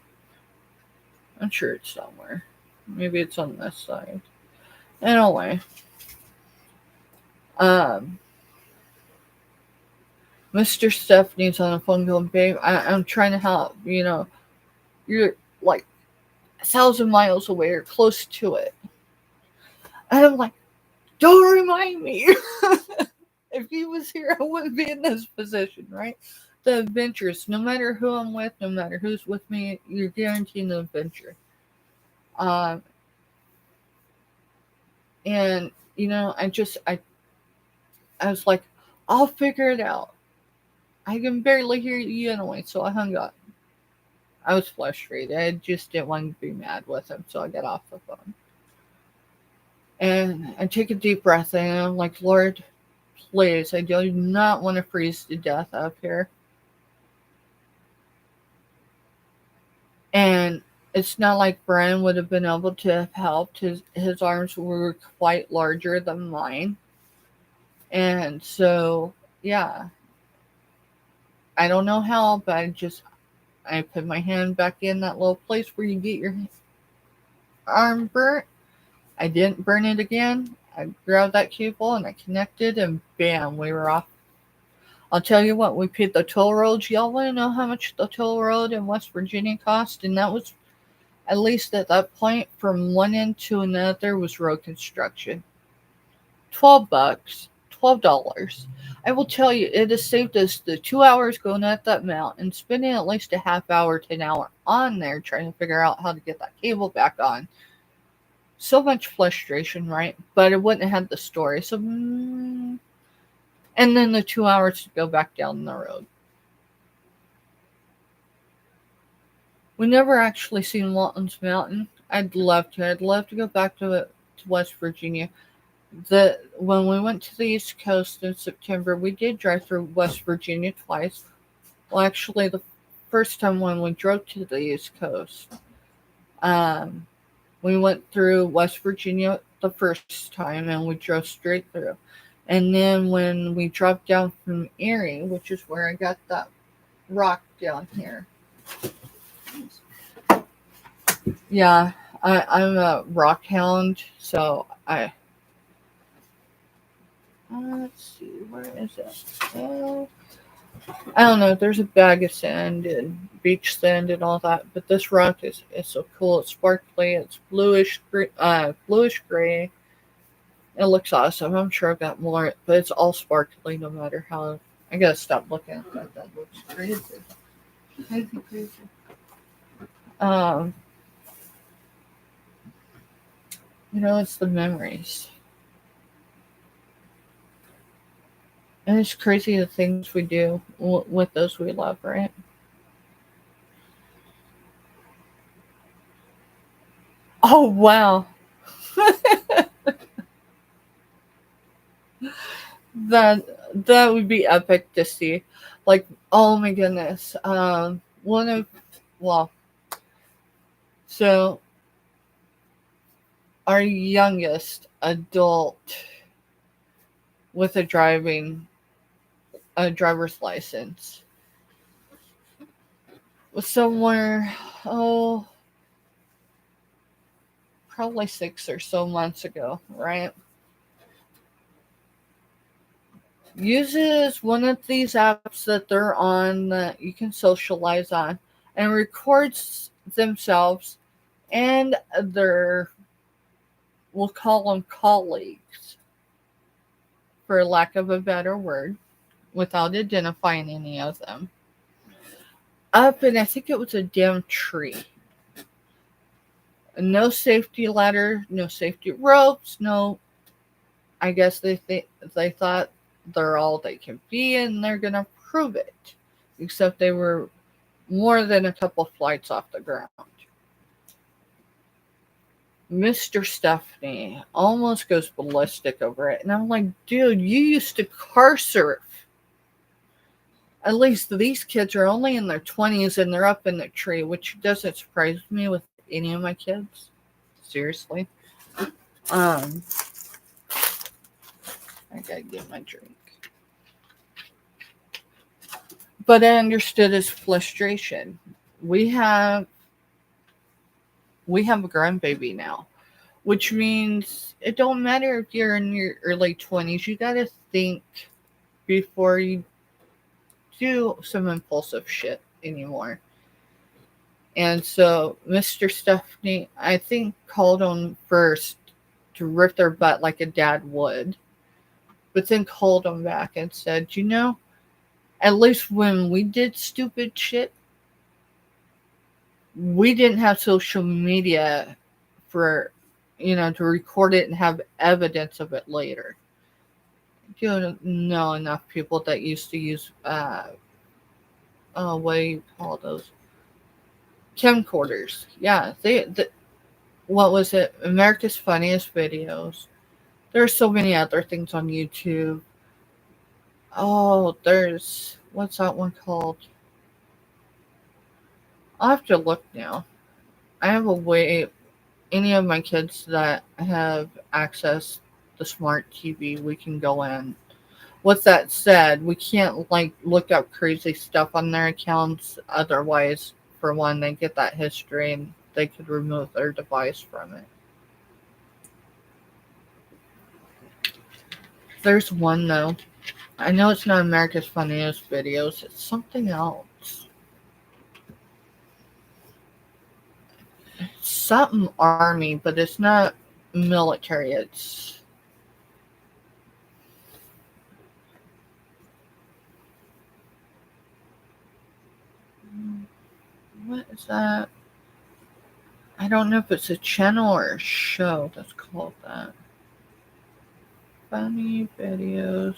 I'm sure it's somewhere. Maybe it's on this side. Anyway. Mr. Stephanie's on the phone going, babe, I'm trying to help. You're like 1,000 miles away or close to it. And I'm like, don't remind me. If he was here, I wouldn't be in this position, right? The adventures, no matter who I'm with, no matter who's with me, you're guaranteeing the adventure. And, I was like, I'll figure it out. I can barely hear you anyway, so I hung up. I was frustrated. I just didn't want to be mad with him, so I got off the phone. And I take a deep breath in, and I'm like, Lord, please, I do not want to freeze to death up here. And it's not like Brian would have been able to have helped. His arms were quite larger than mine. And so, yeah. I don't know how, but I put my hand back in that little place where you get your arm burnt. I didn't burn it again. I grabbed that cable and I connected, and bam, we were off. I'll tell you what, we paid the toll road. Y'all want to know how much the toll road in West Virginia cost? And that was, at least at that point, from one end to another was road construction. $12. $12. I will tell you, it has saved us the 2 hours going at that mount and spending at least a half hour to an hour on there trying to figure out how to get that cable back on. So much frustration, right? But it wouldn't have had the story. So, and then the 2 hours to go back down the road. We never actually seen Walton's Mountain. I'd love to. I'd love to go back to West Virginia. When we went to the East Coast in September, we did drive through West Virginia twice. Well, actually, the first time when we drove to the East Coast, we went through West Virginia the first time, and we drove straight through. And then when we dropped down from Erie, which is where I got that rock down here. Yeah, I'm a rock hound, so let's see, where is it? I don't know. There's a bag of sand and beach sand and all that, but this rock is so cool. It's sparkly. It's bluish gray. It looks awesome. I'm sure I've got more, but it's all sparkly no matter how. I gotta stop looking at that. That looks crazy. Crazy. It's the memories. And it's crazy the things we do with those we love, right? Oh, wow. That would be epic to see. Like, oh my goodness. So our youngest adult with a driver's license was somewhere, probably 6 or so months ago, right? Uses one of these apps that they're on that you can socialize on and records themselves and we'll call them colleagues, for lack of a better word, without identifying any of them, up, and I think it was a damn tree. No safety ladder, no safety ropes, no. I guess they thought they're all they can be, and they're gonna prove it. Except they were more than a couple flights off the ground. Mr. Stephanie almost goes ballistic over it, and I'm like, dude, you used to car surf. At least these kids are only in their 20s and they're up in the tree, which doesn't surprise me with any of my kids. Seriously. I gotta get my drink. But I understood his frustration. We have a grandbaby now, which means it don't matter if you're in your early 20s. You gotta think before you do some impulsive shit anymore. And so Mr. Stephanie, I think, called on first to rip their butt like a dad would, but then called them back and said, at least when we did stupid shit, we didn't have social media for, to record it and have evidence of it later. You don't know enough people that used to use, what do you call those? Camcorders. Yeah, what was it? America's Funniest Videos. There's so many other things on YouTube. Oh, what's that one called? I'll have to look now. I have a way, any of my kids that have access to smart TV, we can go in. With that said, we can't look up crazy stuff on their accounts. Otherwise, for one, they get that history and they could remove their device from it. There's one though. I know it's not America's Funniest Videos. It's something else. It's something army, but it's not military. It's what is that? I don't know if it's a channel or a show that's called that. Funny videos.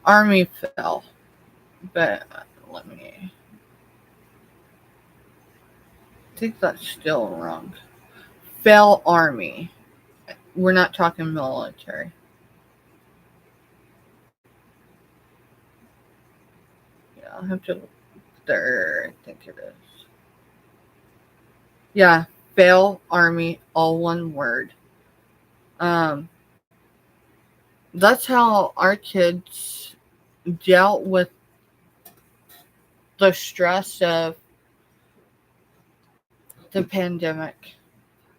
Army fell, but let me. I think that's still wrong. Fell Army. We're not talking military. Yeah, I'll have to look there. I think it is. Yeah, fail Army, all one word. That's how our kids dealt with the stress of the pandemic.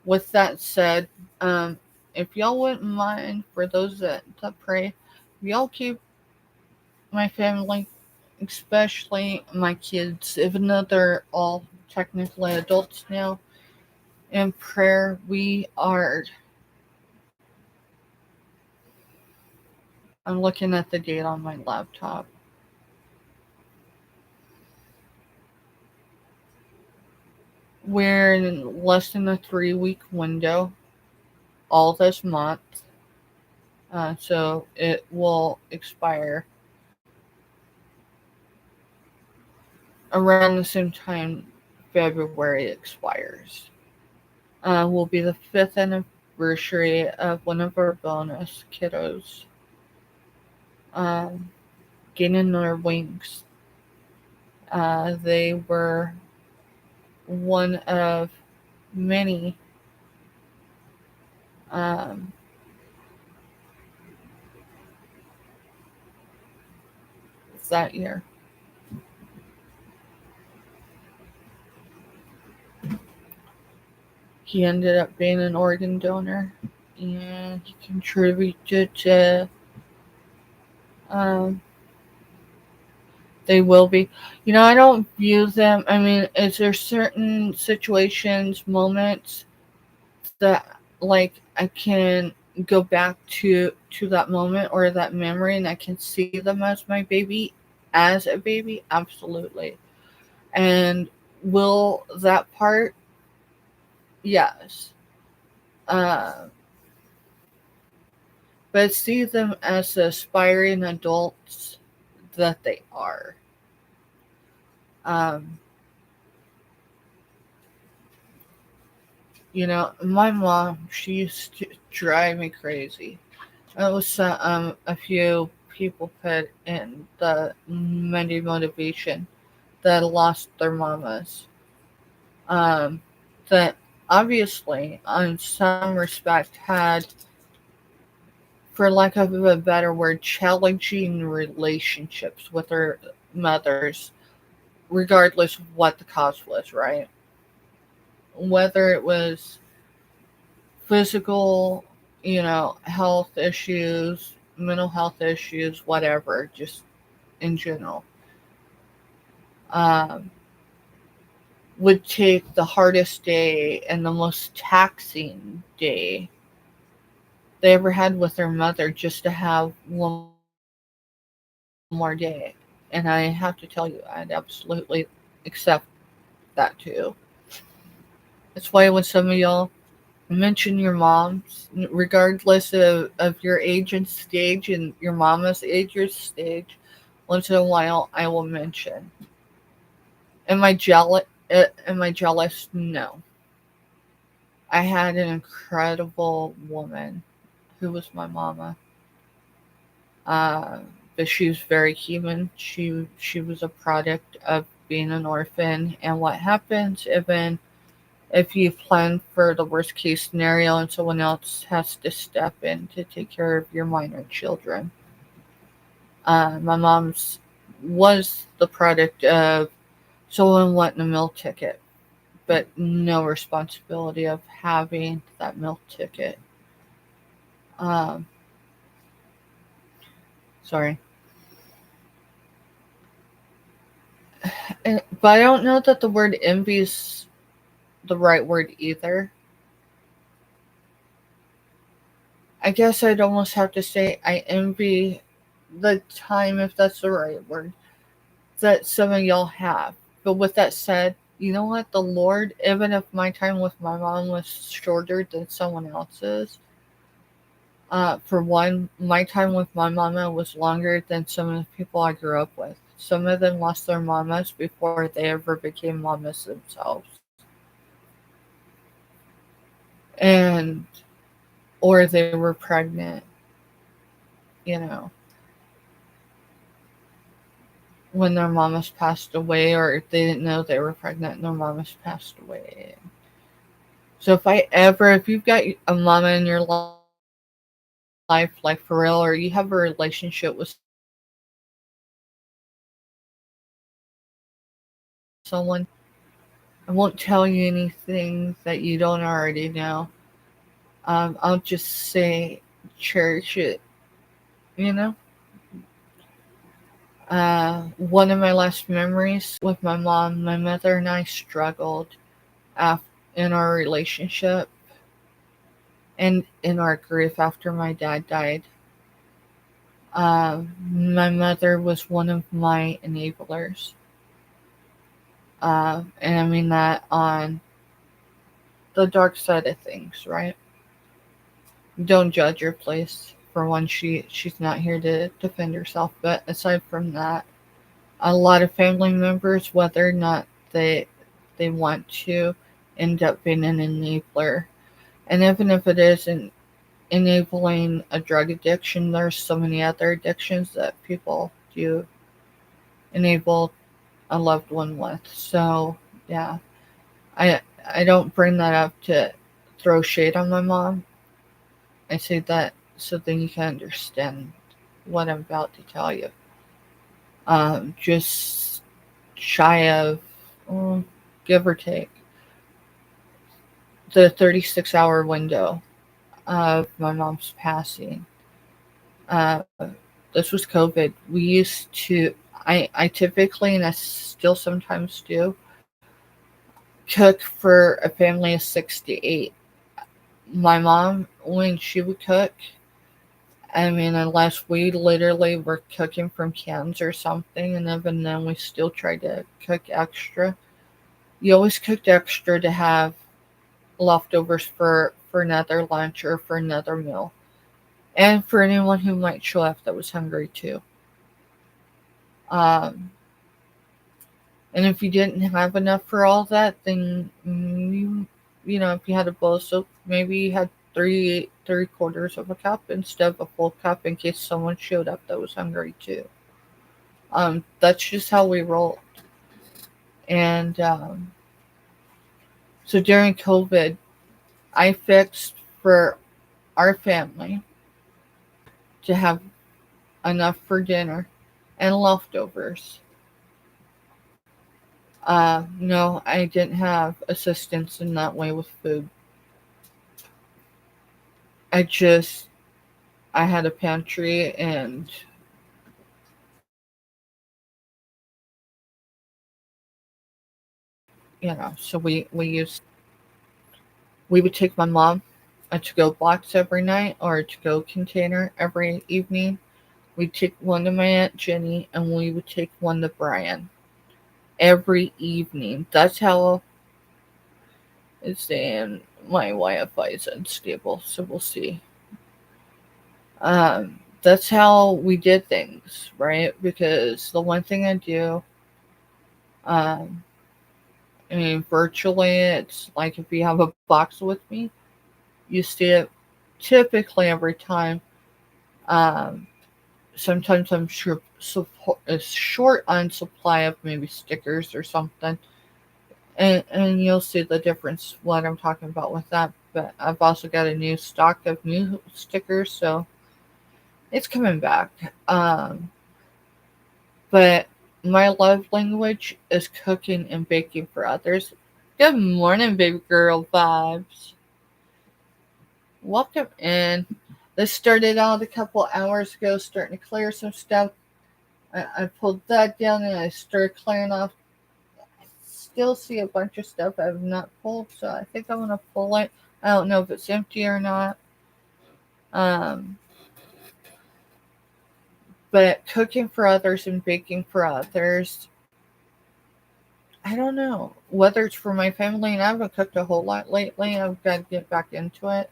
With that said, if y'all wouldn't mind, for those that pray, y'all keep my family, especially my kids, even though they're all technically adults now, in prayer. I'm looking at the date on my laptop. We're in less than a 3-week window all this month. So it will expire around the same time February expires. Will be the 5th anniversary of one of our bonus kiddos gaining their wings. They were one of many that year. He ended up being an organ donor, and he contributed to. They will be. I don't view them. I mean, is there certain situations, moments that like I can go back to that moment or that memory, and I can see them as my baby, as a baby? Absolutely. And will that part? Yes. Uh, but see them as the aspiring adults that they are. Um, my mom, she used to drive me crazy. It was a few people put in the many motivation that lost their mamas. Um, that obviously, in some respect, had, for lack of a better word, challenging relationships with their mothers, regardless of what the cause was, right? Whether it was physical, health issues, mental health issues, whatever, just in general, um, would take the hardest day and the most taxing day they ever had with their mother just to have one more day. And I have to tell you, I'd absolutely accept that too. That's why when some of y'all mention your moms, regardless of your age and stage and your mama's age or stage, once in a while I will mention. Am I jealous? No. I had an incredible woman who was my mama. But she was very human. She was a product of being an orphan, and what happens even if you plan for the worst case scenario and someone else has to step in to take care of your minor children. My mom's was the product of someone wanting a meal ticket, but no responsibility of having that meal ticket. Um, Sorry. But I don't know that the word envy is the right word either. I guess I'd almost have to say I envy the time, if that's the right word, that some of y'all have. But with that said, you know what? The Lord, even if my time with my mom was shorter than someone else's, for one, my time with my mama was longer than some of the people I grew up with. Some of them lost their mamas before they ever became mamas themselves. And, or they were pregnant, you know, when their mamas passed away, or if they didn't know they were pregnant and their mamas passed away. So if you've got a mama in your life, like for real, or you have a relationship with someone, I won't tell you anything that you don't already know. I'll just say cherish it, you know? One of my last memories with my mom, my mother and I struggled in our relationship and in our grief after my dad died. My mother was one of my enablers. And I mean that on the dark side of things, right? Don't judge her, please. For one, she's not here to defend herself. But aside from that, a lot of family members, whether or not they want to, end up being an enabler. And even if it isn't enabling a drug addiction, there's so many other addictions that people do enable a loved one with. So yeah, I don't bring that up to throw shade on my mom. I say that so then you can understand what I'm about to tell you. Just shy of, mm, give or take, the 36-hour window of my mom's passing. Uh, this was COVID. We used to, I typically, and I still sometimes do, cook for a family of 6 to 8. My mom, when she would cook, I mean, unless we literally were cooking from cans or something, and even then we still tried to cook extra. You always cooked extra to have leftovers for another lunch or for another meal. And for anyone who might show up that was hungry too. Um, and if you didn't have enough for all that, then you know, if you had a bowl of soup, maybe you had three quarters of a cup instead of a full cup in case someone showed up that was hungry too. That's just how we roll. And so during COVID, I fixed for our family to have enough for dinner and leftovers. No, I didn't have assistance in that way with food. I just I had a pantry, and so we would take my mom a to-go box every night or a to-go container every evening. We'd take one to my Aunt Jenny, and we would take one to Brian every evening. That's how it's saying my Wi-Fi is unstable, so we'll see. That's how we did things, right? Because the one thing I do, um, I mean, virtually, it's like if you have a box with me, you see it typically every time. Um, Sometimes I'm short on supply of maybe stickers or something, and you'll see the difference what I'm talking about with that. But I've also got a new stock of new stickers, so it's coming back. But my love language is cooking and baking for others. Good morning, baby girl vibes. Welcome in. This started out a couple hours ago, starting to clear some stuff. I pulled that down and I started clearing off. I still see a bunch of stuff I have not pulled, so I think I'm going to pull it. I don't know if it's empty or not. Um, but cooking for others and baking for others, I don't know. Whether it's for my family, and I haven't cooked a whole lot lately. I've got to get back into it.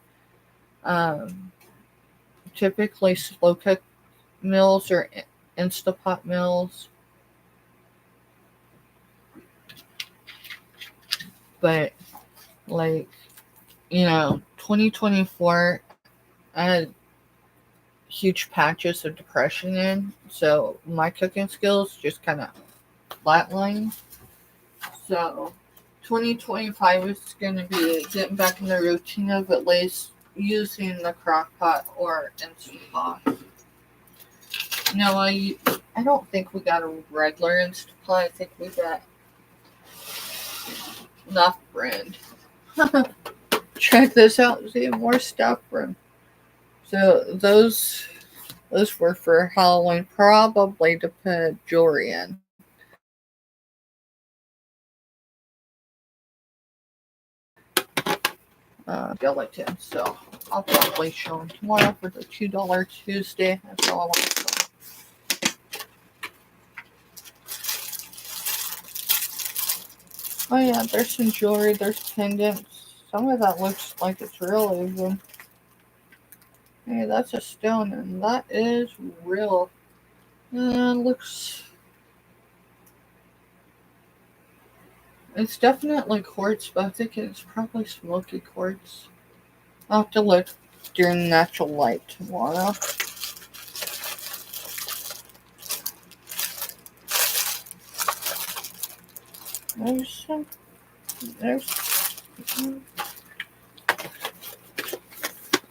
Um, Typically slow cook meals or Instapot meals. But, like, 2024, I had huge patches of depression in. So my cooking skills just kind of flatlined. So 2025 is going to be getting back in the routine of at least using the crock pot or Instant Pot. No, I don't think we got a regular Instant Pot. I think we got enough brand. Check this out. See more stuff from. So those were for Halloween, probably to put jewelry in. Skeleton. So I'll probably show them tomorrow for the $2 Tuesday. That's all I want to show them. Oh yeah, there's some jewelry, there's pendants. Some of that looks like it's real even. Hey, that's a stone and that is real. Looks... It's definitely quartz, but I think it's probably smoky quartz. I'll have to look during natural light tomorrow.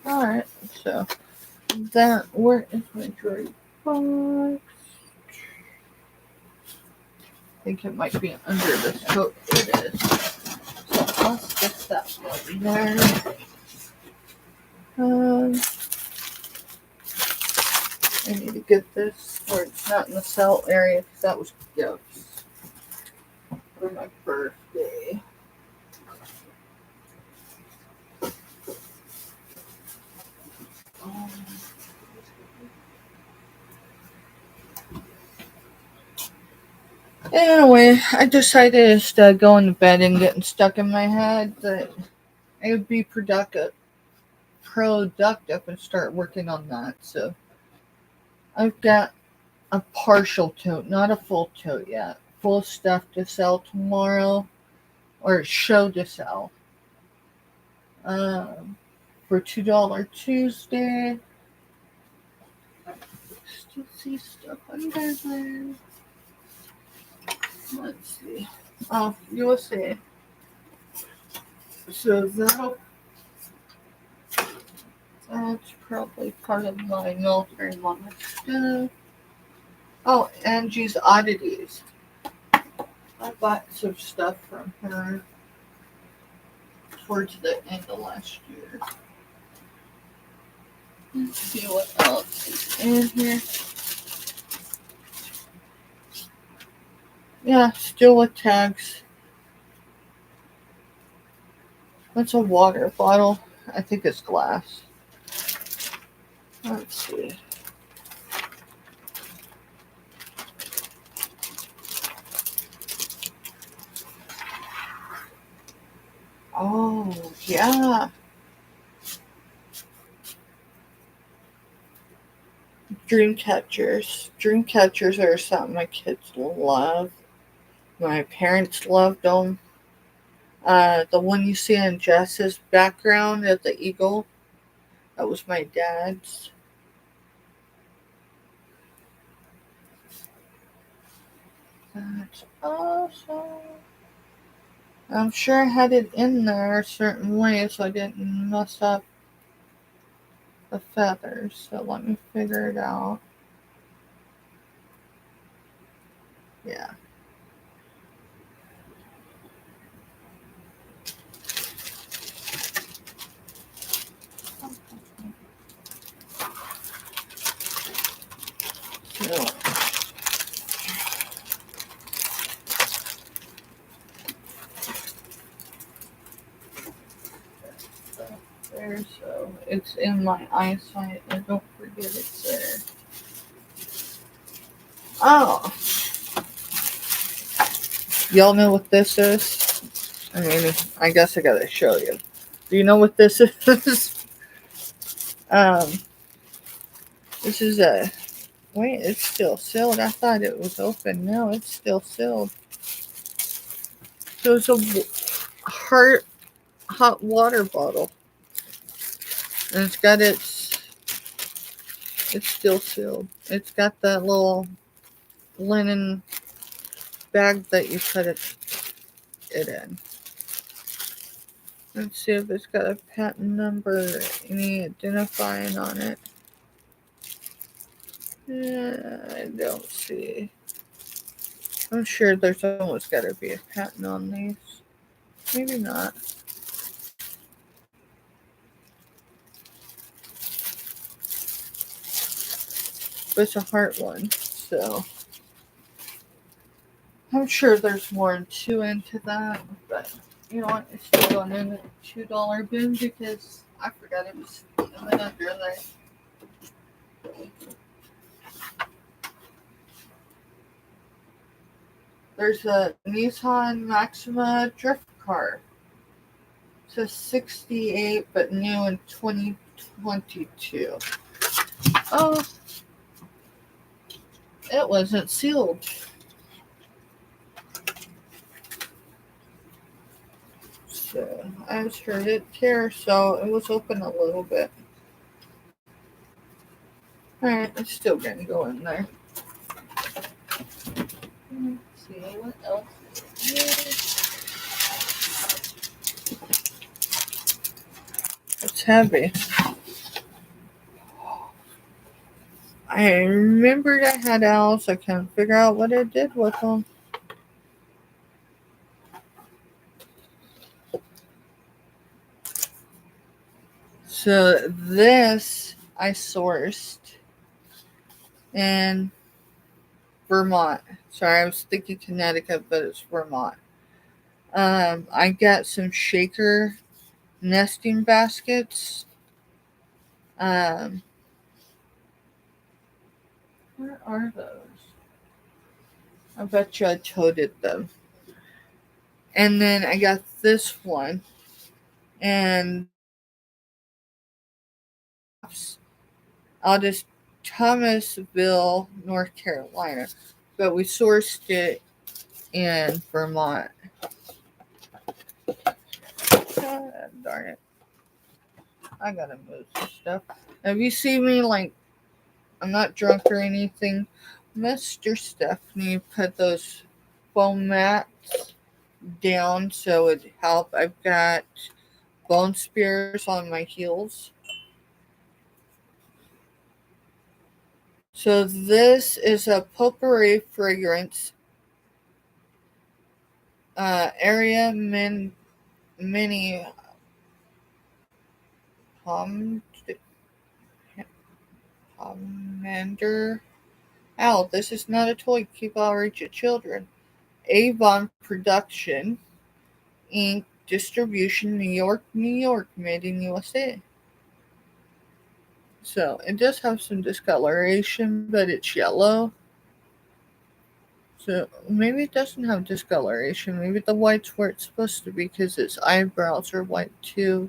Alright, so where is my jewelry box? I think it might be under this coat. It is. So I'll stick that one there. I need to get this where it's not in the cell area because that was gifts for my birthday. Anyway, I decided instead of going to bed and getting stuck in my head that I would be productive and start working on that. So I've got a partial tote, not a full tote yet. Full stuff to sell tomorrow, or show to sell. For $2 Tuesday. Still see stuff under there. Let's see. Oh, USA. So that's probably part of my military mama stuff. Oh, Angie's Oddities. I bought some stuff from her towards the end of last year. Let's see what else is in here. Yeah, still with tags. That's a water bottle. I think it's glass. Let's see. Oh, yeah. Dream catchers. Dream catchers are something my kids love. My parents loved them. The one you see in Jess's background of the eagle, that was my dad's. That's awesome. I'm sure I had it in there a certain way so I didn't mess up the feathers. So let me figure it out. Yeah. So, there, so it's in my eyesight. I don't forget it's there. Oh, y'all know what this is? I mean, I guess I gotta show you. Do you know what this is? This is a. Wait, it's still sealed. I thought it was open. No, it's still sealed. So it's a hot water bottle. And it's got it's still sealed. It's got that little linen bag that you put it in. Let's see if it's got a patent number, any identifying on it. I don't see. I'm sure there's always got to be a patent on these. Maybe not. But it's a heart one, so I'm sure there's more into that. But you know what? It's still going in the $2 bin because I forgot it was under there. There's a Nissan Maxima drift car. It says 68, but new in 2022. Oh, it wasn't sealed. So I just heard it tear, so it was open a little bit. Alright, it's still gonna go in there. Let's see what else is here. It's heavy. I remembered I had owls. I can't figure out what I did with them. So this I sourced in Vermont. Sorry, I was thinking Connecticut, but it's Vermont. I got some shaker nesting baskets. Where are those? I bet you I toted them. And then I got this one. And out of Thomasville, North Carolina. But we sourced it in Vermont. God, darn it. I gotta move this stuff. If you see me like I'm not drunk or anything, Mr. Stephanie put those foam mats down so it'd help. I've got bone spears on my heels. So this is a potpourri fragrance area mini pomander. Ow, this is not a toy. Keep all reach of children. Avon Production, Inc. Distribution, New York, New York. Made in USA. So it does have some discoloration, but it's yellow. So maybe it doesn't have discoloration. Maybe the white's where it's supposed to be because its eyebrows are white too.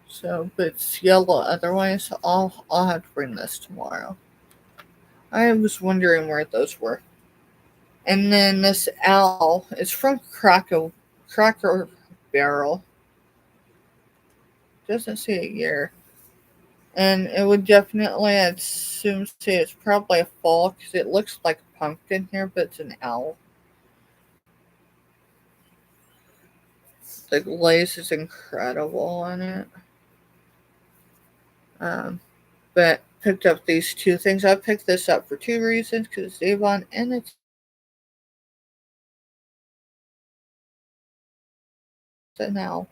So, but it's yellow. Otherwise, I'll have to bring this tomorrow. I was wondering where those were. And then this owl is from Cracker Barrel. Doesn't say a year. And it would definitely, I'd assume, say it's probably a fall because it looks like a pumpkin here, but it's an owl. The glaze is incredible on it. But picked up these two things. I picked this up for two reasons because it's Avon and it's an owl.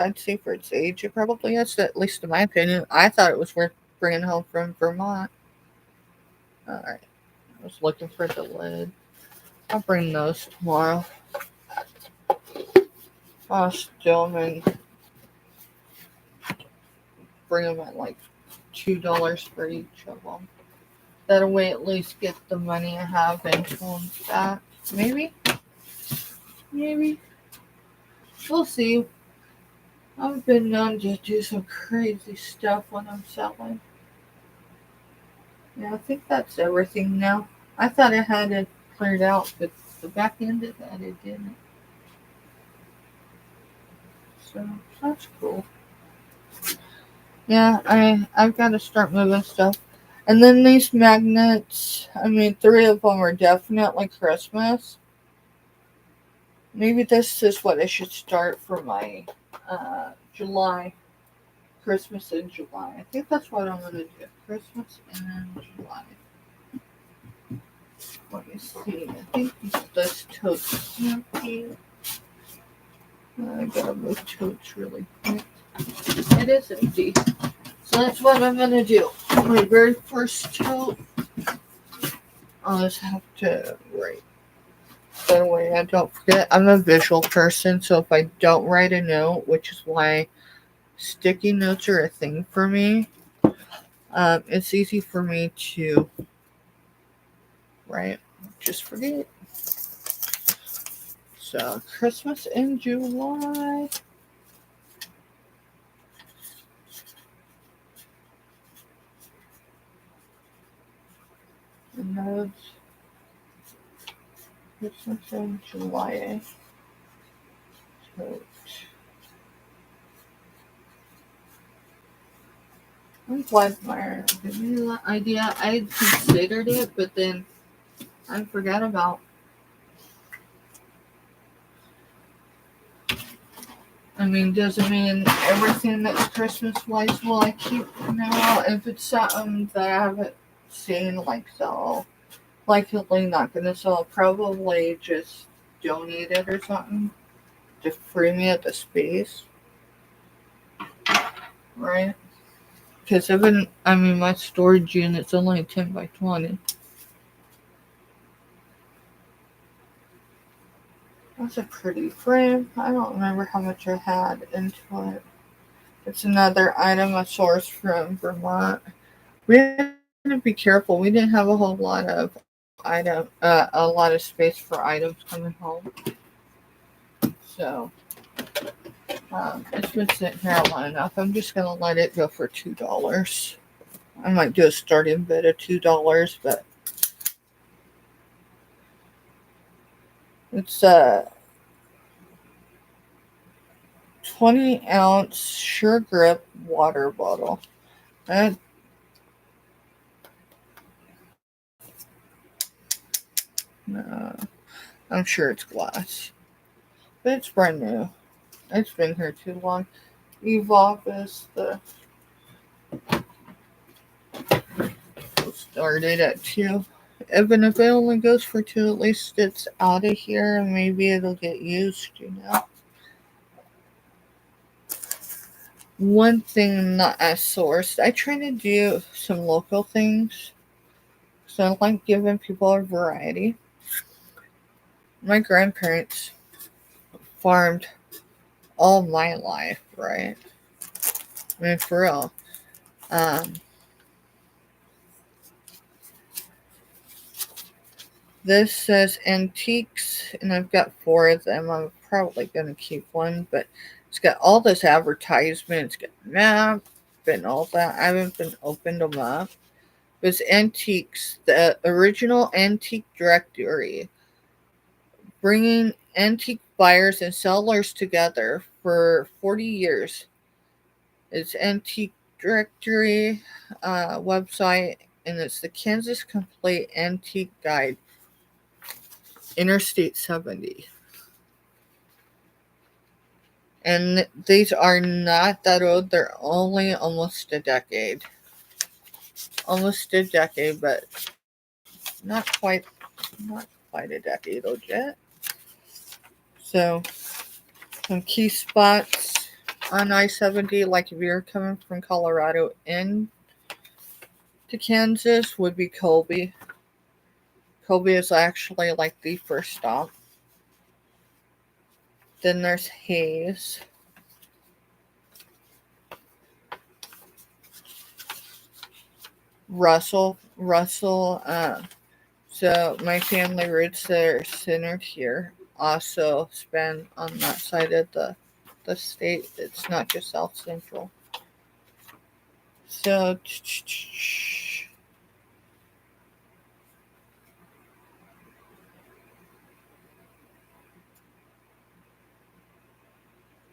I'd say for its age, it probably is, at least in my opinion. I thought it was worth bringing home from Vermont. Alright. I was looking for the lid. I'll bring those tomorrow. Oh, Stillman. bring them at like $2 for each of them. That way, at least get the money I have into them back. Maybe. We'll see. I've been known to do some crazy stuff when I'm selling. Yeah, I think that's everything now. I thought I had it cleared out, but the back end of that it didn't. So that's cool. Yeah, I've got to start moving stuff. And then these magnets, I mean, 3 of them are definitely Christmas. Maybe this is what I should start for my July. Christmas in July. I think that's what I'm going to do. Christmas in July. Let me see. I think this tote's empty. I gotta move totes really quick. It is empty. So that's what I'm going to do. My very first tote. I'll just have to write. That way I don't forget. I'm a visual person, so if I don't write a note, which is why sticky notes are a thing for me, it's easy for me to write. Just forget. So, Christmas in July. And that's Christmas in July. Tote. I'm glad Meyer gave me that idea. I had considered it, but then I forgot about. I mean, doesn't mean everything that's Christmas-wise will I keep now. If it's something that I haven't seen, like, so likely not going to sell, I'll probably just donate it or something to free me up the space. Right? Because my storage unit's only 10 by 20. That's a pretty frame. I don't remember how much I had into it. It's another item I sourced from Vermont. We had to be careful. We didn't have a whole lot of a lot of space for items coming home. So it's been sitting here long enough. I'm just gonna let it go for $2. I might do a starting bid of $2, but it's a 20-ounce Sure Grip water bottle. And no, I'm sure it's glass, but it's brand new. It's been here too long. Invoices started at 2. Even if it only goes for 2, at least it's out of here and maybe it'll get used, One thing that I sourced, I try to do some local things. So I like giving people a variety. My grandparents farmed all my life, right? I mean, for real. This says antiques, and I've got 4 of them. I'm probably going to keep one, but it's got all this advertisement. It's got map and all that. I haven't been opened them up. But it's antiques, the original antique directory, bringing antique buyers and sellers together for 40 years. It's antique directory website, and it's the Kansas Complete Antique Guide. Interstate 70. And these are not that old. They're only almost a decade. But not quite a decade old yet. So, some key spots on I-70, like if you're coming from Colorado in to Kansas, would be Colby. Colby is actually like the first stop. Then there's Hayes. Russell. So my family roots are centered here. Also span on that side of the state. It's not just South Central. So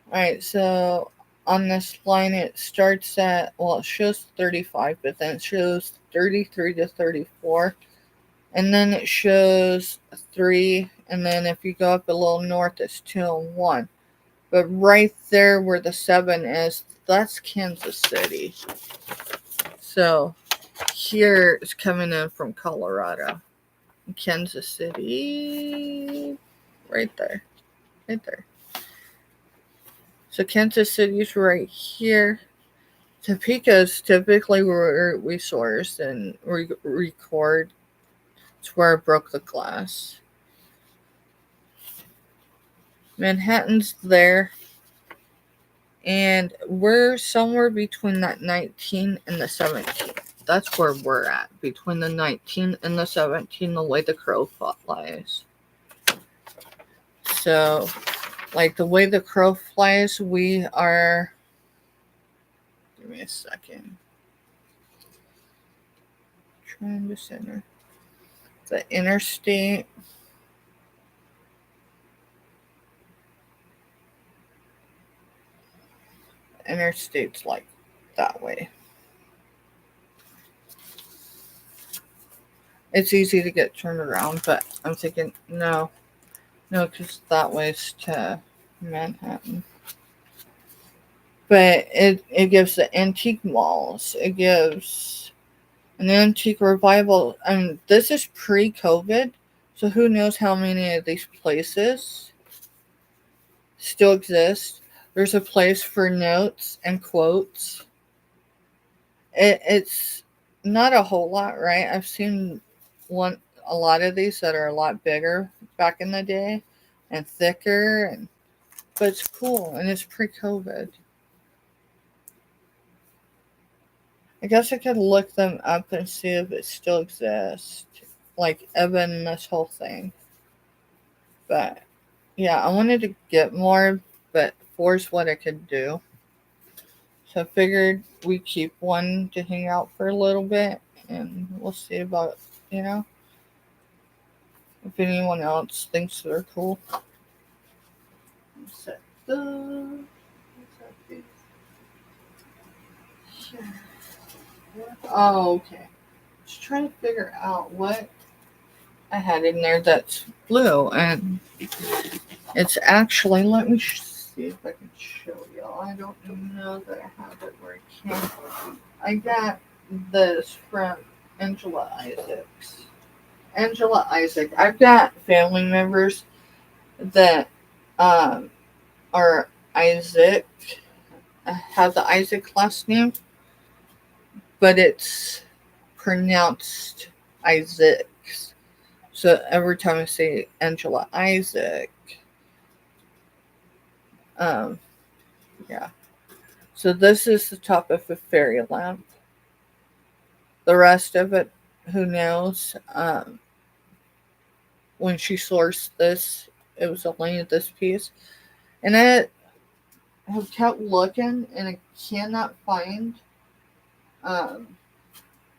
alright, so on this line it starts at, well, it shows 35, but then it shows 33 to 34. And then it shows 3, and then if you go up a little north, it's 2 and 1. But right there where the 7 is, that's Kansas City. So here is coming in from Colorado. Kansas City, right there. Right there. So Kansas City's right here. Topeka's typically where we source and record. It's where I broke the glass. Manhattan's there. And we're somewhere between that 19 and the 17. That's where we're at. Between the 19 and the 17, the way the crow flies. So, like the way the crow flies, we are... Give me a second. Trying to center. The interstate. Interstate's like that way. It's easy to get turned around, but I'm thinking, no, because that way's to Manhattan. But it gives the antique malls. It gives an antique revival. I mean, this is pre-COVID, so who knows how many of these places still exist. There's a place for notes and quotes. It's not a whole lot, right? I've seen a lot of these that are a lot bigger back in the day and thicker, but it's cool and it's pre-COVID. I guess I could look them up and see if it still exists, like Evan, this whole thing. But yeah, I wanted to get more, but 4 is what I could do. So I figured we keep one to hang out for a little bit, and we'll see about, if anyone else thinks they're cool. Set those. Oh, okay. Just trying to figure out what I had in there that's blue, and it's actually, let me see if I can show y'all. I don't know that I have it where I can. I got this from Angela Isaacs. Angela Isaac. I've got family members that are Isaac, have the Isaac last name, but it's pronounced Isaacs. So every time I say Angela Isaac, yeah. So this is the top of a fairy lamp. The rest of it, who knows? When she sourced this, it was only this piece. And I have kept looking, and I cannot find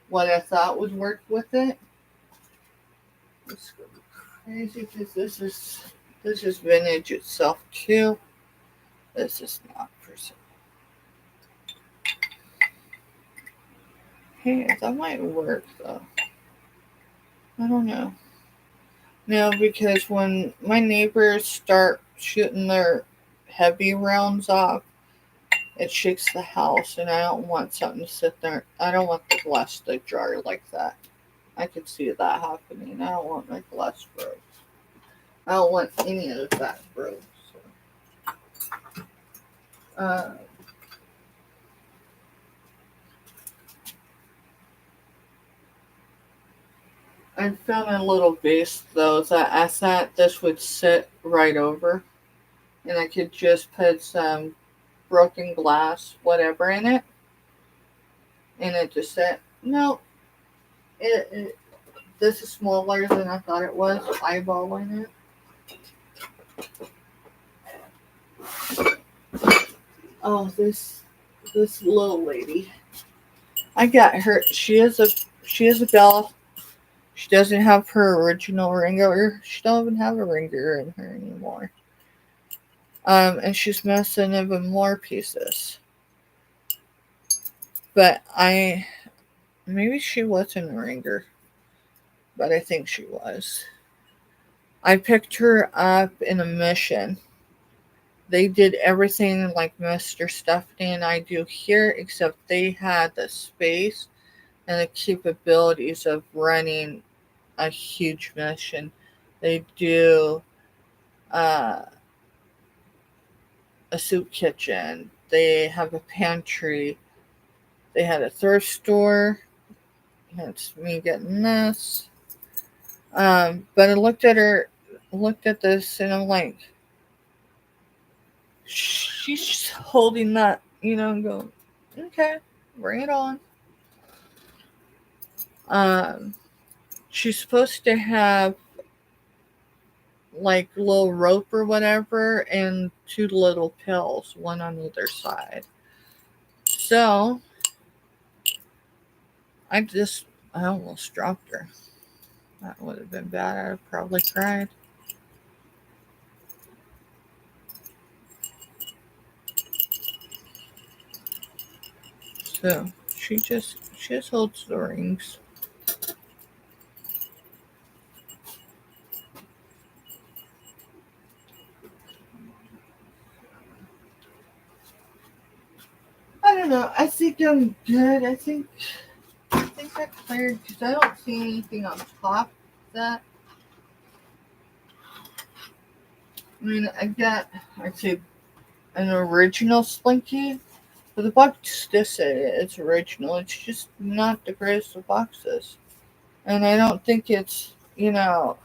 what I thought would work with it. It's crazy because this is vintage itself too. This is not for sale. Hey, that might work though. I don't know. No, because when my neighbors start shooting their heavy rounds off, it shakes the house, and I don't want something to sit there. I don't want the glass to jar like that. I could see that happening. I don't want my glass broke. I don't want any of that broke. So. I found a little vase though that I thought this would sit right over, and I could just put some broken glass, whatever, in it, and it just said, no, This is smaller than I thought it was, eyeballing it. Oh, this little lady. I got her. She is a bell. She doesn't have her original ringer. She don't even have a ringer in her anymore. And she's missing even more pieces. But maybe she wasn't a ringer, but I think she was. I picked her up in a mission. They did everything like Mr. Stephanie and I do here, except they had the space and the capabilities of running a huge mission. They do a soup kitchen. They have a pantry. They had a thrift store. Hence me getting this. But I looked at this, and I'm like, she's holding that, and going, okay, bring it on. She's supposed to have like a little rope or whatever and 2 little pills, one on either side. So I almost dropped her. That would have been bad. I'd have probably cried. So she just holds the rings. I don't know. I think I'm good. I think I cleared because I don't see anything on top of that. I mean, I'd say an original Slinky, but the box does say it's original. It's just not the greatest of boxes. And I don't think it's, a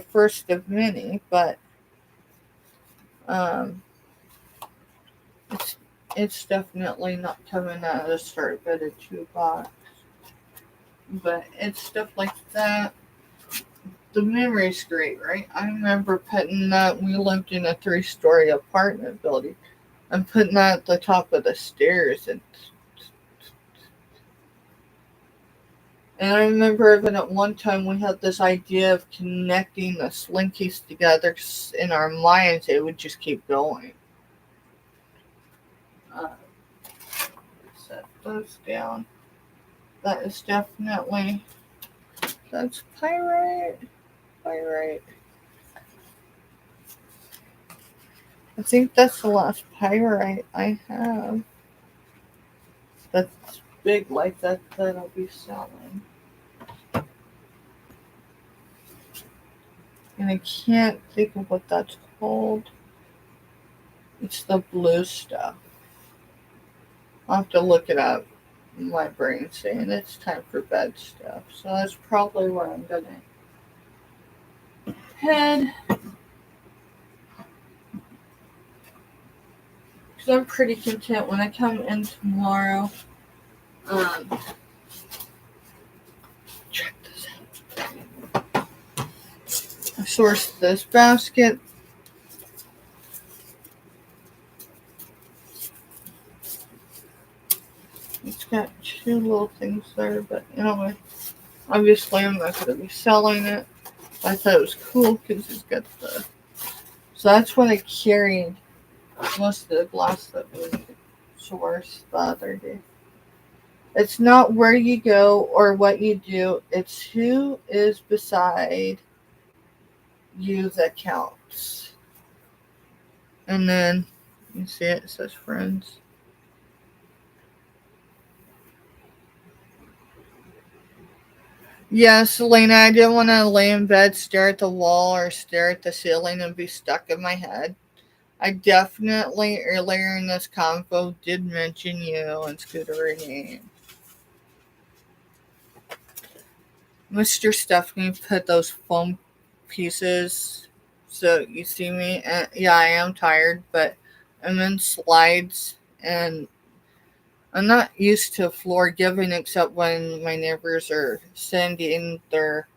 first of many, but it's definitely not coming out of the start better 2 box. But it's stuff like that. The memory's great, right? I remember putting that. We lived in a 3-story apartment building. I'm putting that at the top of the stairs, and I remember even at one time we had this idea of connecting the Slinkies together in our minds. It would just keep going. Set those down. That is definitely, that's pyrite. I think that's the last pyrite I have. That's big like that I'll be selling. And I can't think of what that's called. It's the blue stuff. I'll have to look it up. My brain's saying it's time for bed stuff. So that's probably where I'm going to head. Because I'm pretty content when I come in tomorrow. Check this out. I sourced this basket. It's got 2 little things there, but anyway, obviously I'm not going to be selling it. I thought it was cool because it's got the. So that's what I carried most of the glass that we sourced the other day. It's not where you go or what you do, it's who is beside you that counts. And then, you see it says friends. Yeah, Selena, I didn't want to lay in bed, stare at the wall, or stare at the ceiling and be stuck in my head. I definitely, earlier in this convo, did mention you and Scooter Renee. Mr. Stephanie put those foam pieces, so you see me. Yeah, I am tired, but I'm in slides, and I'm not used to floor giving except when my neighbors are sending their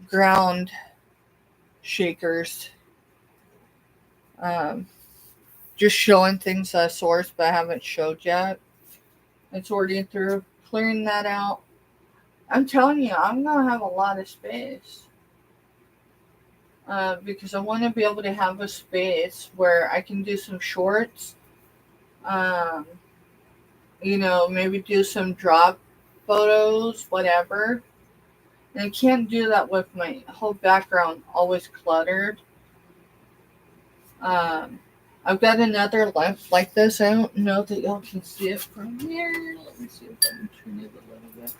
ground shakers. Um, just showing things I sourced but I haven't showed yet. It's already through clearing that out. I'm telling you, I'm going to have a lot of space. Because I want to be able to have a space where I can do some shorts. Maybe do some drop photos, whatever. And I can't do that with my whole background always cluttered. I've got another lamp like this. I don't know that y'all can see it from here. Let me see if I can turn it a little bit.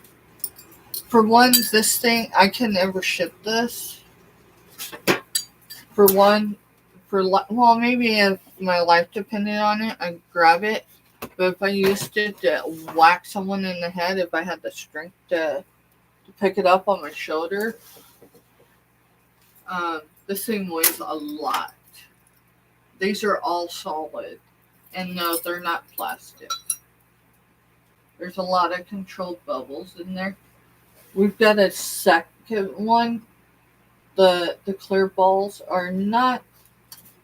For one, this thing, I can never ship this. For one, maybe if my life depended on it, I'd grab it. But if I used it to whack someone in the head, if I had the strength to pick it up on my shoulder, this thing weighs a lot. These are all solid. And no, they're not plastic. There's a lot of controlled bubbles in there. We've got a second one. The clear balls are not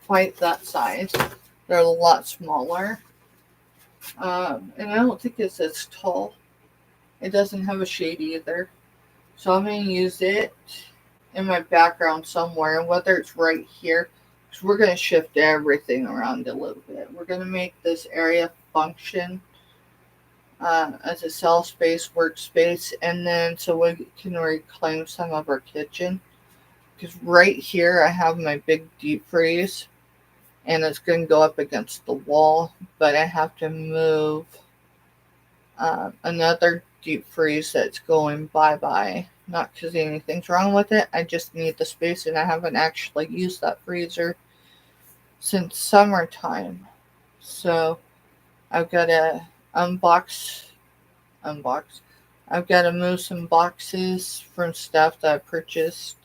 quite that size. They're a lot smaller. And I don't think it's as tall. It doesn't have a shade either. So I'm going to use it in my background somewhere, and whether it's right here, because we're going to shift everything around a little bit. We're going to make this area function as a cell space, workspace, and then so we can reclaim some of our kitchen. Because right here I have my big deep freeze, and it's going to go up against the wall, but I have to move another deep freeze that's going bye-bye. Not because anything's wrong with it, I just need the space, and I haven't actually used that freezer since summertime. So I've got to unbox. I've got to move some boxes from stuff that I purchased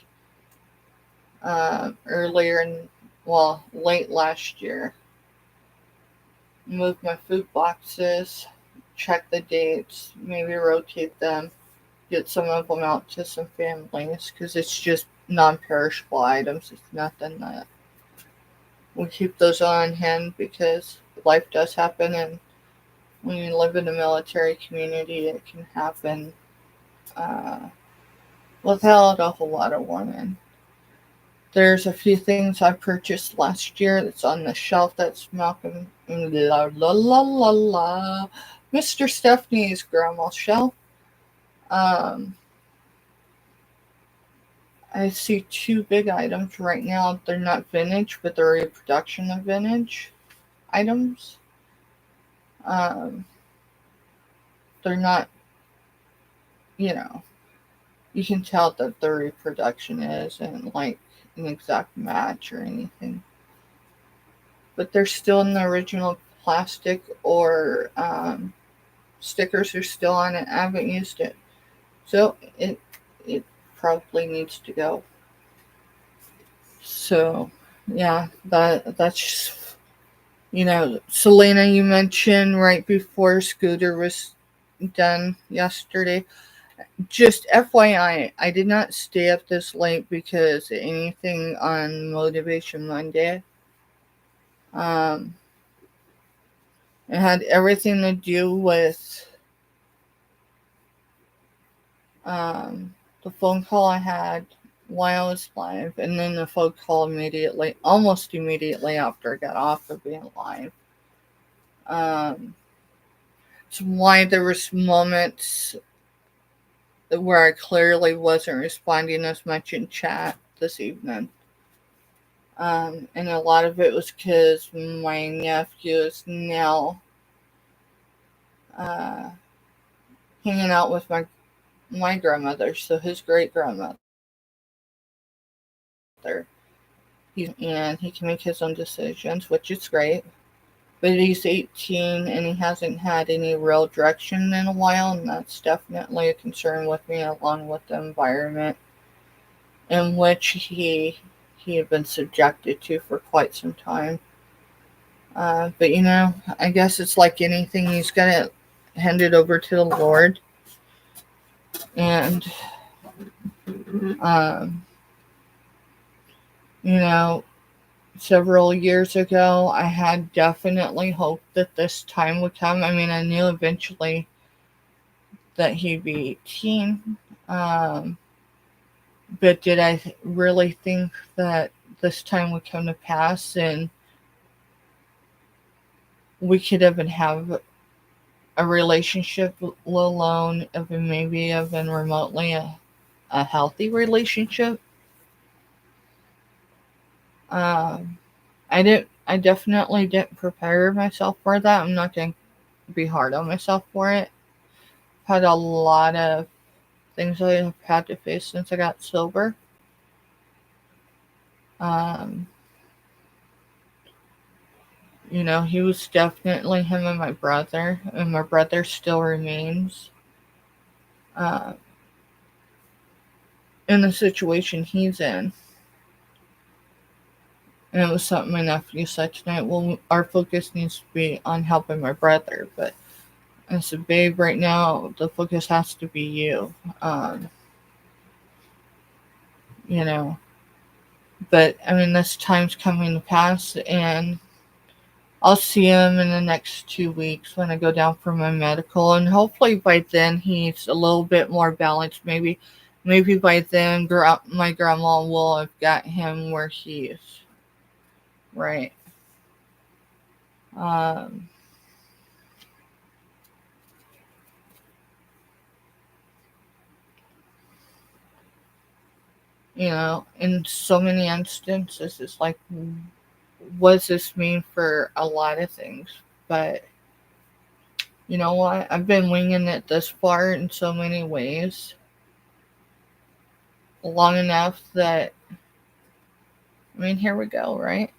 late last year. Move my food boxes, check the dates, maybe rotate them, get some of them out to some families, because it's just non-perishable items. It's nothing that we keep those on hand, because life does happen, and when you live in a military community, it can happen without a whole lot of warning. There's a few things I purchased last year that's on the shelf that's Malcolm Mr. Stephanie's grandma's shelf. I see two big items right now. They're not vintage, but they're a reproduction of vintage items. They're not, you can tell that the reproduction isn't like an exact match or anything. But they're still in the original plastic, or stickers are still on it. I haven't used it. So it probably needs to go. So yeah, that's Selena, you mentioned right before Scooter was done yesterday. Just FYI, I did not stay up this late because anything on Motivation Monday. It had everything to do with the phone call I had while I was live, and then the phone call almost immediately after I got off of being live. It's why there was moments where I clearly wasn't responding as much in chat this evening. And a lot of it was because my nephew is now hanging out with my grandmother, so his great-grandmother. And he can make his own decisions, which is great. But he's 18 and he hasn't had any real direction in a while, and that's definitely a concern with me, along with the environment in which he had been subjected to for quite some time. But I guess it's like anything, he's gonna hand it over to the Lord. And um, you know, several years ago, I had definitely hoped that this time would come. I mean, I knew eventually that he'd be 18. But did I really think that this time would come to pass and we could even have a relationship, let alone even maybe even remotely a healthy relationship? I definitely didn't prepare myself for that. I'm not going to be hard on myself for it. I've had a lot of things I have had to face since I got sober. Um, he was definitely him and my brother still remains uh, in the situation he's in. And it was something my nephew said tonight. Well, our focus needs to be on helping my brother. But I said, babe, right now, the focus has to be you. You know. But, I mean, this time's coming to pass. And I'll see him in the next 2 weeks when I go down for my medical. And hopefully by then he's a little bit more balanced. Maybe by then my grandma will have got him where he is. Right. In so many instances, it's like, what does this mean for a lot of things? But you know what? I've been winging it this far in so many ways, long enough that, I mean, here we go, right?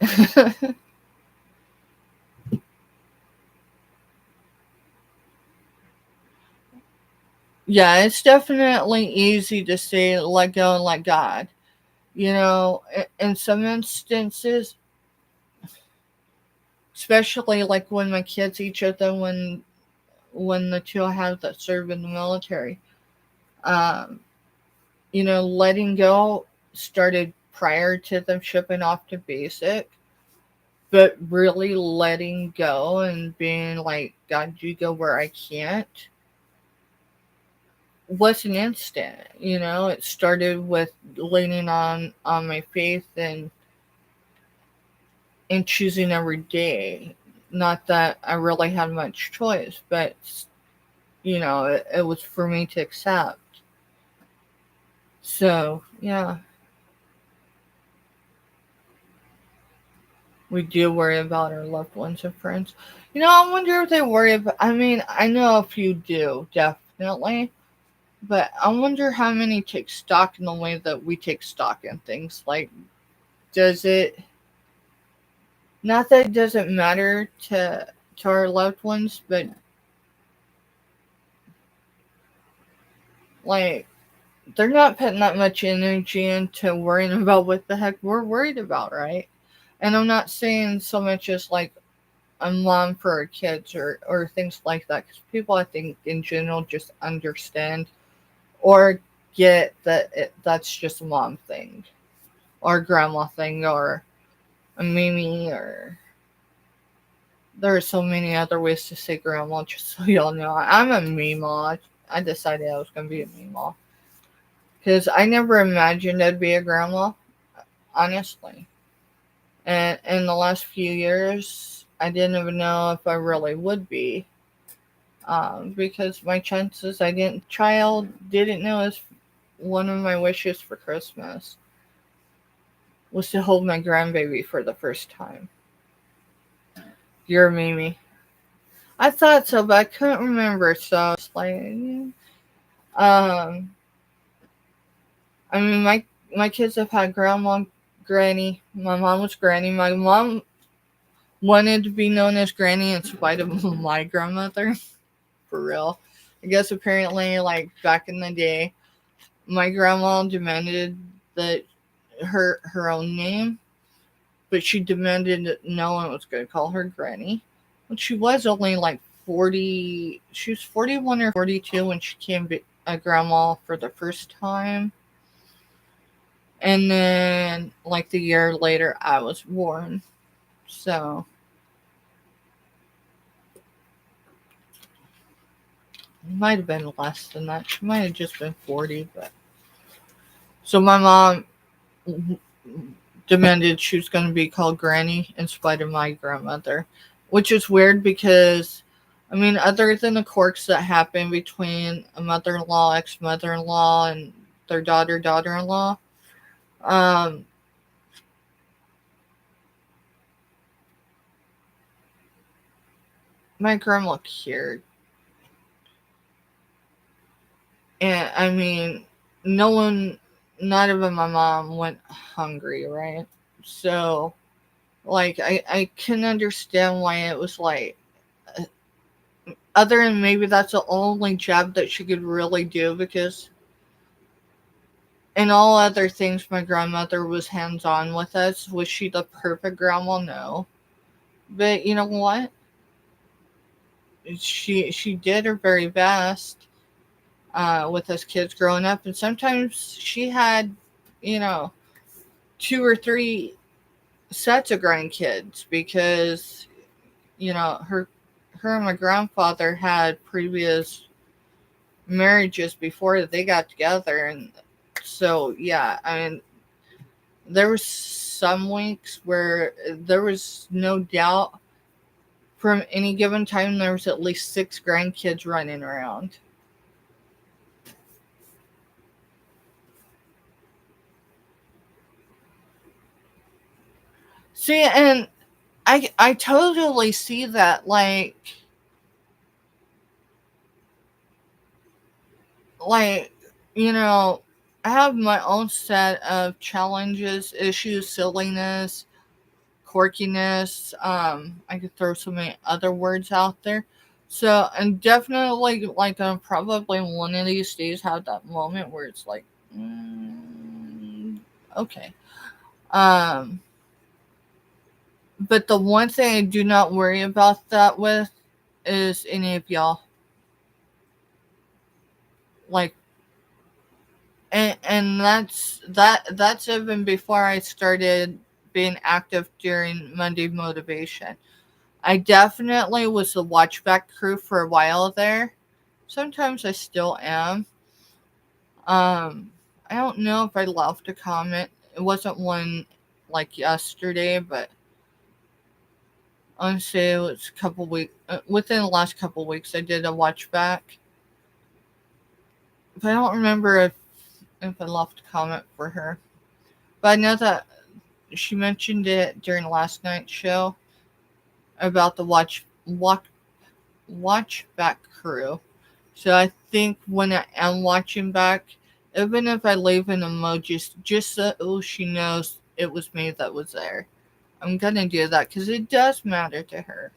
Yeah, it's definitely easy to say let go and let God. In some instances, especially like when my kids, each of them, when the two have that serve in the military, letting go started prior to them shipping off to basic, but really letting go and being like, God, you go where I can't, was an instant. It started with leaning on my faith and choosing every day. Not that I really had much choice, but it was for me to accept. So yeah, we do worry about our loved ones and friends. I wonder if they worry about, I mean, I know a few do, definitely. But I wonder how many take stock in the way that we take stock in things. Like, does it, not that it doesn't matter to our loved ones, but like, they're not putting that much energy into worrying about what the heck we're worried about, right? And I'm not saying so much as like a mom for our kids or things like that, because people, I think, in general just understand or get that that's just a mom thing or a grandma thing or a Mimi, or there are so many other ways to say grandma, just so y'all know. I'm a Mima. I decided I was going to be a Mima. Because I never imagined I'd be a grandma, honestly. And in the last few years, I didn't even know if I really would be. Because my chances, I didn't know is one of my wishes for Christmas was to hold my grandbaby for the first time. You're a Mimi. I thought so, but I couldn't remember, so I was like, I mean, my kids have had grandma, granny. My mom was granny. My mom wanted to be known as granny in spite of my grandmother, for real. I guess apparently, like, back in the day, my grandma demanded that her own name, but she demanded that no one was going to call her granny. When she was only like 40, she was 41 or 42 when she became a grandma for the first time. And then, like, the year later, I was born. So, it might have been less than that. She might have just been 40, but. So, my mom demanded she was going to be called Granny in spite of my grandmother, which is weird because, I mean, other than the quirks that happen between a mother-in-law, ex-mother-in-law, and their daughter-in-law, my grandma cared. And, I mean, no one, not even my mom, went hungry, right? So, like, I can understand why it was like, other than maybe that's the only job that she could really do, because in all other things my grandmother was hands-on with us. Was she the perfect grandma? No. But you know what? She did her very best with us kids growing up, and sometimes she had, 2 or 3 sets of grandkids because, her and my grandfather had previous marriages before they got together. And so, yeah, I mean, there was some weeks where there was no doubt from any given time there was at least 6 grandkids running around. See, and I totally see that, like, I have my own set of challenges, issues, silliness, quirkiness. I could throw so many other words out there. So, and definitely, like, I'm probably one of these days have that moment where it's like, okay. But the one thing I do not worry about that with is any of y'all. Like, and that's even before I started being active during Monday Motivation. I definitely was the watchback crew for a while there. Sometimes I still am. I don't know if I left a comment. It wasn't one like yesterday, but honestly, it was a couple weeks. Within the last couple weeks, I did a watchback. But I don't remember if I left a comment for her. But I know that she mentioned it during last night's show about the watch back crew. So I think when I am watching back, even if I leave an emoji, just so she knows it was me that was there, I'm gonna do that because it does matter to her.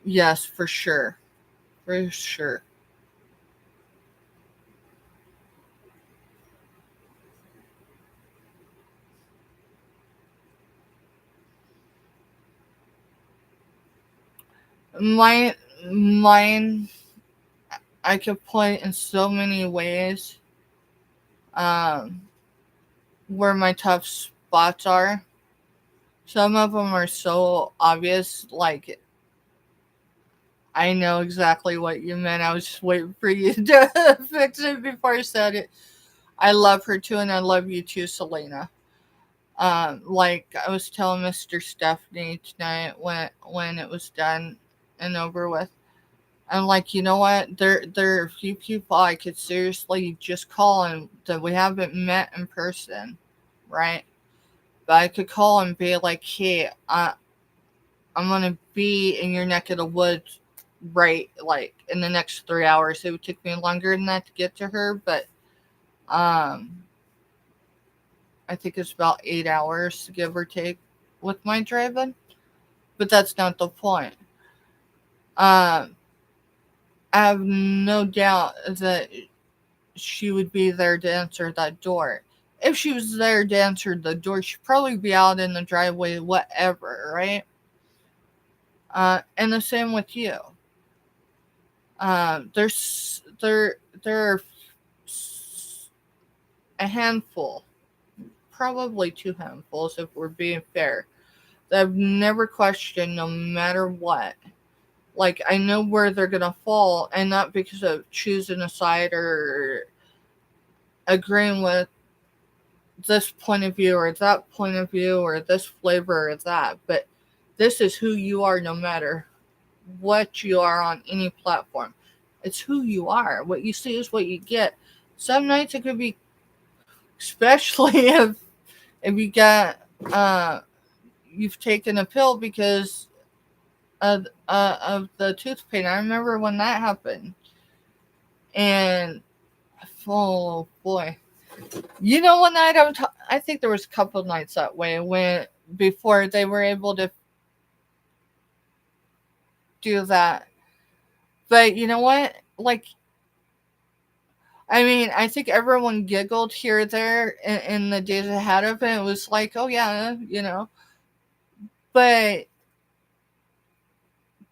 Yes, for sure. For sure. My mine I could put in so many ways. Um, where my tough spots are. Some of them are so obvious, like I know exactly what you meant. I was just waiting for you to fix it before I said it. I love her too, and I love you too, Selena. Like I was telling Mr. Stephanie tonight when it was done and over with. I'm like, you know what? There are a few people I could seriously just call and that we haven't met in person, right? But I could call and be like, hey, I'm gonna be in your neck of the woods, right? Like in the next 3 hours. It would take me longer than that to get to her, but um, I think it's about 8 hours, give or take. with my driving, but that's not the point. I have no doubt that she would be there to answer that door. If she was there to answer the door, she'd probably be out in the driveway, whatever, right? And the same with you. There are a handful, probably 2 handfuls if we're being fair, that I've never questioned no matter what. Like, I know where they're gonna fall, and not because of choosing a side or agreeing with this point of view or that point of view or this flavor or that, but this is who you are no matter what you are on any platform. It's who you are. What you see is what you get. Some nights it could be, especially if you got you've taken a pill because of the tooth pain. I remember when that happened, and oh boy, you know, one night I think there was a couple nights that way when before they were able to do that. But you know what? Like, I mean, I think everyone giggled here or there in the days ahead of it. It was like, oh yeah, you know. But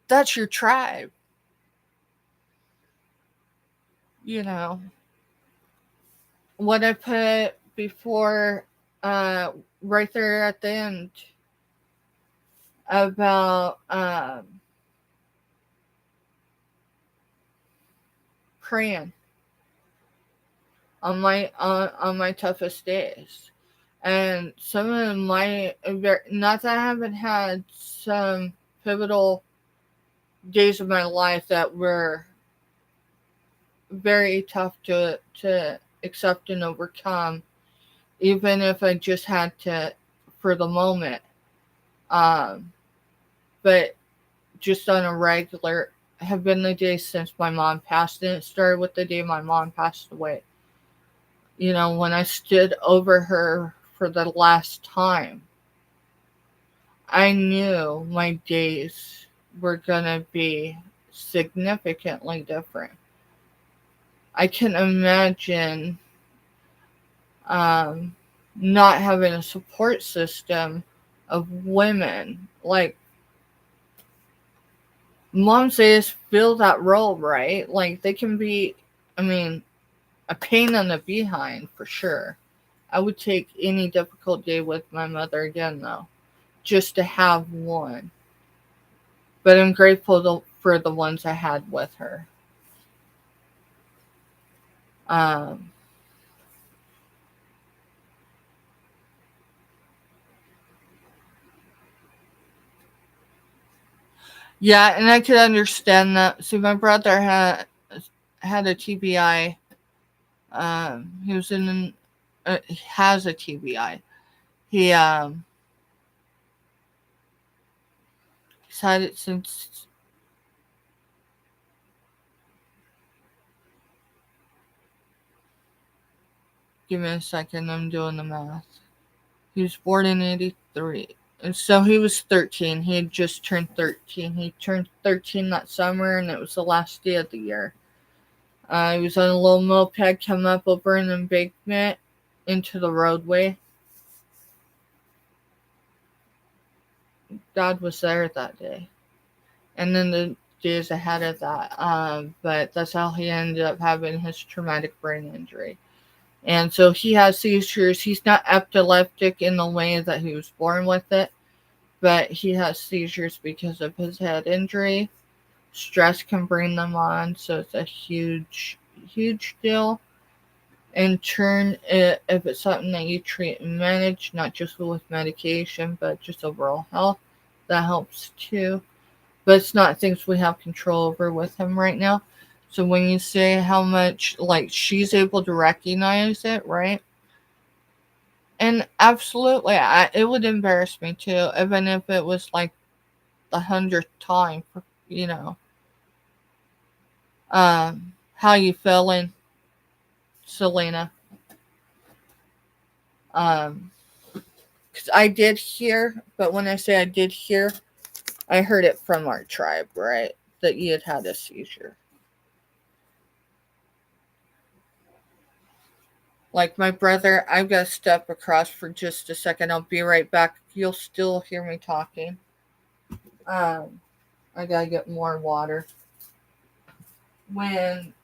that's your tribe, you know. What I put before, right there at the end about praying on my toughest days. And some of my, not that I haven't had some pivotal days of my life that were very tough to accept and overcome, even if I just had to for the moment. But just on a regular, have been the days since my mom passed, and it started with the day my mom passed away. You know, when I stood over her for the last time, I knew my days were gonna be significantly different. I can imagine not having a support system of women. Like, moms, they just fill that role, right? Like, they can be, I mean, a pain in the behind for sure. I would take any difficult day with my mother again, though, just to have one. But I'm grateful for the ones I had with her. Yeah, and I could understand that. See, my brother had a TBI. He was in he has a TBI. He's had it since, give me a second, I'm doing the math. He was born in 83. And so he was 13. He had just turned 13. He turned 13 that summer, and it was the last day of the year. He was on a little moped coming up over an embankment into the roadway. God was there that day. And then the days ahead of that. But that's how he ended up having his traumatic brain injury. And so he has seizures. He's not epileptic in the way that he was born with it, but he has seizures because of his head injury. Stress can bring them on, so it's a huge, huge deal. In turn, if it's something that you treat and manage, not just with medication, but just overall health, that helps too. But it's not things we have control over with him right now. So when you say how much, like, she's able to recognize it, right? And absolutely, it would embarrass me too, even if it was like the 100th time, you know. How you feeling, Selena? 'Cause I did hear, but when I say I did hear, I heard it from our tribe, right? That you had a seizure. Like my brother, I've got to step across for just a second. I'll be right back. You'll still hear me talking. I gotta get more water. When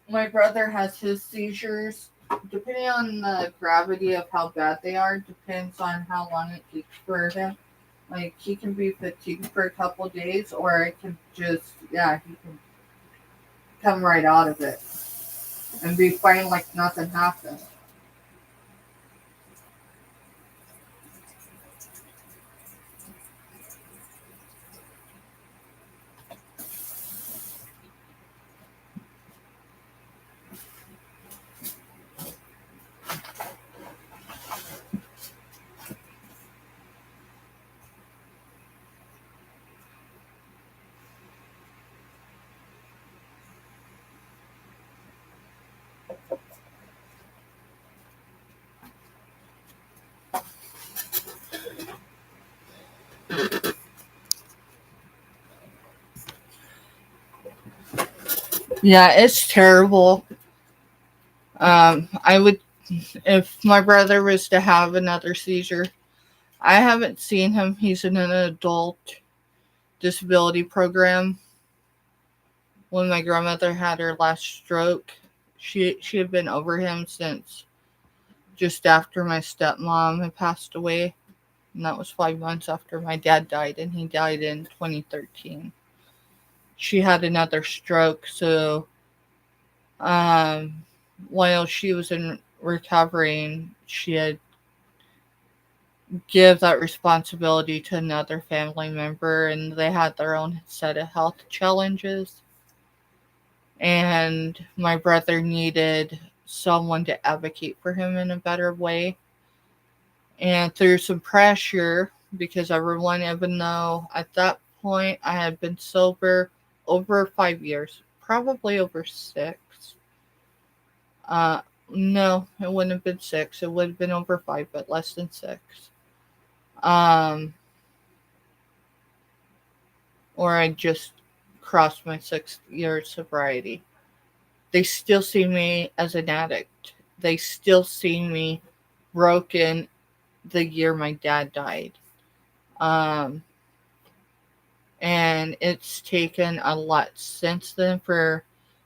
my brother has his seizures, depending on the gravity of how bad they are, depends on how long it takes for him. Like, he can be fatigued for a couple of days, or it can just, yeah, he can come right out of it and be fine like nothing happened. Yeah, it's terrible. I would, if my brother was to have another seizure, I haven't seen him. He's in an adult disability program. When my grandmother had her last stroke, she had been over him since just after my stepmom had passed away. And that was 5 months after my dad died, and he died in 2013. She had another stroke, so while she was in recovering, she had give that responsibility to another family member, and they had their own set of health challenges. And my brother needed someone to advocate for him in a better way. And through some pressure, because everyone, even though at that point I had been sober over 5 years, probably over 6. No, it wouldn't have been 6. It would have been over 5, but less than 6. Or I just crossed my 6th year of sobriety. They still see me as an addict. They still see me broken the year my dad died. And it's taken a lot since then for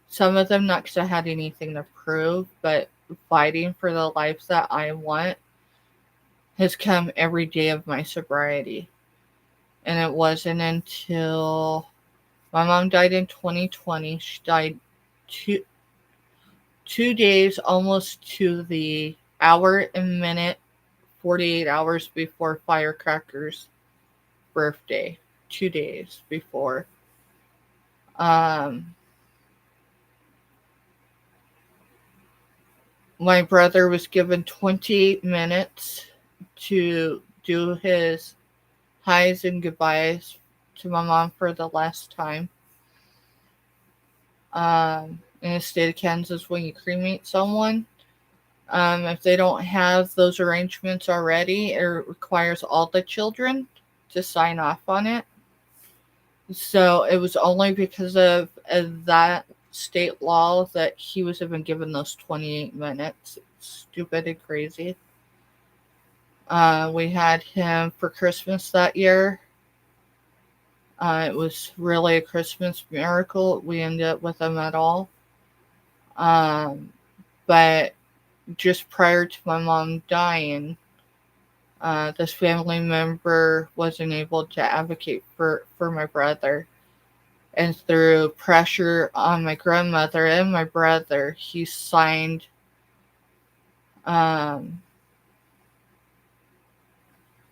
some of them, not because I had anything to prove, but fighting for the life that I want has come every day of my sobriety. And it wasn't until my mom died in 2020. She died two days, almost to the hour and minute, 48 hours before Firecracker's birthday. 2 days before. My brother was given 28 minutes to do his highs and goodbyes to my mom for the last time. In the state of Kansas, when you cremate someone, if they don't have those arrangements already, it requires all the children to sign off on it. So it was only because of that state law that he was even given those 28 minutes. It's stupid and crazy. We had him for Christmas that year. It was really a Christmas miracle. We ended up with him at all. But just prior to my mom dying, this family member wasn't able to advocate for my brother. And through pressure on my grandmother and my brother, he signed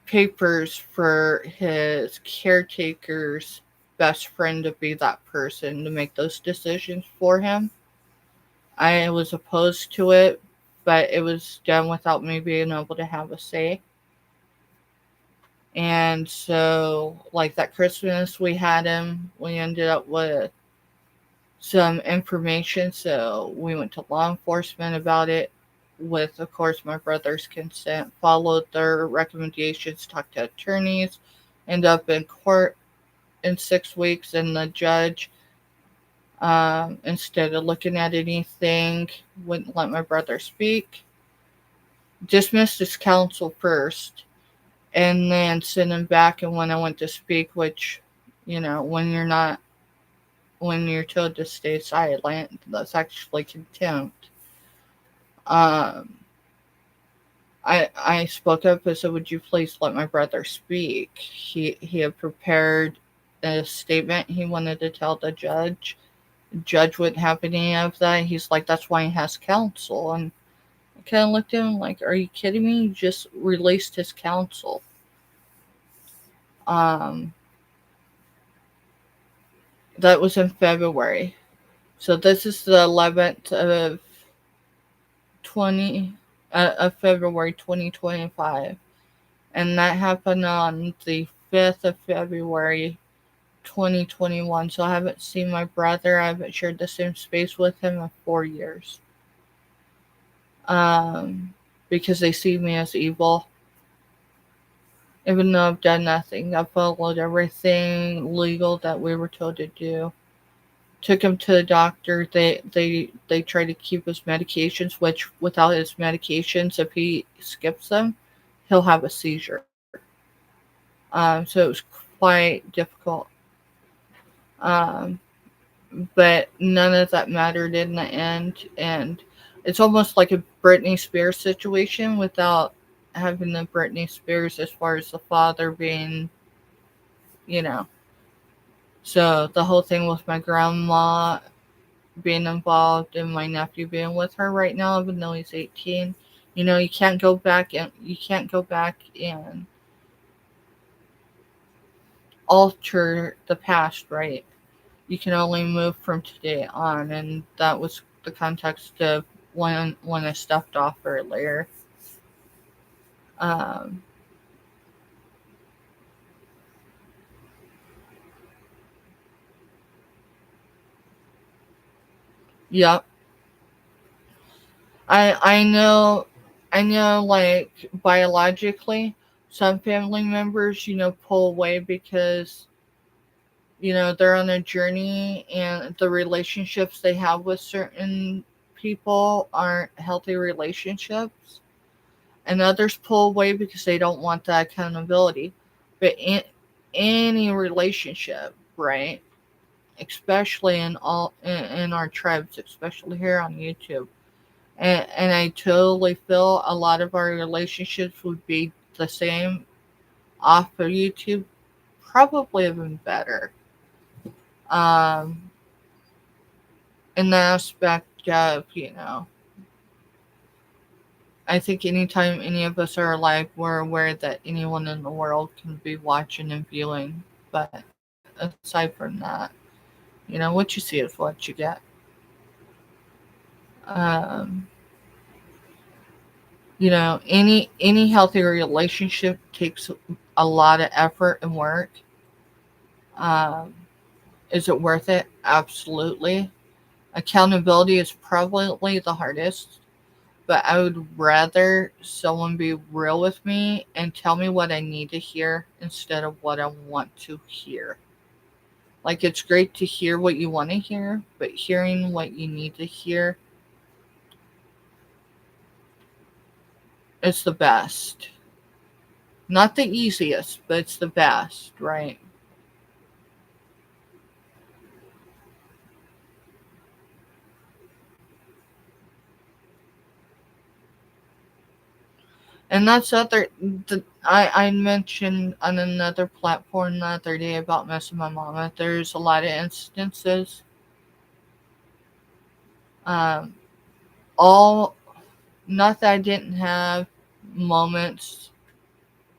papers for his caretaker's best friend to be that person to make those decisions for him. I was opposed to it, but it was done without me being able to have a say. And so, like that Christmas, we ended up with some information, so we went to law enforcement about it. with, of course, my brother's consent, followed their recommendations, talked to attorneys, ended up in court in 6 weeks, and the judge, instead of looking at anything, wouldn't let my brother speak, dismissed his counsel first, and then sent him back. And when I went to speak, which, when you're told to stay silent, that's actually contempt. Um, I spoke up and said, "Would you please let my brother speak?" He had prepared a statement he wanted to tell the judge. The judge wouldn't have any of that. He's like, "That's why he has counsel." And I kind of looked at him like, "Are you kidding me? You just released his counsel." Um, that was in February. So this is the 11th of 20 of February 2025, and that happened on the 5th of February 2021. So I haven't seen my brother. I haven't shared the same space with him in 4 years. Because they see me as evil, even though I've done nothing. I followed everything legal that we were told to do. Took him to the doctor. They try to keep his medications, which without his medications, if he skips them, he'll have a seizure. So it was quite difficult. But none of that mattered in the end. And it's almost like a Britney Spears situation without having the Britney Spears as far as the father being, you know. So the whole thing with my grandma being involved and my nephew being with her right now, even though he's 18. You can't go back and alter the past, right? You can only move from today on, and that was the context of when I stepped off earlier. Um, yep. I know like biologically some family members, pull away because they're on a journey and the relationships they have with certain people aren't healthy relationships, and others pull away because they don't want that accountability. But in any relationship, right, especially in our tribes, especially here on YouTube, and I totally feel a lot of our relationships would be the same off of YouTube, probably even better. Um, in the aspect of, I think anytime any of us are alive, we're aware that anyone in the world can be watching and viewing. But aside from that, what you see is what you get. Um, any healthy relationship takes a lot of effort and work. Um, is it worth it? Absolutely. Accountability is probably the hardest, but I would rather someone be real with me and tell me what I need to hear instead of what I want to hear. Like, it's great to hear what you want to hear, but hearing what you need to hear is the best. Not the easiest, but it's the best, right? And that's I mentioned on another platform the other day about messing my mama. There's a lot of instances. Um, all Not that I didn't have moments,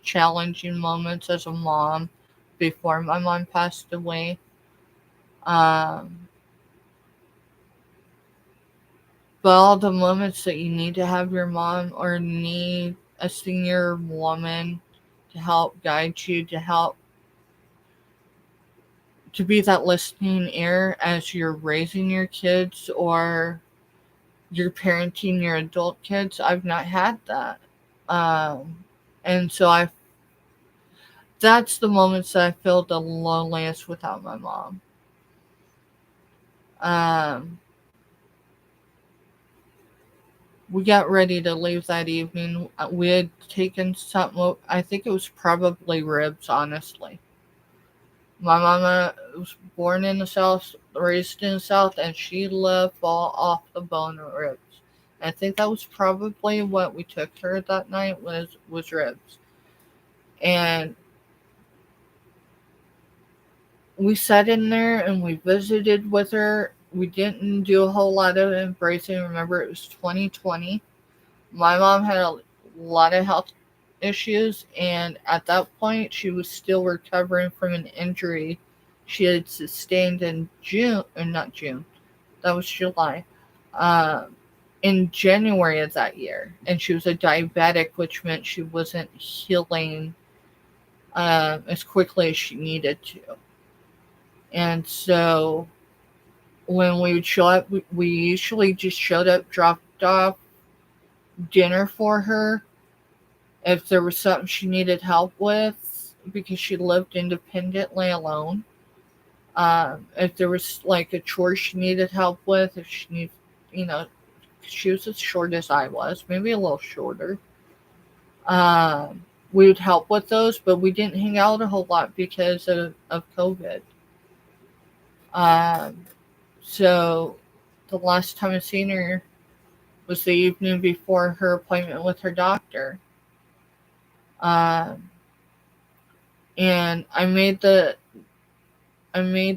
challenging moments as a mom before my mom passed away. Um, but all the moments that you need to have your mom or need a senior woman to help guide you, to be that listening ear as you're raising your kids or you're parenting your adult kids. I've not had that. And so that's the moments that I feel the loneliest without my mom. We got ready to leave that evening. We had taken something, I think it was probably ribs, honestly. My mama was born in the South, raised in the South, and she lived fall off the bone of ribs. I think that was probably what we took her that night was ribs. And we sat in there and we visited with her. We didn't do a whole lot of embracing. Remember, it was 2020. My mom had a lot of health issues, and at that point, she was still recovering from an injury she had sustained in June, or not June, that was July, in January of that year. And she was a diabetic, which meant she wasn't healing as quickly as she needed to. And so when we would show up, we usually just showed up, dropped off dinner for her if there was something she needed help with, because she lived independently alone. If there was like a chore she needed help with, if she needed, she was as short as I was, maybe a little shorter. We would help with those, but we didn't hang out a whole lot because of COVID. So the last time I seen her was the evening before her appointment with her doctor. And I made the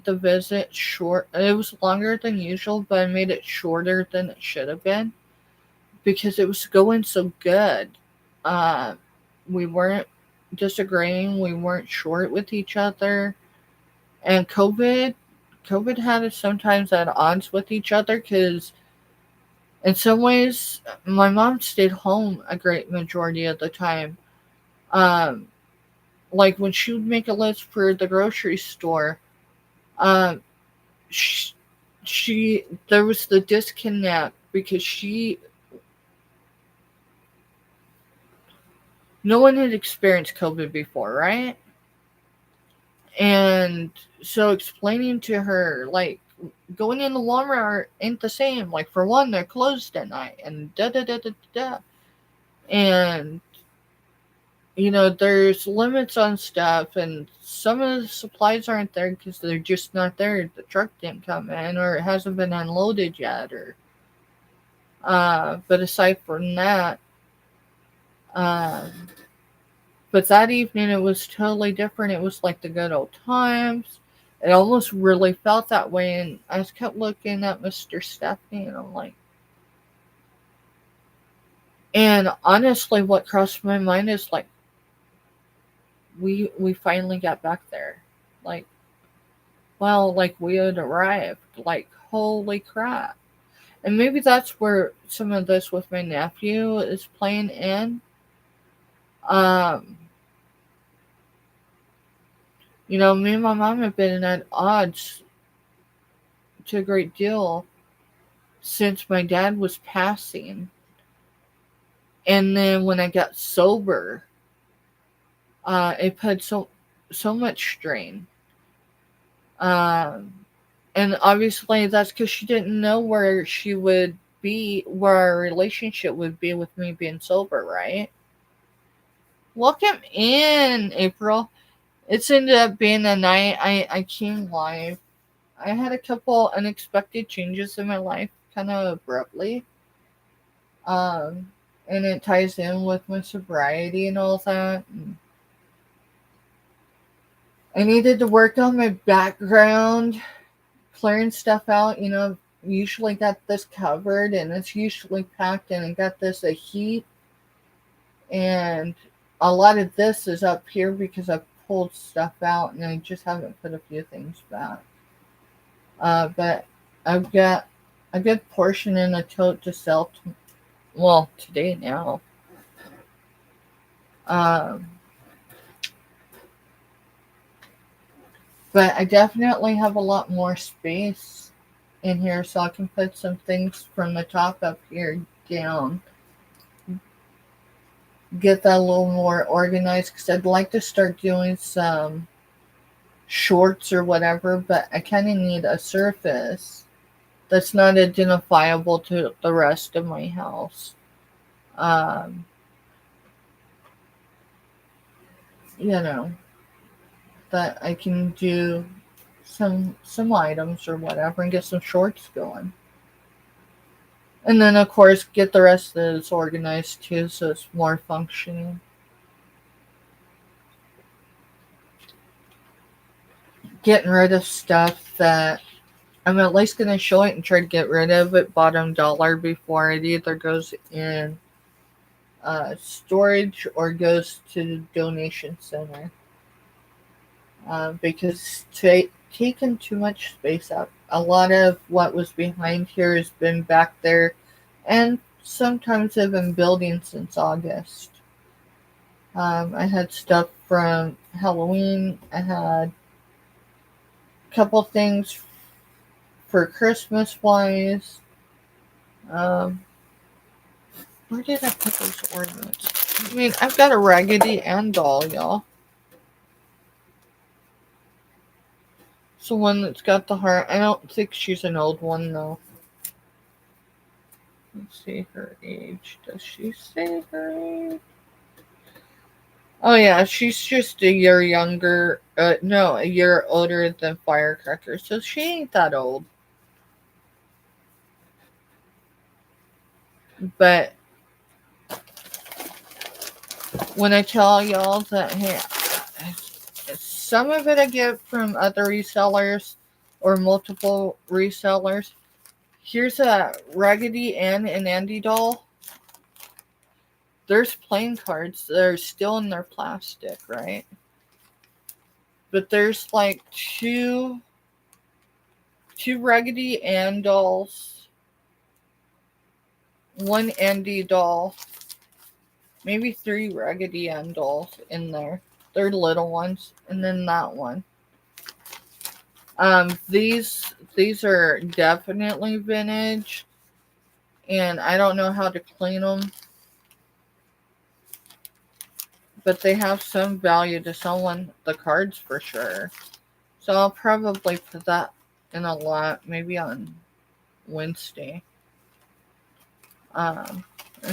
visit short. It was longer than usual, but I made it shorter than it should have been because it was going so good. We weren't disagreeing. We weren't short with each other. And COVID had us sometimes at odds with each other because in some ways, my mom stayed home a great majority of the time. Like when she would make a list for the grocery store, she there was the disconnect because no one had experienced COVID before, right? And so explaining to her, like, going in the Walmart ain't the same. Like, for one, they're closed at night, and da-da-da-da-da. And, there's limits on stuff, and some of the supplies aren't there because they're just not there. The truck didn't come in, or it hasn't been unloaded yet, but aside from that, but that evening it was totally different. It was like the good old times. It almost really felt that way, and I just kept looking at Mr. Stephanie, and I'm like, and honestly, what crossed my mind is like, we finally got back there. Like, well, like we had arrived. Like, holy crap. And maybe that's where some of this with my nephew is playing in. Me and my mom have been at odds to a great deal since my dad was passing. And then when I got sober, it put so much strain. And obviously that's because she didn't know where she would be, where our relationship would be with me being sober, right? Welcome in, April. It's ended up being a night I came live. I had a couple unexpected changes in my life, kind of abruptly. And it ties in with my sobriety and all that. And I needed to work on my background, clearing stuff out. Usually got this covered, and it's usually packed, and I got this a heat. And a lot of this is up here because I pulled stuff out, and I just haven't put a few things back. But I've got a good portion in a tote to sell today now. But I definitely have a lot more space in here so I can put some things from the top up here down. Get that a little more organized because I'd like to start doing some shorts or whatever, but I kind of need a surface that's not identifiable to the rest of my house. You know, that I can do some items or whatever and get some shorts going. And then of course get the rest of this organized too so it's more functioning. Getting rid of stuff that I'm at least going to show it and try to get rid of it bottom dollar before it either goes in storage or goes to the donation center. Because it's taken too much space up. A lot of what was behind here has been back there, and sometimes I've been building since August. I had stuff from Halloween. I had a couple things for Christmas wise. Where did I put those ornaments? I mean, I've got a Raggedy Ann doll, y'all. It's the one that's got the heart. I don't think she's an old one, though. Let's see her age. Does she say her age? Oh, yeah, she's just a year younger. No, a year older than Firecracker, so she ain't that old. But when I tell y'all that, hey, some of it I get from other resellers or multiple resellers. Here's a Raggedy Ann and Andy doll. There's playing cards that are still in their plastic, right? But there's like two Raggedy Ann dolls, one Andy doll, maybe 3 Raggedy Ann dolls in there. They're little ones, and then that one. These are definitely vintage, and I don't know how to clean them, but they have some value to someone. The cards for sure. So I'll probably put that in a lot, maybe on Wednesday. And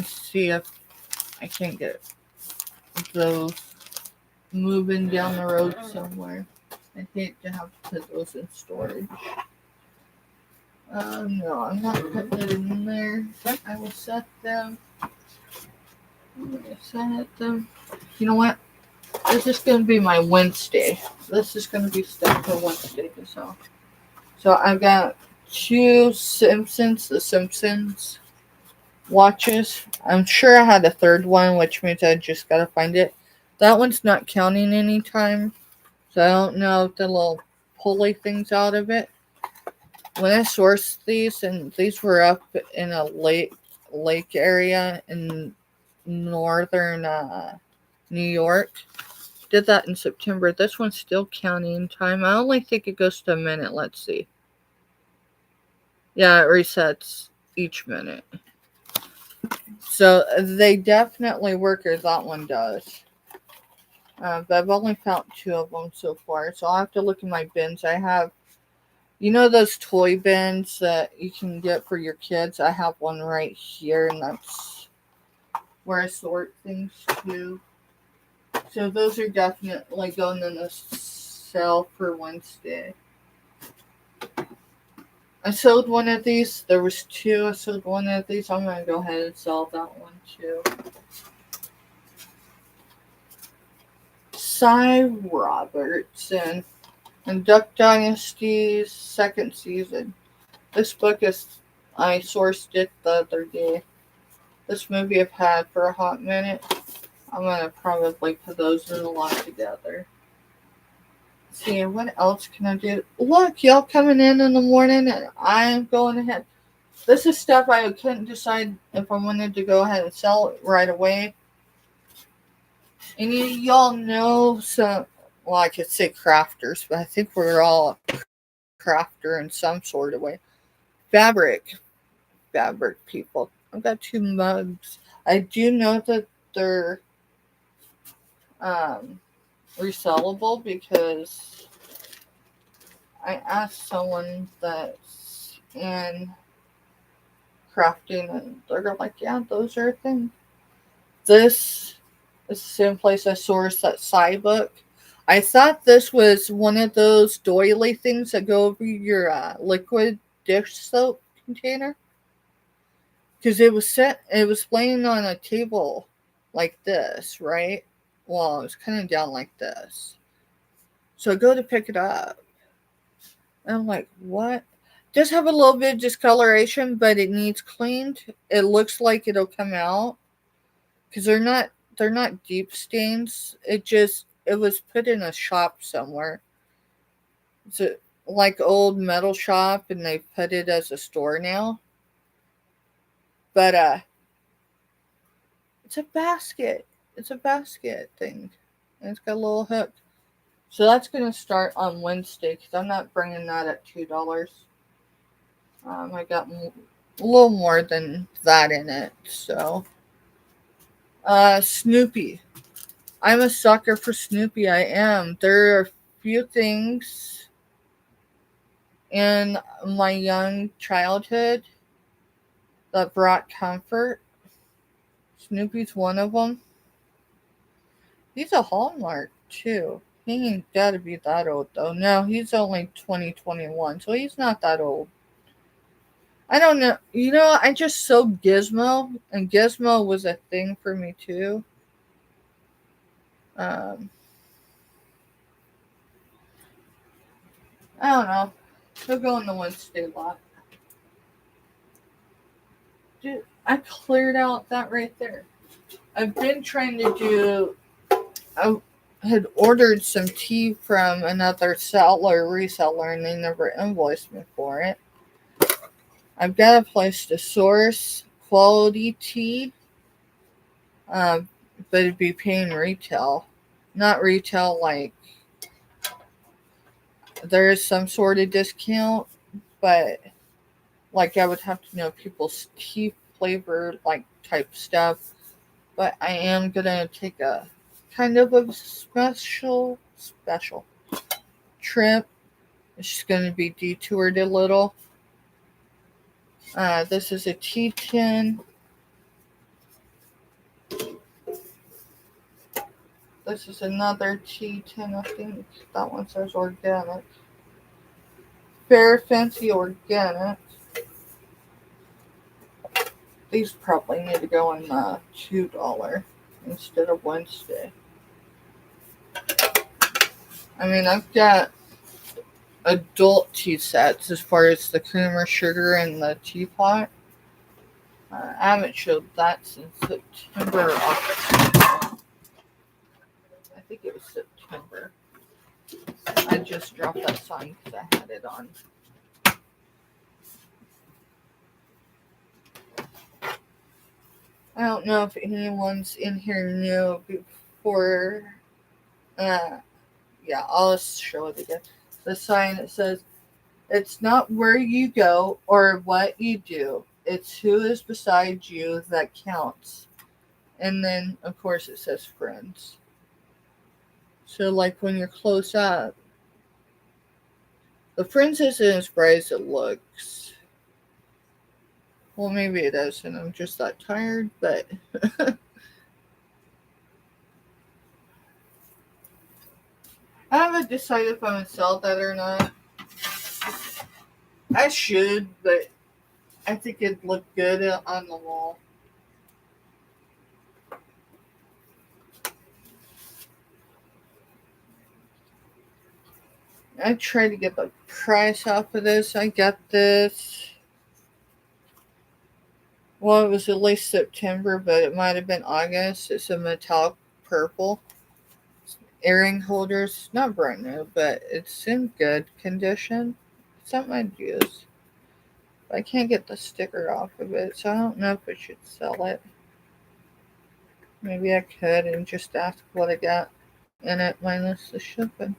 see if I can't get those moving down the road somewhere. I hate to have to put those in storage. No, I'm not putting it in there. I will set them. I'm going to set them. You know what? This is going to be my Wednesday. This is going to be stuff for Wednesday to sell. So I've got 2 The Simpsons watches. I'm sure I had a third one, which means I just got to find it. That one's not counting any time. So I don't know if the little pulley things out of it. When I sourced these, and these were up in a lake area in northern New York, did that in September. This one's still counting time. I only think it goes to a minute. Let's see. Yeah, it resets each minute. So they definitely work, or that one does. But I've only found 2 of them so far. So I'll have to look in my bins. I have, those toy bins that you can get for your kids? I have one right here, and that's where I sort things to. So those are definitely going in the sale for Wednesday. I sold one of these. There was 2. I sold one of these. I'm going to go ahead and sell that one too. Cy Robertson and Duck Dynasty's 2nd season. This book I sourced it the other day. This movie I've had for a hot minute. I'm going to probably put those in a lot together. Let's see, what else can I do? Look, y'all coming in the morning, and I'm going ahead. This is stuff I couldn't decide if I wanted to go ahead and sell it right away. And y'all know some, well, I could say crafters, but I think we're all a crafter in some sort of way. fabric people. I've got 2 mugs. I do know that they're resellable because I asked someone that's in crafting and they're like, yeah, those are a thing. This is the same place I sourced that side book. I thought this was one of those doily things that go over your liquid dish soap container. Because it was laying on a table like this, right? Well, it was kind of down like this. So I go to pick it up. And I'm like, what? It does have a little bit of discoloration, but it needs cleaned. It looks like it'll come out. Because they're not deep stains. It was put in a shop somewhere. It's a like old metal shop and they put it as a store now. But it's a basket. It's a basket thing. And it's got a little hook. So that's going to start on Wednesday because I'm not bringing that at $2. I got a little more than that in it. So, Snoopy. I'm a sucker for Snoopy. I am. There are a few things in my young childhood that brought comfort. Snoopy's one of them. He's a Hallmark, too. He ain't gotta be that old, though. No, he's only 2021, so he's not that old. I don't know. I just saw Gizmo, and Gizmo was a thing for me, too. I don't know. He'll go in the Wednesday lot. Dude, I cleared out that right there. I've been trying to do... I had ordered some tea from another reseller, and they never invoiced me for it. I've got a place to source quality tea, but it'd be paying retail. Not retail like there is some sort of discount, but like I would have to know people's tea flavor like type stuff. But I am gonna take a kind of a special trip. It's just gonna be detoured a little. This is a tea tin. This is another tea tin, I think. That one says organic. Fair Fancy Organic. These probably need to go in the $2 instead of Wednesday. I mean, I've got adult tea sets as far as the creamer, sugar, and the teapot. I haven't showed that since September. I think it was September. I just dropped that sign because I had it on. I don't know if anyone's in here new before. I'll show it again. The sign that says, "It's not where you go or what you do. It's who is beside you that counts." And then, of course, it says friends. So, like when you're close up, the friends isn't as bright as it looks. Well, maybe it is, and I'm just that tired, but I haven't decided if I'm going to sell that or not. I should, but I think it'd look good on the wall. I tried to get the price off of this. I got this. Well, it was at least September, but it might have been August. It's a metallic purple. Earring holders. Not brand new, but it's in good condition. Something I'd use. But I can't get the sticker off of it, so I don't know if I should sell it. Maybe I could and just ask what I got in it minus the shipping.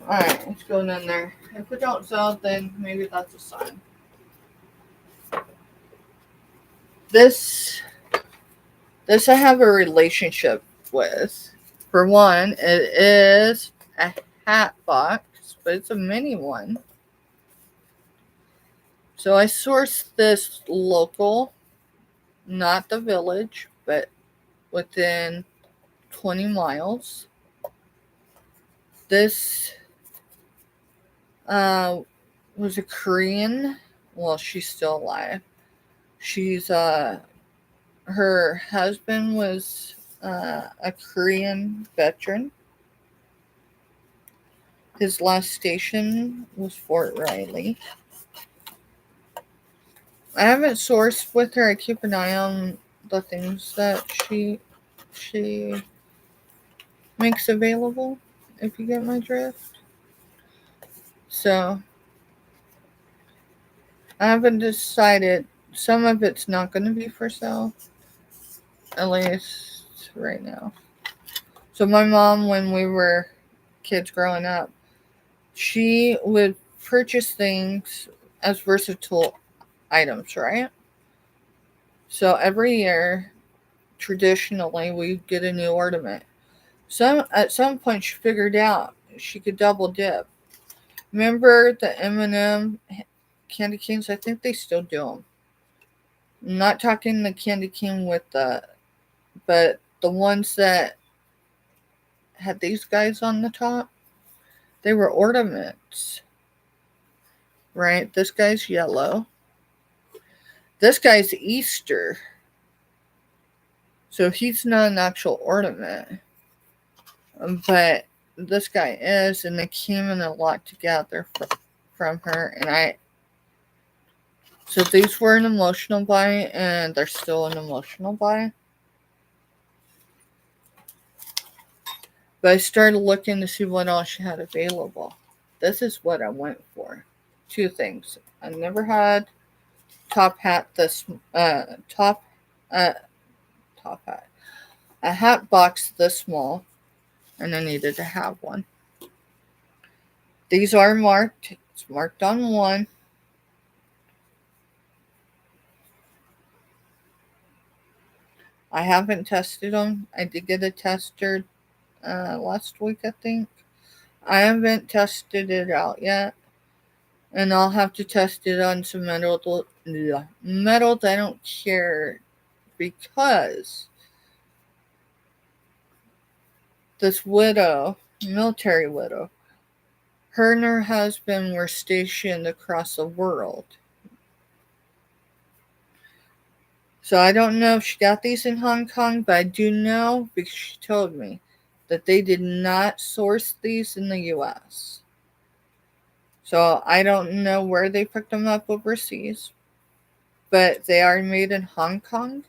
Alright, it's going in there. If it don't sell, then maybe that's a sign. This I have a relationship with. For one, it is a hat box, but it's a mini one. So I sourced this local, not the village, but within 20 miles. This was a Korean. Well, she's still alive. She's her husband was a Korean veteran. His last station was Fort Riley. I haven't sourced with her. I keep an eye on the things that she makes available, if you get my drift. So I haven't decided. Some of it's not going to be for sale, at least right now. So my mom, when we were kids growing up, she would purchase things as versatile items, right? So every year, traditionally, we get a new ornament. At some point, she figured out she could double dip. Remember the M&M candy canes? I think they still do them. I'm not talking the candy cane but the ones that had these guys on the top. They were ornaments, right? This guy's yellow. This guy's Easter. So he's not an actual ornament. But this guy is, and they came in a lot together from her. So these were an emotional buy, and they're still an emotional buy. But I started looking to see what else she had available. This is what I went for. Two things. I never had top hat top hat. A hat box this small, and I needed to have one. These are marked. It's marked on one. I haven't tested them. I did get a tester last week, I think. I haven't tested it out yet. And I'll have to test it on some metals I don't care, because this widow, military widow, her and her husband were stationed across the world. So I don't know if she got these in Hong Kong, but I do know because she told me that they did not source these in the US. So I don't know where they picked them up overseas, but they are made in Hong Kong.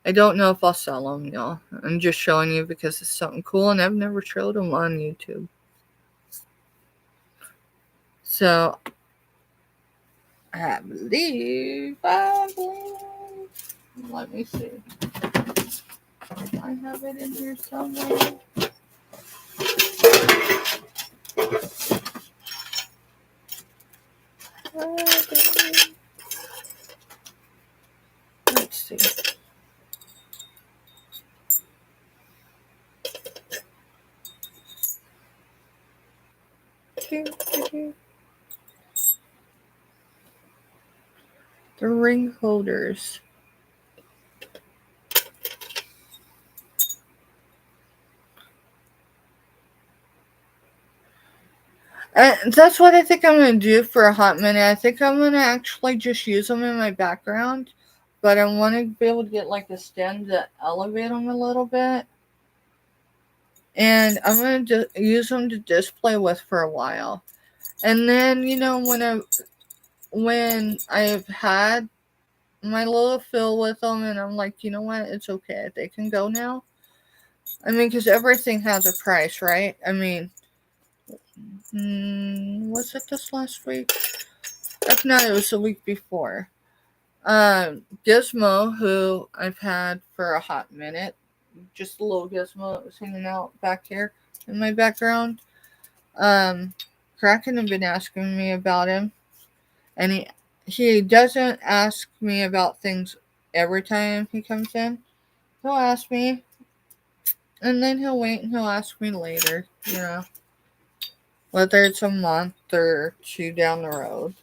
I don't know if I'll sell them, y'all. I'm just showing you because it's something cool, and I've never showed them on YouTube. So I believe. Let me see. I have it in here somewhere. Let's see. The ring holders. That's what I think I'm going to do for a hot minute. I think I'm going to actually just use them in my background. But I want to be able to get like a stand to elevate them a little bit. And I'm going to use them to display with for a while. And then, when I've had my little fill with them and I'm like, you know what, it's okay. They can go now. I mean, because everything has a price, right? I mean, was it this last week? If not, it was the week before. Gizmo, who I've had for a hot minute, just a little Gizmo that was hanging out back here in my background. Kraken have been asking me about him, and he doesn't ask me about things every time he comes in. He'll ask me, and then he'll wait and he'll ask me later, whether it's a month or two down the road.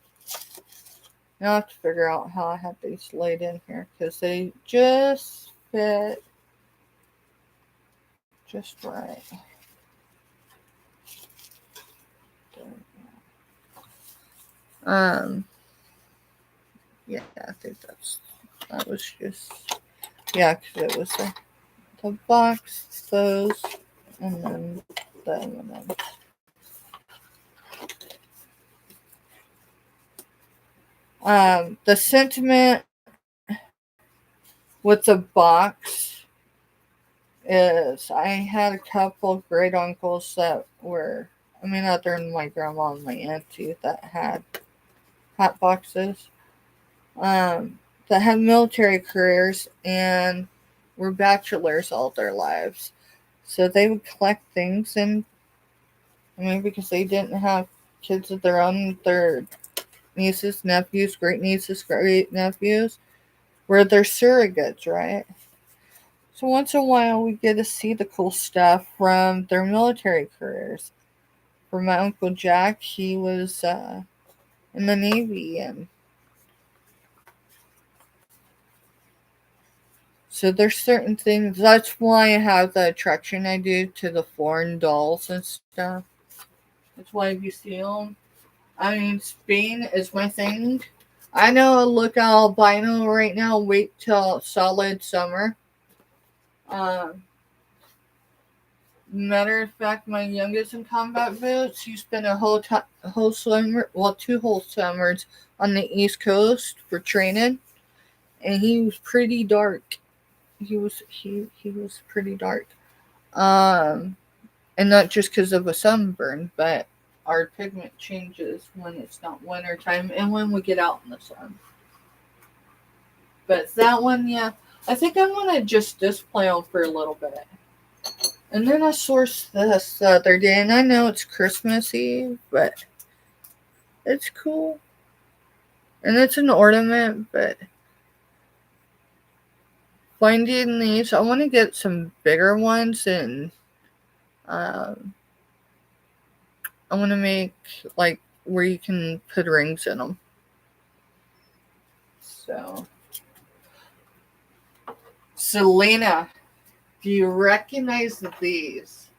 I'll have to figure out how I have these laid in here because they just fit just right. Yeah, I think that was just, yeah, because it was the box, those, and then the M&M. The sentiment with the box is I had a couple of great uncles that were, other than my grandma and my auntie that had hot boxes, that had military careers and were bachelors all their lives. So they would collect things, and because they didn't have kids of their own, their nieces, nephews, great nieces, great nephews were their surrogates, right? So once in a while we get to see the cool stuff from their military careers. For my Uncle Jack, he was in the Navy, and so there's certain things. That's why I have the attraction I do to the foreign dolls and stuff. That's why if you see them, Spain is my thing. I know I look albino right now. Wait till solid summer. Matter of fact, my youngest in combat boots, he spent a whole summer, well, 2 whole summers on the East Coast for training, and he was pretty dark. He was pretty dark. And not just because of a sunburn, but our pigment changes when it's not winter time and when we get out in the sun. But that one, yeah, I think I'm gonna just display them for a little bit. And then I sourced this the other day, and I know it's Christmas Eve, but it's cool. And it's an ornament, but finding these, I want to get some bigger ones, and I want to make, like, where you can put rings in them. So, Selena, do you recognize these?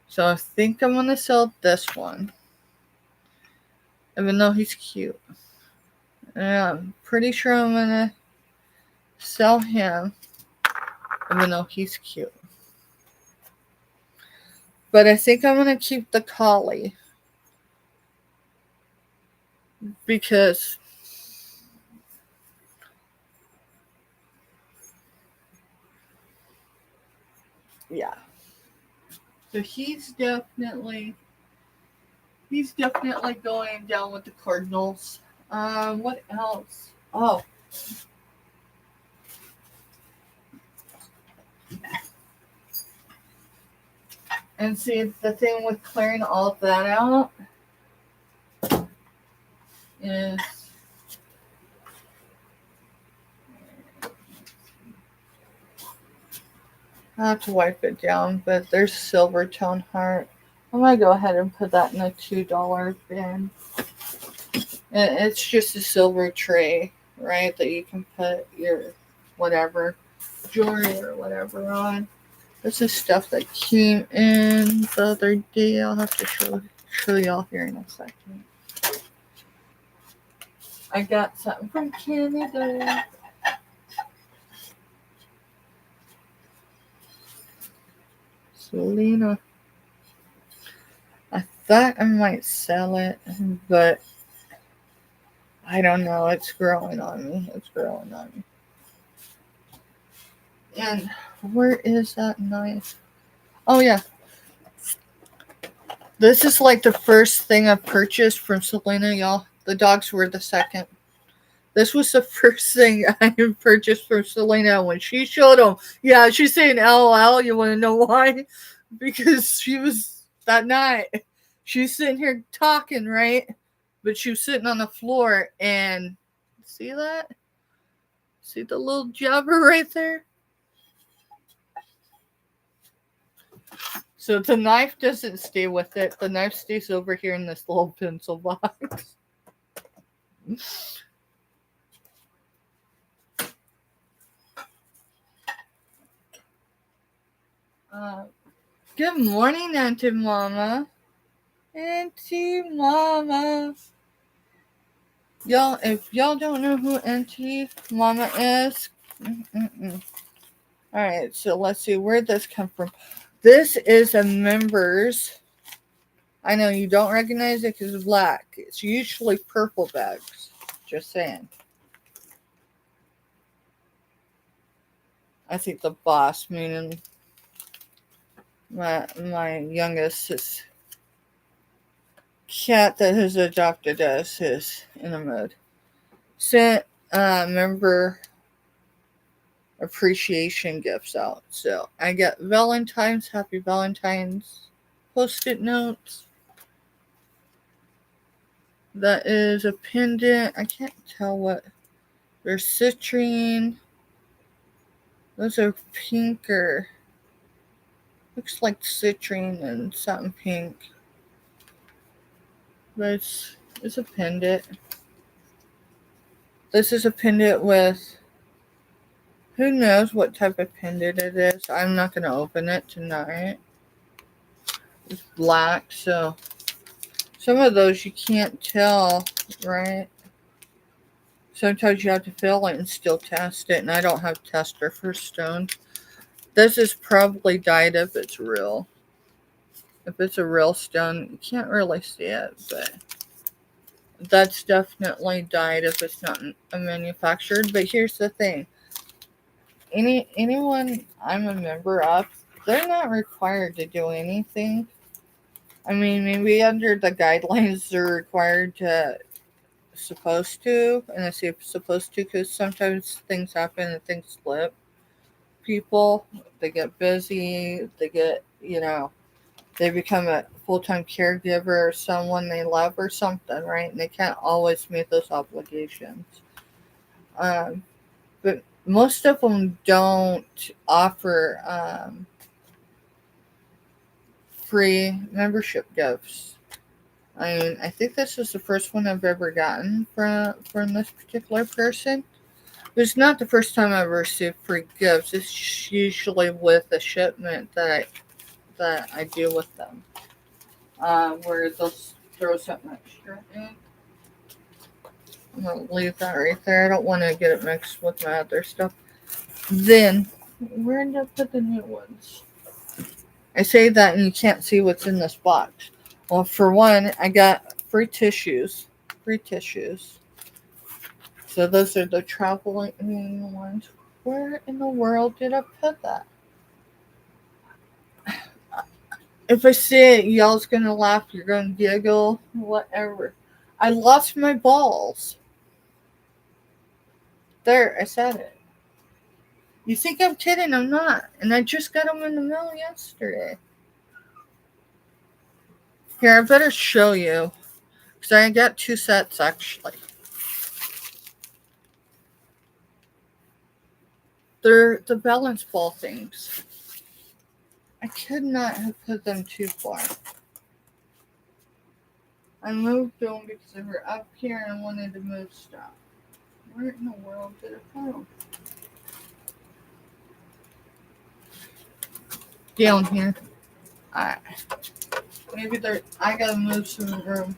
So I think I'm going to sell this one. Even though he's cute. And I'm pretty sure I'm going to sell him. Even though he's cute. But I think I'm going to keep the collie. Because yeah. So he's definitely going down with the Cardinals. What else? Oh. And see, the thing with clearing all of that out is I have to wipe it down, but there's silver tone heart. I'm going to go ahead and put that in a $2 bin. And it's just a silver tray, right, that you can put your whatever, jewelry or whatever on. This is stuff that came in the other day. I'll have to show y'all here in a second. I got something from Canada. Selena. I thought I might sell it, but I don't know. It's growing on me. And where is that knife? Oh, yeah. This is like the first thing I purchased from Selena, y'all. The dogs were the second. This was the first thing I purchased from Selena when she showed them. Yeah, she's saying LOL. You want to know why? Because she was, that night, she's sitting here talking, right? But she was sitting on the floor and, see that? See the little jabber right there? So the knife doesn't stay with it. The knife stays over here in this little pencil box. Good morning, Auntie Mama. Auntie Mama. Y'all, if y'all don't know who Auntie Mama is, alright, so let's see, where'd this come from? This is a members. I know you don't recognize it because it's black. It's usually purple bags. Just saying. I think the boss, meaning my youngest, is cat that has adopted us, is in a mood. Sent member appreciation gifts out. So I got Valentine's, happy Valentine's, post-it notes. That is a pendant. I can't tell what. There's citrine. Those are pinker. Looks like citrine and something pink. But it's a pendant. This is a pendant with, who knows what type of pendant it is. I'm not going to open it tonight. It's black, so some of those you can't tell, right? Sometimes you have to fill it and still test it, and I don't have tester for stones. This is probably dyed if it's real. If it's a real stone, you can't really see it, but that's definitely dyed if it's not a manufactured. But here's the thing. Anyone I'm a member of, they're not required to do anything. I mean, maybe under the guidelines they're required to, supposed to, and I say supposed to because sometimes things happen and things slip. People, they get busy, they get, they become a full-time caregiver or someone they love or something, right? And they can't always meet those obligations. But most of them don't offer free membership gifts. I mean, I think this is the first one I've ever gotten from this particular person. It's not the first time I've received free gifts. It's usually with a shipment that I do with them, where they'll throw something extra in. I'm gonna leave that right there. I don't want to get it mixed with my other stuff. Then, where did I put the new ones? I say that and you can't see what's in this box. Well, for one, I got free tissues. So those are the traveling ones. Where in the world did I put that? If I say it, y'all's gonna laugh, you're gonna giggle, whatever. I lost my balls. There, I said it. You think I'm kidding? I'm not. And I just got them in the mail yesterday. Here, I better show you. Because I got 2 sets, actually. They're the balance ball things. I could not have put them too far. I moved them because they were up here and I wanted to move stuff. Where in the world did it go? Down here. Alright. Maybe I gotta move some room.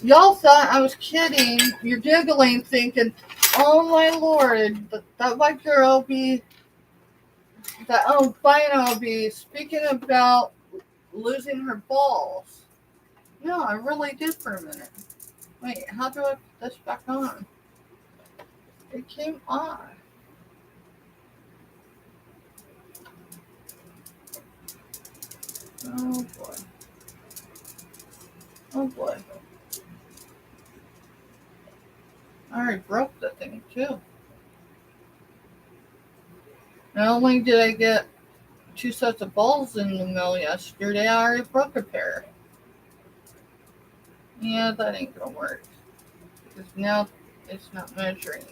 Y'all thought I was kidding. You're giggling, thinking, oh my lord, that white girl be, that albino will be speaking about losing her balls. No, I really did for a minute. Wait, how do I put this back on? It came on. Oh boy. Oh boy. I already broke the thing too. Not only did I get 2 sets of balls in the mail yesterday, I already broke a pair. Yeah, that ain't gonna work. Because now it's not measuring.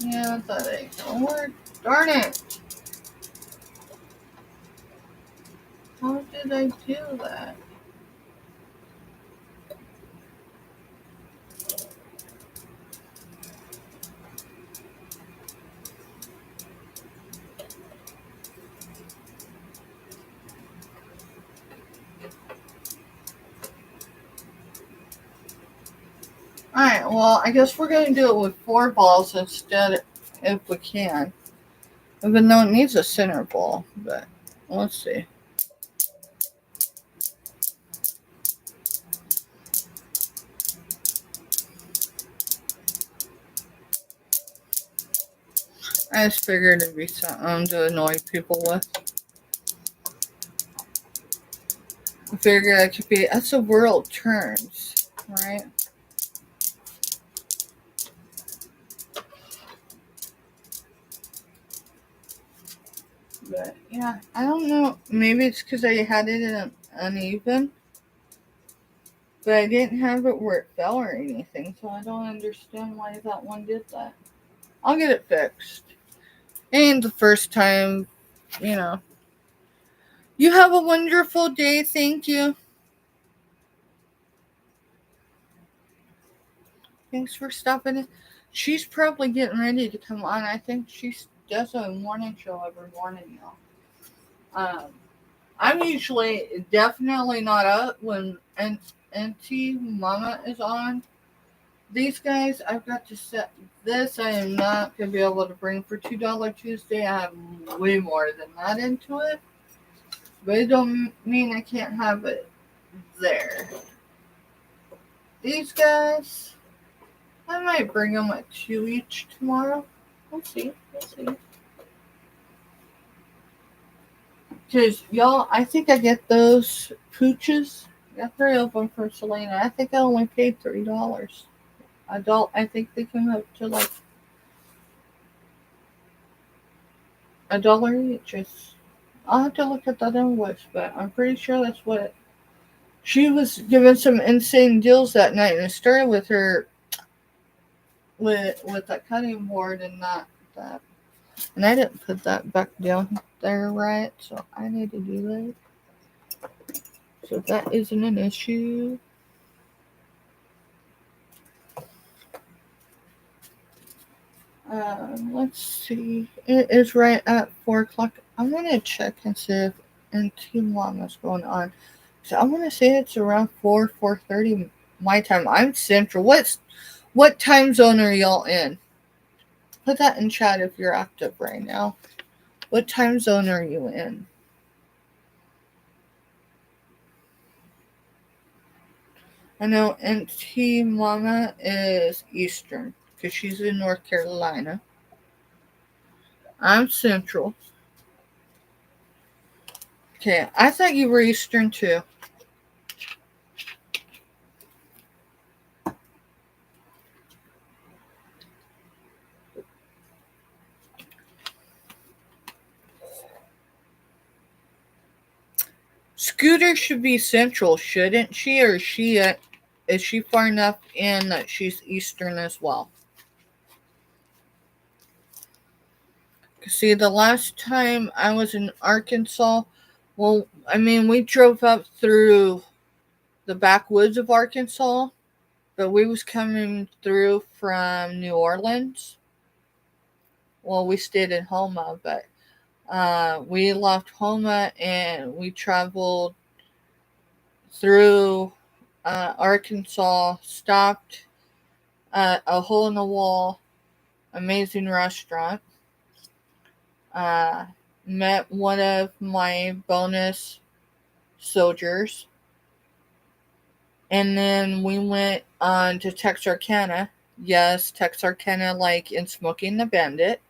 Yeah, that ain't gonna work. Darn it! How did I do that? Alright, well, I guess we're gonna do it with 4 balls instead if we can. Even though it needs a center ball, but let's see. I just figured it'd be something to annoy people with. I figured it could be, that's the world turns, right? But yeah, I don't know. Maybe it's because I had it in uneven. But I didn't have it where it fell or anything, so I don't understand why that one did that. I'll get it fixed. And the first time, you know. You have a wonderful day. Thank you. Thanks for stopping in. She's probably getting ready to come on. I think she does a morning show every morning now. I'm usually definitely not up when NT Mama is on. These guys, I've got to set this. I am not going to be able to bring for $2 Tuesday. I have way more than that into it. But it don't mean I can't have it there. These guys, I might bring them at 2 each tomorrow. We'll see. We'll see. Because, y'all, I think I get those pooches. I got 3 of them for Selena. I think I only paid $3. Adult, I think they come up to like $1 each. I'll have to look at that invoice, but I'm pretty sure that's what it. She was giving some insane deals that night, and it started with her with that cutting board and not that. And I didn't put that back down there right, so I need to do that. So that isn't an issue. Let's see. It is right at 4 o'clock. I'm gonna check and see if NT Mama's going on. So I'm gonna say it's around 4:30 my time. I'm central. What time zone are y'all in? Put that in chat if you're active right now. What time zone are you in? I know NT Mama is Eastern because she's in North Carolina. I'm Central. Okay, I thought you were Eastern too. Scooter should be Central, shouldn't she? Or is she far enough in that she's Eastern as well? See, the last time I was in Arkansas, well, I mean, we drove up through the backwoods of Arkansas, but we was coming through from New Orleans. Well, we stayed in Homa, but we left Homa and we traveled through Arkansas, stopped at a hole in the wall, amazing restaurant. Met one of my bonus soldiers. And then we went on to Texarkana. Yes, Texarkana, like in Smoking the Bandit.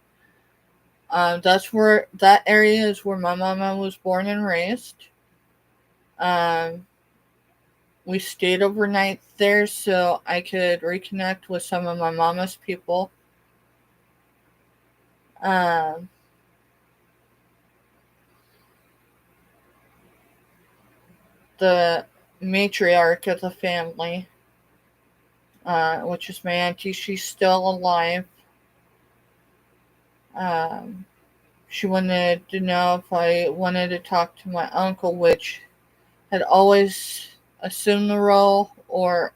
That area is where my mama was born and raised. We stayed overnight there so I could reconnect with some of my mama's people. The matriarch of the family, which is my auntie, she's still alive. She wanted to know if I wanted to talk to my uncle, which had always assumed the role or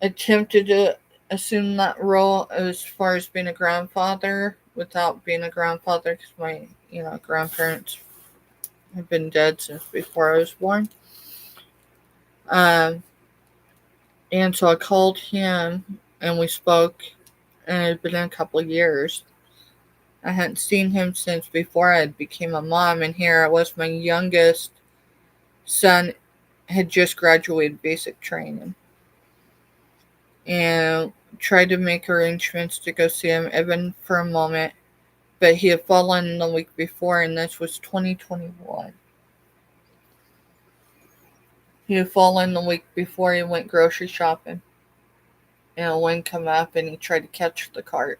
attempted to assume that role as far as being a grandfather without being a grandfather because my grandparents have been dead since before I was born. And so I called him and we spoke, and it had been a couple of years. I hadn't seen him since before I became a mom, and here I was, my youngest son had just graduated basic training. And tried to make arrangements to go see him even for a moment, but he had fallen the week before, and this was 2021. He had fallen the week before he went grocery shopping, and a wind come up, and he tried to catch the cart.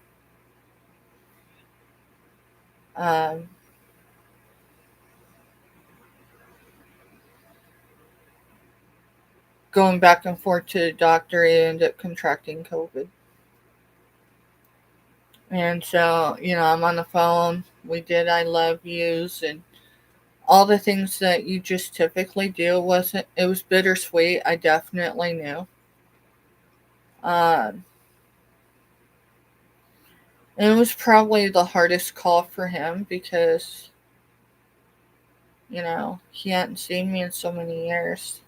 Going back and forth to the doctor, he ended up contracting COVID. And so, I'm on the phone. We did I love yous and all the things that you just typically do. It was bittersweet. I definitely knew. And it was probably the hardest call for him because, he hadn't seen me in so many years.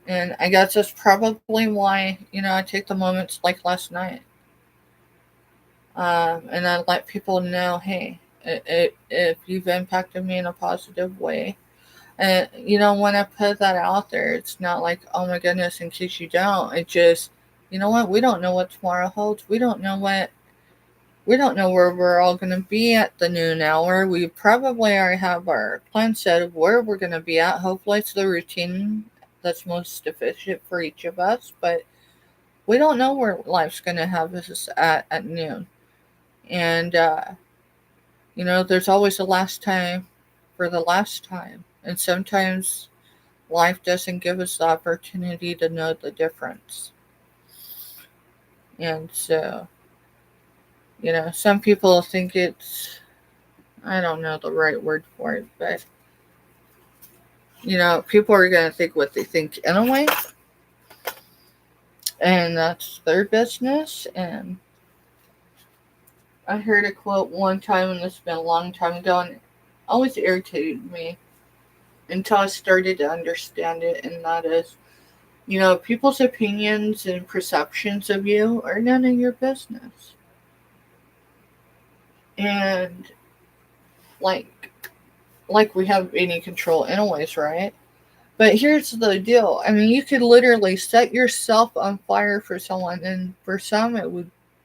And I guess that's probably why, I take the moments like last night. And I let people know, hey, if you've impacted me in a positive way. And, when I put that out there, it's not like, oh my goodness, in case you don't. It just, you know what? We don't know what tomorrow holds. We don't know where we're all going to be at the noon hour. We probably already have our plan set of where we're going to be at. Hopefully it's the routine that's most efficient for each of us, but we don't know where life's going to have us at noon. And, there's always a last time for the last time. And sometimes life doesn't give us the opportunity to know the difference. And so, some people think it's, I don't know the right word for it, but, people are going to think what they think anyway. And that's their business. And I heard a quote one time, and it's been a long time ago, and it always irritated me until I started to understand it, and that is, people's opinions and perceptions of you are none of your business. And like we have any control anyways, right? But here's the deal. I mean, you could literally set yourself on fire for someone, and for some it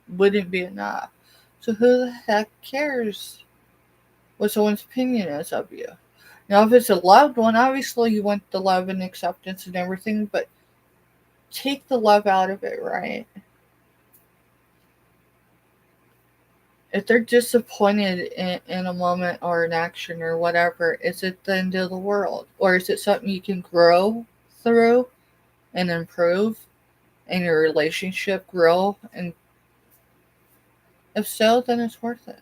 wouldn't be enough. So who the heck cares what someone's opinion is of you? Now, if it's a loved one, obviously you want the love and acceptance and everything, but take the love out of it, right? If they're disappointed in a moment or an action or whatever, is it the end of the world? Or is it something you can grow through and improve and your relationship grow? And if so, then it's worth it.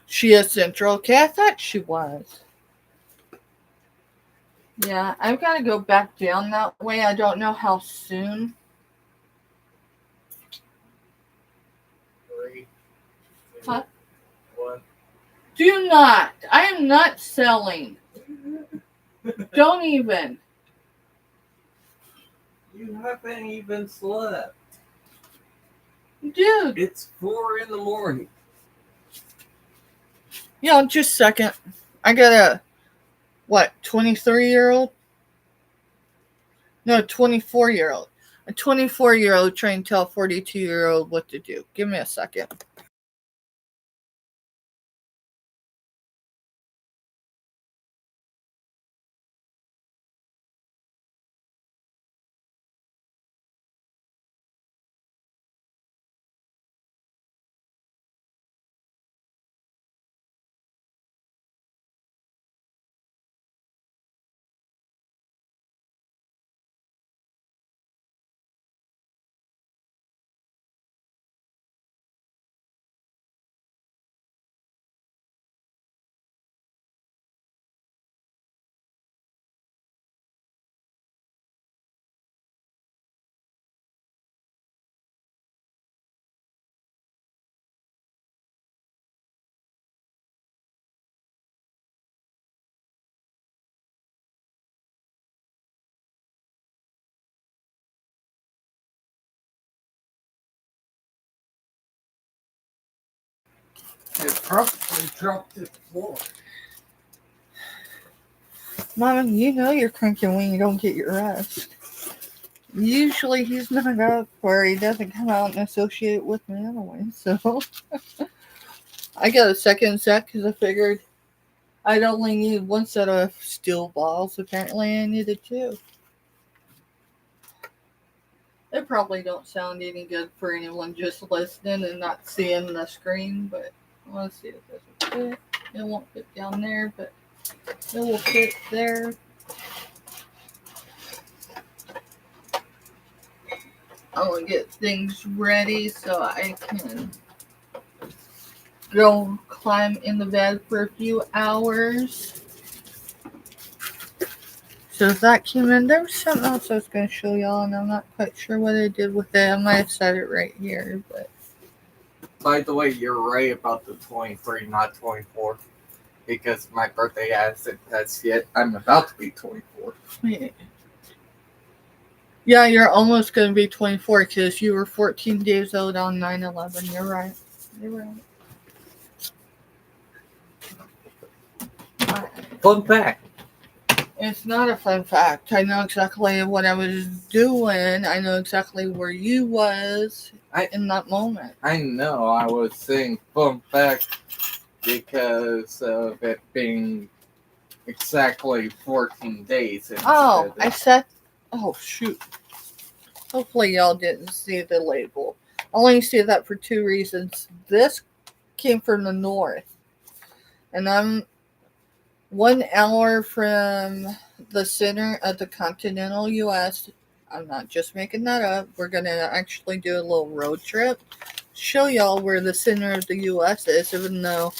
She is central. Okay, I thought she was. Yeah, I've got to go back down that way. I don't know how soon. 3, 2, Huh? 1. Do not. I am not selling. Don't even. You haven't even slept. Dude. It's 4 in the morning. Yeah, just a second. I got a, 23-year-old? No, 24-year-old. A 24-year-old trying to tell a 42-year-old what to do. Give me a second. It probably dropped the floor. Mama, you know you're cranking when you don't get your rest. Usually he's not up where he doesn't come out and associate with me anyway, so I got a second set because I figured I'd only need one set of steel balls. Apparently I needed two. They probably don't sound any good for anyone just listening and not seeing the screen, but let's see if this will fit. It won't fit down there, but it will fit there. I want to get things ready so I can go climb in the bed for a few hours. So if that came in, there was something else I was going to show y'all, and I'm not quite sure what I did with it. I might have said it right here, but... By the way, you're right about the 23, not 24. Because my birthday hasn't passed yet. I'm about to be 24. Yeah, you're almost going to be 24 because you were 14 days old on 9/11. You're right. You're right. Fun fact. It's not a fun fact. I know exactly what I was doing. I know exactly where you was in that moment. I know. I was saying fun fact because of it being exactly 14 days. Oh, I said... Oh, shoot. Hopefully y'all didn't see the label. I only see that for two reasons. This came from the north. And I'm 1 hour from the center of the continental U.S. I'm not just making that up. We're going to actually do a little road trip. Show y'all where the center of the U.S. is, even though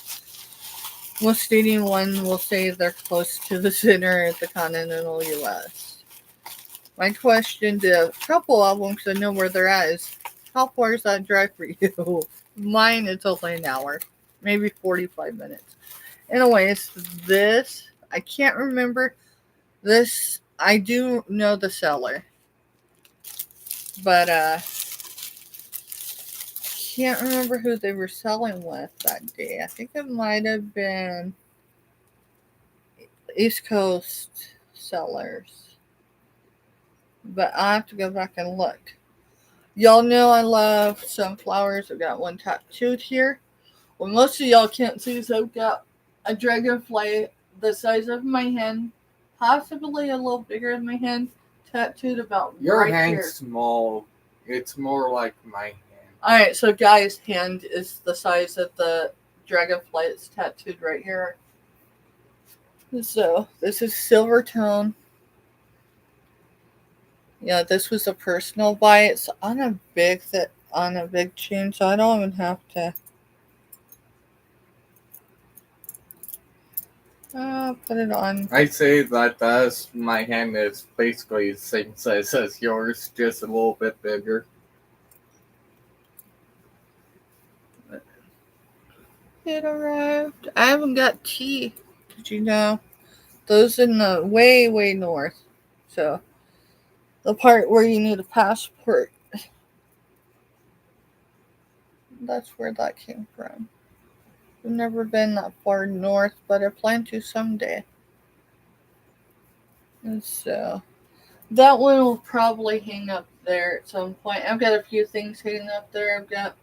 most anyone will say they're close to the center of the continental U.S. My question to a couple of them, because I know where they're at, is how far is that drive for you? Mine, it's only an hour, maybe 45 minutes. Anyways, this, I can't remember. This, I do know the seller. But, can't remember who they were selling with that day. I think it might have been East Coast sellers. But I have to go back and look. Y'all know I love sunflowers. I've got one tattooed here. What most of y'all can't see is I've got a dragonfly the size of my hand, possibly a little bigger than my hand, tattooed about Your right hand's here. small. It's more like my hand. Alright, so guy's hand is the size of the dragonfly. It's tattooed right here. So, this is silver tone. Yeah, this was a personal buy. It's on a big chain, so I don't even have to put it on. I say that my hand is basically the same size as yours, just a little bit bigger. It arrived. I haven't got tea. Did you know? Those in the way, way north. So, the part where you need a passport. That's where that came from. I've never been that far north, but I plan to someday. And so, that one will probably hang up there at some point. I've got a few things hanging up there. I've got,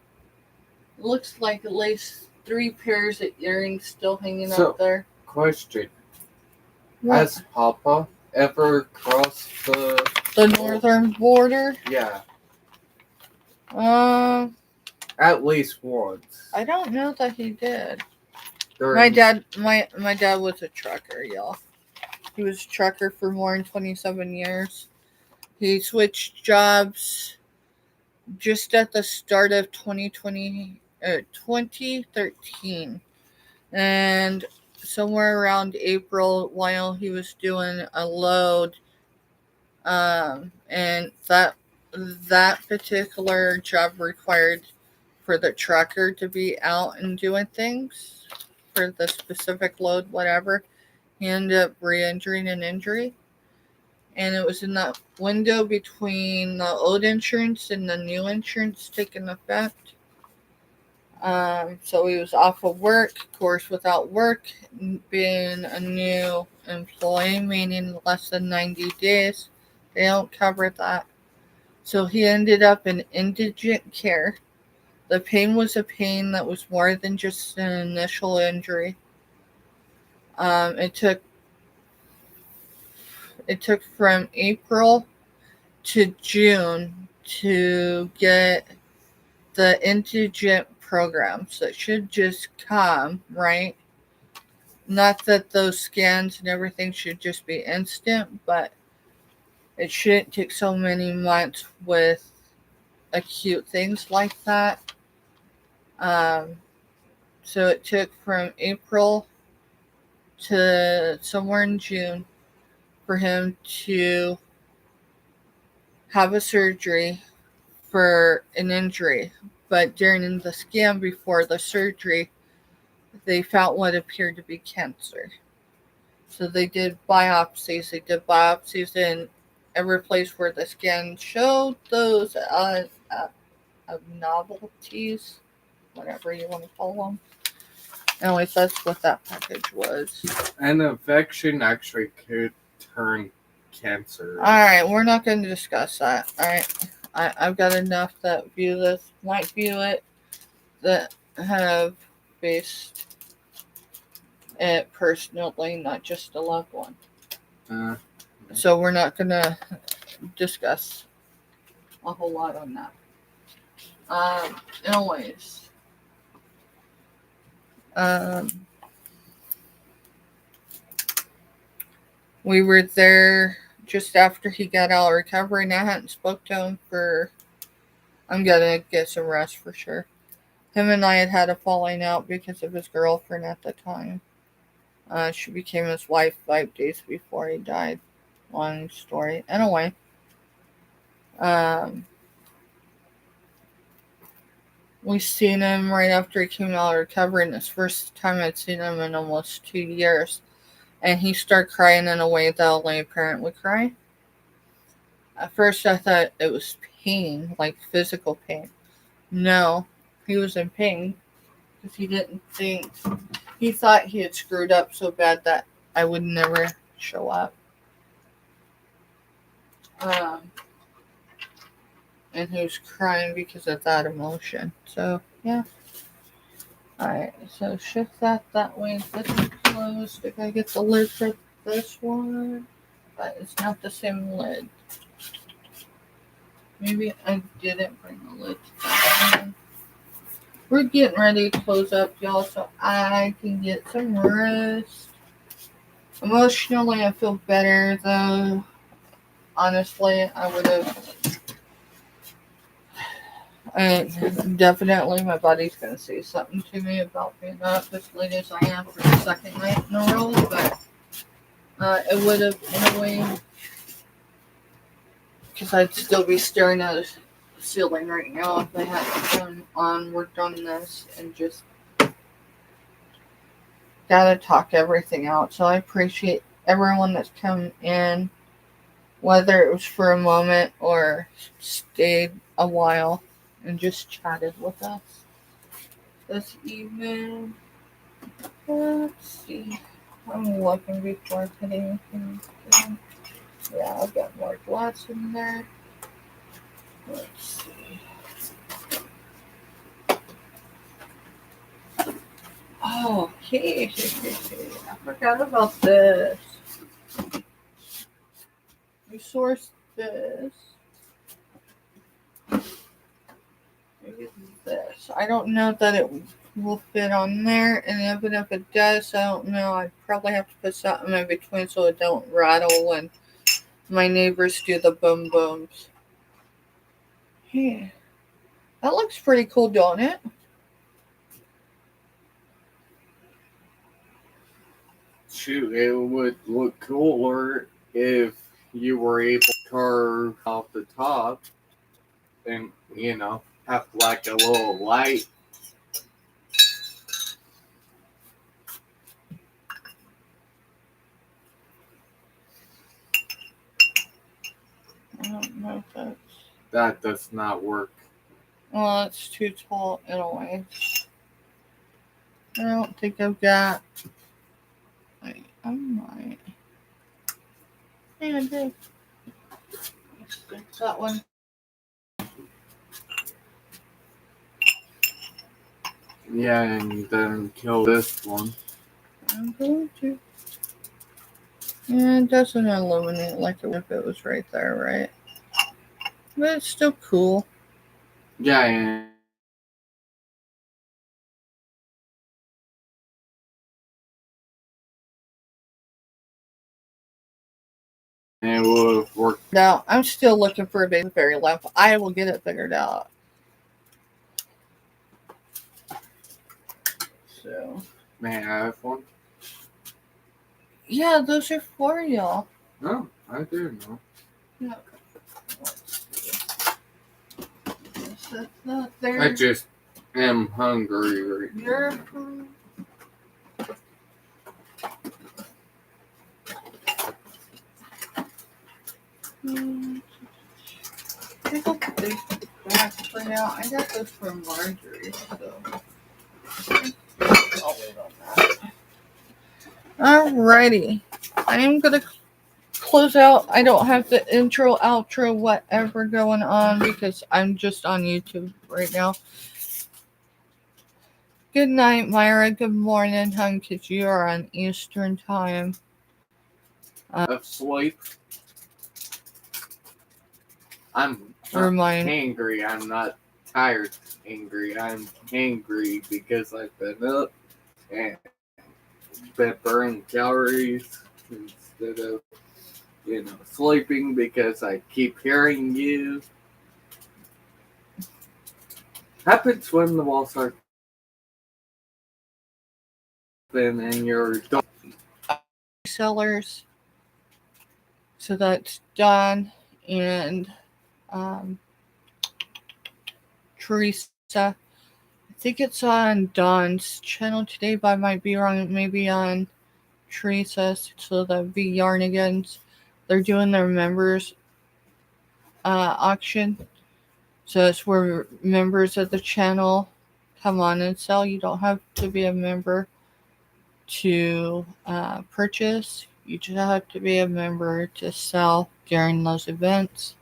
looks like at least 3 pairs of earrings still hanging So- up there. Question: What? Has Papa ever crossed the? The northern border? Yeah, Um, at least once. I don't know that he did. During- My dad was a trucker, y'all. He was a trucker for more than 27 years. He switched jobs just at the start of 2013. And somewhere around April, while he was doing a load, and that particular job required for the trucker to be out and doing things for the specific load, whatever. He ended up re-injuring an injury. And it was in that window between the old insurance and the new insurance taking effect. So he was off of work, of course, without work, being a new employee, meaning less than 90 days. They don't cover that. So he ended up in indigent care. The pain was a pain that was more than just an initial injury. It took from April to June to get the indigent program. So it should just come, right? Not that those scans and everything should just be instant, but it shouldn't take so many months with acute things like that. So it took from April to somewhere in June for him to have a surgery for an injury. But during the scan before the surgery, they found what appeared to be cancer. So they did biopsies. They did biopsies in every place where the scan showed those abnormalities, whatever you want to call them. Anyways, that's what that package was. An infection actually could turn cancer. Alright, we're not going to discuss that. Alright, I've got enough that view this, might view it, that have faced it personally, not just a loved one. So we're not going to discuss a whole lot on that. Anyways. We were there just after he got out of recovery, and I hadn't spoke to him for, I'm gonna get some rest for sure. Him and I had a falling out because of his girlfriend at the time. She became his wife 5 days before he died. Long story. Anyway, we seen him right after he came out of recovery, and it's the first time I'd seen him in almost 2 years. And he started crying in a way that only a parent would cry. At first I thought it was pain, like physical pain. No, he was in pain because he thought he had screwed up so bad that I would never show up. And he was crying because of that emotion. So, yeah. Alright, so shift that way. This is closed. If I get the lid for this one, but it's not the same lid. Maybe I didn't bring the lid to that one. We're getting ready to close up, y'all, so I can get some rest. Emotionally, I feel better, though. Honestly, I would have... definitely my body's going to say something to me about being up as late as I am for the second night in a row, but it would have, in a way, because I'd still be staring at the ceiling right now if I hadn't worked on this and just gotta talk everything out. So I appreciate everyone that's come in, whether it was for a moment or stayed a while and just chatted with us this evening. Let's see. I'm looking before I put anything in. Yeah, I've got more glass in there. Let's see. Oh, okay. I forgot about this. We sourced this. Maybe this. I don't know that it will fit on there, and even if it does, I don't know. I'd probably have to put something in between so it don't rattle when my neighbors do the boom booms. Yeah. That looks pretty cool, don't it? Shoot, it would look cooler if you were able to carve off the top and, have like a little light. I don't know if that's... That does not work. Well, it's too tall anyway. I don't think I've got... Wait, I might... Yeah, I did. Let's fix that one. Yeah, and then kill this one. I'm going to. Yeah, it doesn't illuminate like if it was right there, right? But it's still cool. Yeah, and it would have worked. Now, I'm still looking for a big fairy lamp. I will get it figured out. So. May I have one? Yeah, those are for y'all. No, I do know. Yeah. Let's see. That's not there. I just am hungry right now. You're... I think I'll put these back for now. I got those from Marjorie, so I'll wait on that. Alrighty. I'm gonna close out. I don't have the intro, outro, whatever going on because I'm just on YouTube right now. Good night, Myra. Good morning, hon, because you are on Eastern time. Of sleep. I'm Remind. angry. I'm not tired angry. I'm angry because I've been up and been burning calories instead of, sleeping because I keep hearing you. Happens when the walls are open and you're done. Sellers. So that's done. And Teresa, I think it's on Dawn's channel today, but I might be wrong. It may be on Teresa's. So the V Yarnigans, they're doing their members auction. So it's where members of the channel come on and sell. You don't have to be a member to purchase. You just have to be a member to sell during those events.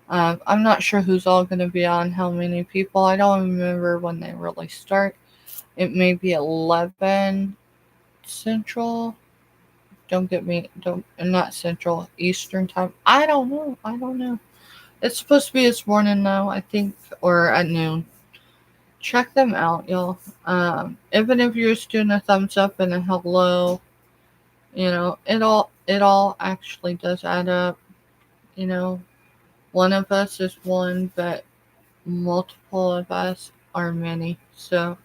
I'm not sure who's all going to be on, how many people. I don't remember when they really start. It may be 11 Central. Don't get me, not Central, Eastern time. I don't know. It's supposed to be this morning though, I think, or at noon. Check them out, y'all. Even if you're just doing a thumbs up and a hello, it all actually does add up. One of us is one, but multiple of us are many. So,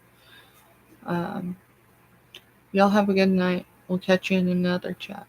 y'all have a good night. We'll catch you in another chat.